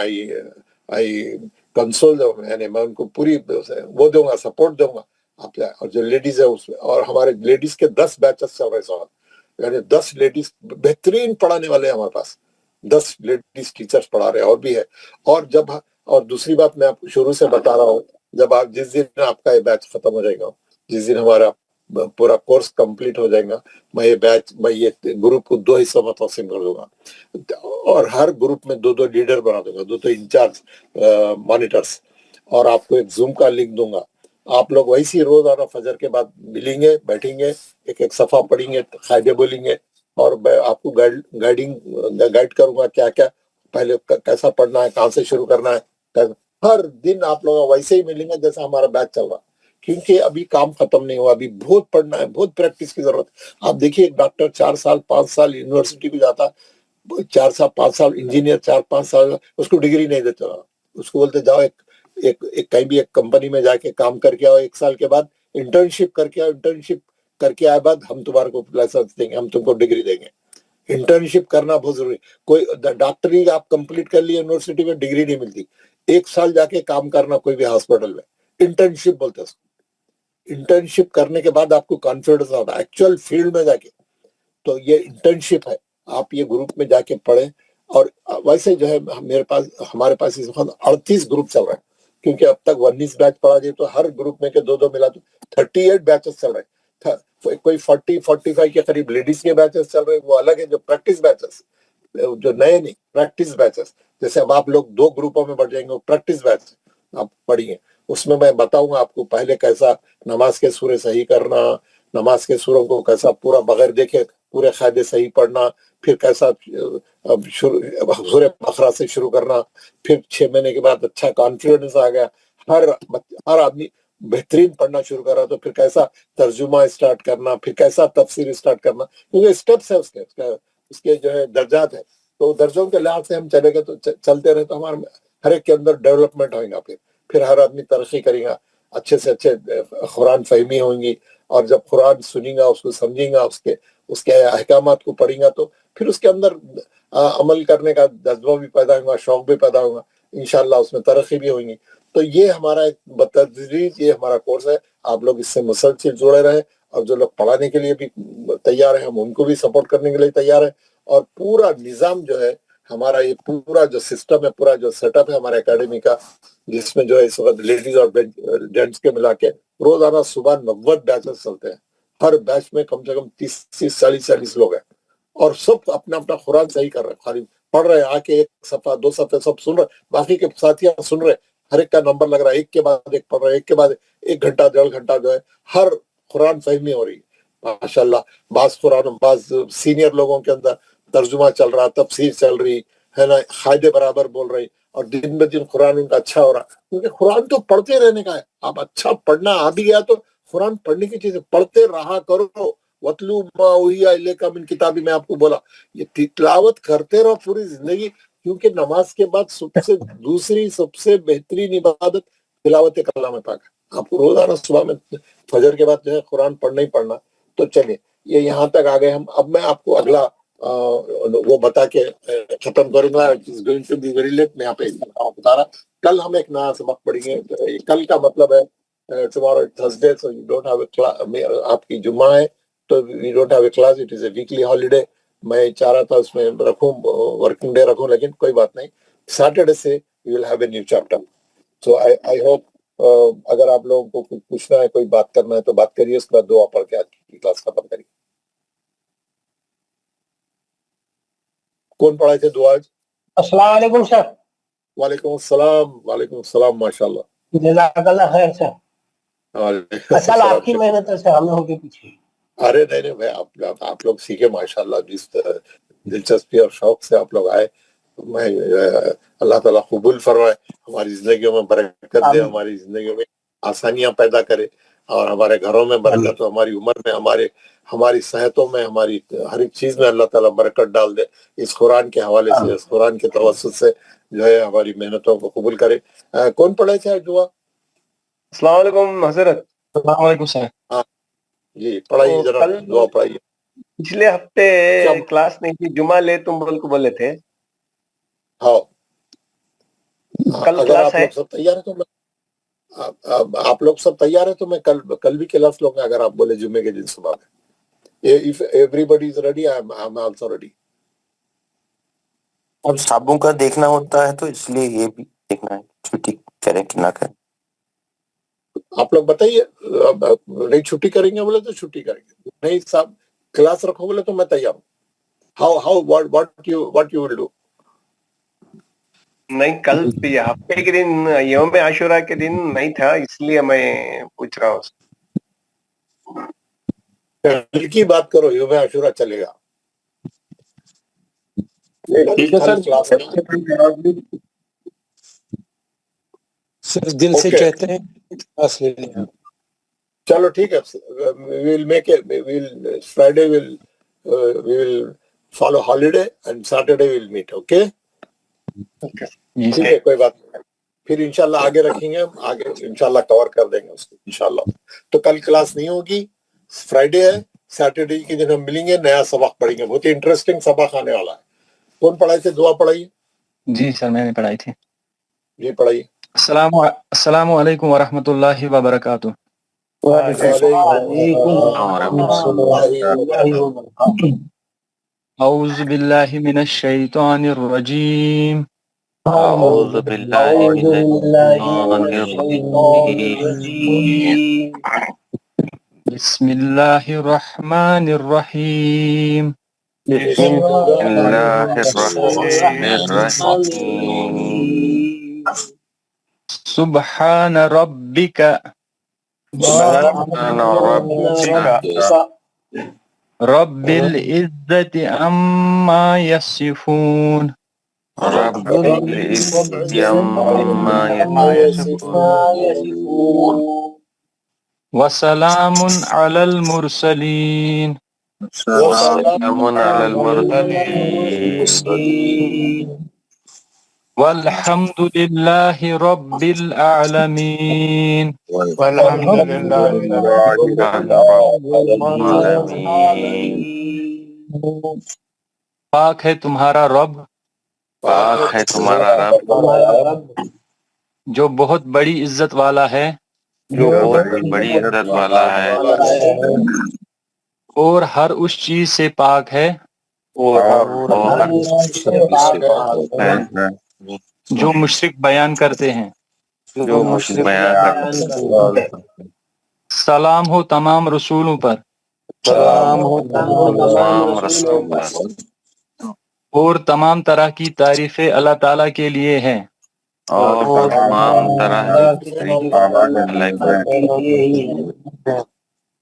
Speaker 20: I console them, यानी मैं उनको पूरी वो दूंगा, सपोर्ट दूंगा। और जो लेडीज है उसमें, और हमारे लेडीज के 10 बैचेस चल रहे हैं, यानी 10 लेडीज बेहतरीन पढ़ाने वाले हैं हमारे पास, 10 लेडीज टीचर्स पढ़ा रहे हैं और भी है। और दूसरी बात मैं आपको शुरू से बता रहा हूँ, जिस दिन आपका ये बैच खत्म हो जाएगा, जिस दिन हमारा पूरा कोर्स कंप्लीट हो जाएगा, मैं ये ग्रुप को 2 हिस्सों में तकसीम कर दूंगा और हर ग्रुप में 2 लीडर बना दूंगा, 2 इंचार्ज मॉनिटर्स, और आपको एक जूम का लिंक दूंगा। आप लोग वैसे ही रोजाना फजर के बाद मिलेंगे, बैठेंगे, एक सफा पढ़ेंगे, कायदे बोलेंगे, और मैं आपको गाइड करूंगा क्या क्या पहले कैसा पढ़ना है, कहाँ से शुरू करना है। हर दिन आप लोग वैसे ही मिलेंगे जैसा हमारा बैच चल रहा, क्योंकि अभी काम खत्म नहीं हुआ, अभी बहुत पढ़ना है, बहुत प्रैक्टिस की जरूरत। आप देखिए एक डॉक्टर 4 साल 5 साल यूनिवर्सिटी में जाता, 4 साल 5 साल इंजीनियर 4-5 साल, उसको डिग्री नहीं देते, उसको बोलते जाओ एक कहीं भी एक कंपनी में जाके काम करके आओ, 1 साल के बाद इंटर्नशिप करके आओ, इंटर्नशिप करके आए बाद हम तुम्हारे को लाइसेंस देंगे, हम तुमको डिग्री देंगे। इंटर्नशिप करना बहुत जरूरी। कोई डॉक्टरी आप कंप्लीट कर लिए यूनिवर्सिटी में, डिग्री नहीं मिलती, 1 साल जाके काम करना कोई भी हॉस्पिटल में, इंटर्नशिप बोलते हैं उसको। इंटर्नशिप करने के बाद आपको कॉन्फिडेंस आता है एक्चुअल फील्ड में जाके, तो ये इंटर्नशिप है। आप ये ग्रुप में जाके पढ़े। और वैसे जो है हमारे पास इस वक्त 38 ग्रुप चल रहे हैं, क्योंकि अब तक 19 बैच पढ़ा दिए, तो हर ग्रुप में के 2-2 मिला तो 38 बैचेस चल रहे हैं। कोई 40-45 के करीब लेडीज के बैचेस चल रहे हैं, वो अलग है। जो प्रैक्टिस बैचेस, जो नए नहीं, प्रैक्टिस बैचेस, जैसे अब आप लोग 2 ग्रुपों में बढ़ जाएंगे, प्रैक्टिस बैच आप पढ़िए, उसमें मैं बताऊंगा आपको पहले कैसा नमाज के सूरे सही करना, नमाज के सूरों को कैसा पूरा बगैर देखे पूरे कायदे सही पढ़ना, फिर कैसा सूरे बकरा से शुरू करना, फिर 6 महीने के बाद अच्छा कॉन्फिडेंस आ गया, हर आदमी बेहतरीन पढ़ना शुरू कर रहा, तो फिर कैसा तर्जुमा स्टार्ट करना, फिर कैसा तफसीर स्टार्ट करना, क्योंकि स्टेप्स है उसके जो है दर्जात है। तो दर्जों के लिहाज से हम चलेंगे तो चलते रहे तो हमारे हर एक के अंदर डेवलपमेंट होगा, फिर हर आदमी तरक्की करेगा। अच्छे से अच्छे कुरान फहमी होंगी, और जब कुरान सुनेगा, उसको समझेगा, उसके अहकामात को पढ़ेगा, तो फिर उसके अंदर अमल करने का जज्बा भी पैदा होगा, शौक भी पैदा होगा, इंशाल्लाह उसमें तरक्की भी होगी। तो ये हमारा एक बतदरीज ये हमारा कोर्स है, आप लोग इससे मुसलसल जुड़े रहे, और जो लोग पढ़ाने के लिए भी तैयार हैं हम उनको भी सपोर्ट करने के लिए तैयार है। और पूरा निज़ाम जो है हमारा, ये पूरा जो सिस्टम है, पूरा जो सेटअप है हमारे एकेडमी का, जिसमें जो है इस वक्त लेडीज और जेंट्स के मिला के रोजाना सुबह 90 बैचेस चलते हैं। हर बैच में कम से कम 30-40 लोग हैं, और सब अपना अपना कुरान सही कर रहे हैं, खाली पढ़ रहे हैं, आके एक सफा 2 सफे सब सुन रहे, बाकी के साथियां सुन रहे, हर एक का नंबर लग रहा है, एक के बाद एक पढ़ रहे हैं, एक के बाद 1 घंटा 1.5 घंटा जो है हर कुरान फहमी हो रही है माशाल्लाह। बाज कुरान, बाज सीनियर लोगों के अंदर तर्जुमा चल रहा, तफसीर चल रही है ना, कायदे बराबर बोल रही, और दिन ब दिन कुरान उनका अच्छा हो रहा, क्योंकि कुरान तो पढ़ते रहने का है। आप अच्छा पढ़ना आ भी गया तो कुरान पढ़ने की चीज पढ़ते रहा करो। वतलू मा उहिया इलैका मिन किताबी में आपको बोला, ये तिलावत करते रहो पूरी जिंदगी, क्योंकि नमाज के बाद सबसे दूसरी सबसे बेहतरीन इबादत तिलावत कलाम पाक है। आपको रोजाना सुबह में फजर के बाद जो है कुरान पढ़ना ही पढ़ना। तो चलिए ये यहाँ तक आ गए हम। अब मैं आपको अगला वो बता के खत्म करूंगा। It's going to be very late. मैं यहाँ पे बता रहा, कल हम एक नया सबक पढ़ेंगे। कल का मतलब है tomorrow Thursday, so you don't have a class. आपकी जुम्मा है तो we don't have a class, it is a weekly holiday. मैं चाह रहा था उसमें रखूं, वर्किंग डे रखूं, लेकिन कोई बात नहीं, सैटरडे से we will have a new chapter. So I hope अगर आप लोगों को कुछ पूछना है, कोई बात करना है तो बात करिए, उसके बाद दुआ पढ़ के आज की क्लास खत्म करिए। कौन पढ़ाए थे दुआ आज?
Speaker 3: अस्सलाम वालेकुम सर।
Speaker 20: वालेकुम सलाम माशाल्लाह।
Speaker 3: जज़ाकल्लाह खैर सर। असल आपकी मेहनत है सर, हमें होगी पीछे।
Speaker 20: अरे नहीं भाई, आप लोग सीखे माशाल्लाह, जिस दिलचस्पी और शौक से आप लोग आए, मैं अल्लाह ताला कबूल फरमाए, हमारी जिंदगियों में बरकत दे, हमारी जिंदगियों में आसानियां पैदा करे, और हमारे घरों में बरकत हो, हमारी उम्र में, हमारी सेहतों में, हमारी हर एक चीज में अल्लाह ताला बरकत डाल दे। इस कुरान के हवाले से, इस कुरान के तवस्सुत से जो है हमारी मेहनतों को कबूल करे। कौन पढ़े थे दुआ?
Speaker 13: अस्सलाम वालेकुम हज़रत। अस्सलाम वालेकुम सर।
Speaker 20: हाँ जी, पढ़ाइए जरा, दुआ पढ़ाइए।
Speaker 13: पिछले हफ्ते क्लास नहीं थी, जुमा ले तुम बोले थे।
Speaker 20: हाँ,
Speaker 13: कल
Speaker 20: अगर
Speaker 13: क्लास
Speaker 20: आप लोग सब तैयार है तो मैं आप लोग सब तैयार है तो मैं कल भी क्लास लूंगा, अगर आप बोले जुम्मे के दिन सुबह में। If everybody is ready, I am also ready.
Speaker 11: अब साबुन का देखना होता है तो इसलिए ये भी देखना है, छुट्टी करें कि ना करें।
Speaker 20: आप लोग बताइए, नहीं छुट्टी करेंगे बोले तो छुट्टी करेंगे, नहीं साहब क्लास रखो बोले तो मैं तैयार हूँ। How what you will do?
Speaker 13: नहीं, कल हफ्ते के दिन यौम आशुरा के दिन नहीं था, इसलिए मैं पूछ रहा हूँ।
Speaker 20: कल की बात करो, यौम आशुरा चलेगा।
Speaker 2: ठीक है सर, दिल से कहते हैं क्लास ले लें।
Speaker 20: चलो ठीक है, we'll make it, Friday we will follow holiday and Saturday we'll meet, okay? ठीक है, कोई बात नहीं, फिर इंशाल्लाह आगे रखेंगे, हम आगे इंशाल्लाह कवर कर देंगे उसको इंशाल्लाह। तो कल क्लास नहीं होगी, फ्राइडे है, सैटरडे के दिन हम मिलेंगे, नया सबक पढ़ेंगे, बहुत ही इंटरेस्टिंग सबक आने वाला है। कौन पढ़ाई थे? दुआ पढ़ाइए। जी सर, मैंने पढ़ाई थी। जी पढ़ाइए।
Speaker 8: अस्सलामु अलैकुम व रहमतुल्लाहि व बरकातुहू। औज़ु बिल्लाहि मिनश शैतानिर रजीम।
Speaker 14: औज़ु बिल्लाहि मिनश शैतानिर रजीम।
Speaker 8: बिस्मिल्लाहिर रहमानिर रहीम। सुब्हान रब्बिका रब्बिल इज़्ज़ति अम्मा यसिफून वसलामुन अलल मुरसलीन والحمد للہ رب العالمین
Speaker 4: والحمد للہ
Speaker 8: پاک ہے تمہارا رب،
Speaker 14: پاک ہے تمہارا رب
Speaker 8: جو بہت بڑی عزت والا ہے،
Speaker 14: جو بہت بڑی عزت والا ہے،
Speaker 8: اور ہر اس چیز سے پاک ہے
Speaker 14: اور ہر چیز سے پاک ہے
Speaker 8: جو مشرک بیان کرتے ہیں۔
Speaker 14: جو مشرک بیان کرتے ہیں۔
Speaker 8: سلام ہو تمام رسولوں پر
Speaker 14: سلام ہو تمام رسولوں پر
Speaker 8: اور تمام طرح کی تعریفیں اللہ تعالیٰ کے لیے ہیں،
Speaker 14: اور تمام طرح کی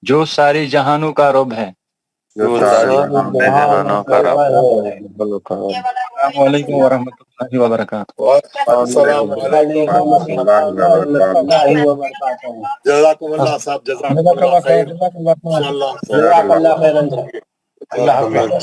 Speaker 8: جو سارے جہانوں کا رب ہے۔
Speaker 14: جو سارے جہانوں کا رب ہے۔
Speaker 8: السلام علیکم ورحمۃ اللہ وبرکاتہ۔
Speaker 20: السلام علیکم جزاکم اللہ صاحب، جزاکم اللہ خیر، انشاءاللہ
Speaker 3: اللہ خیر۔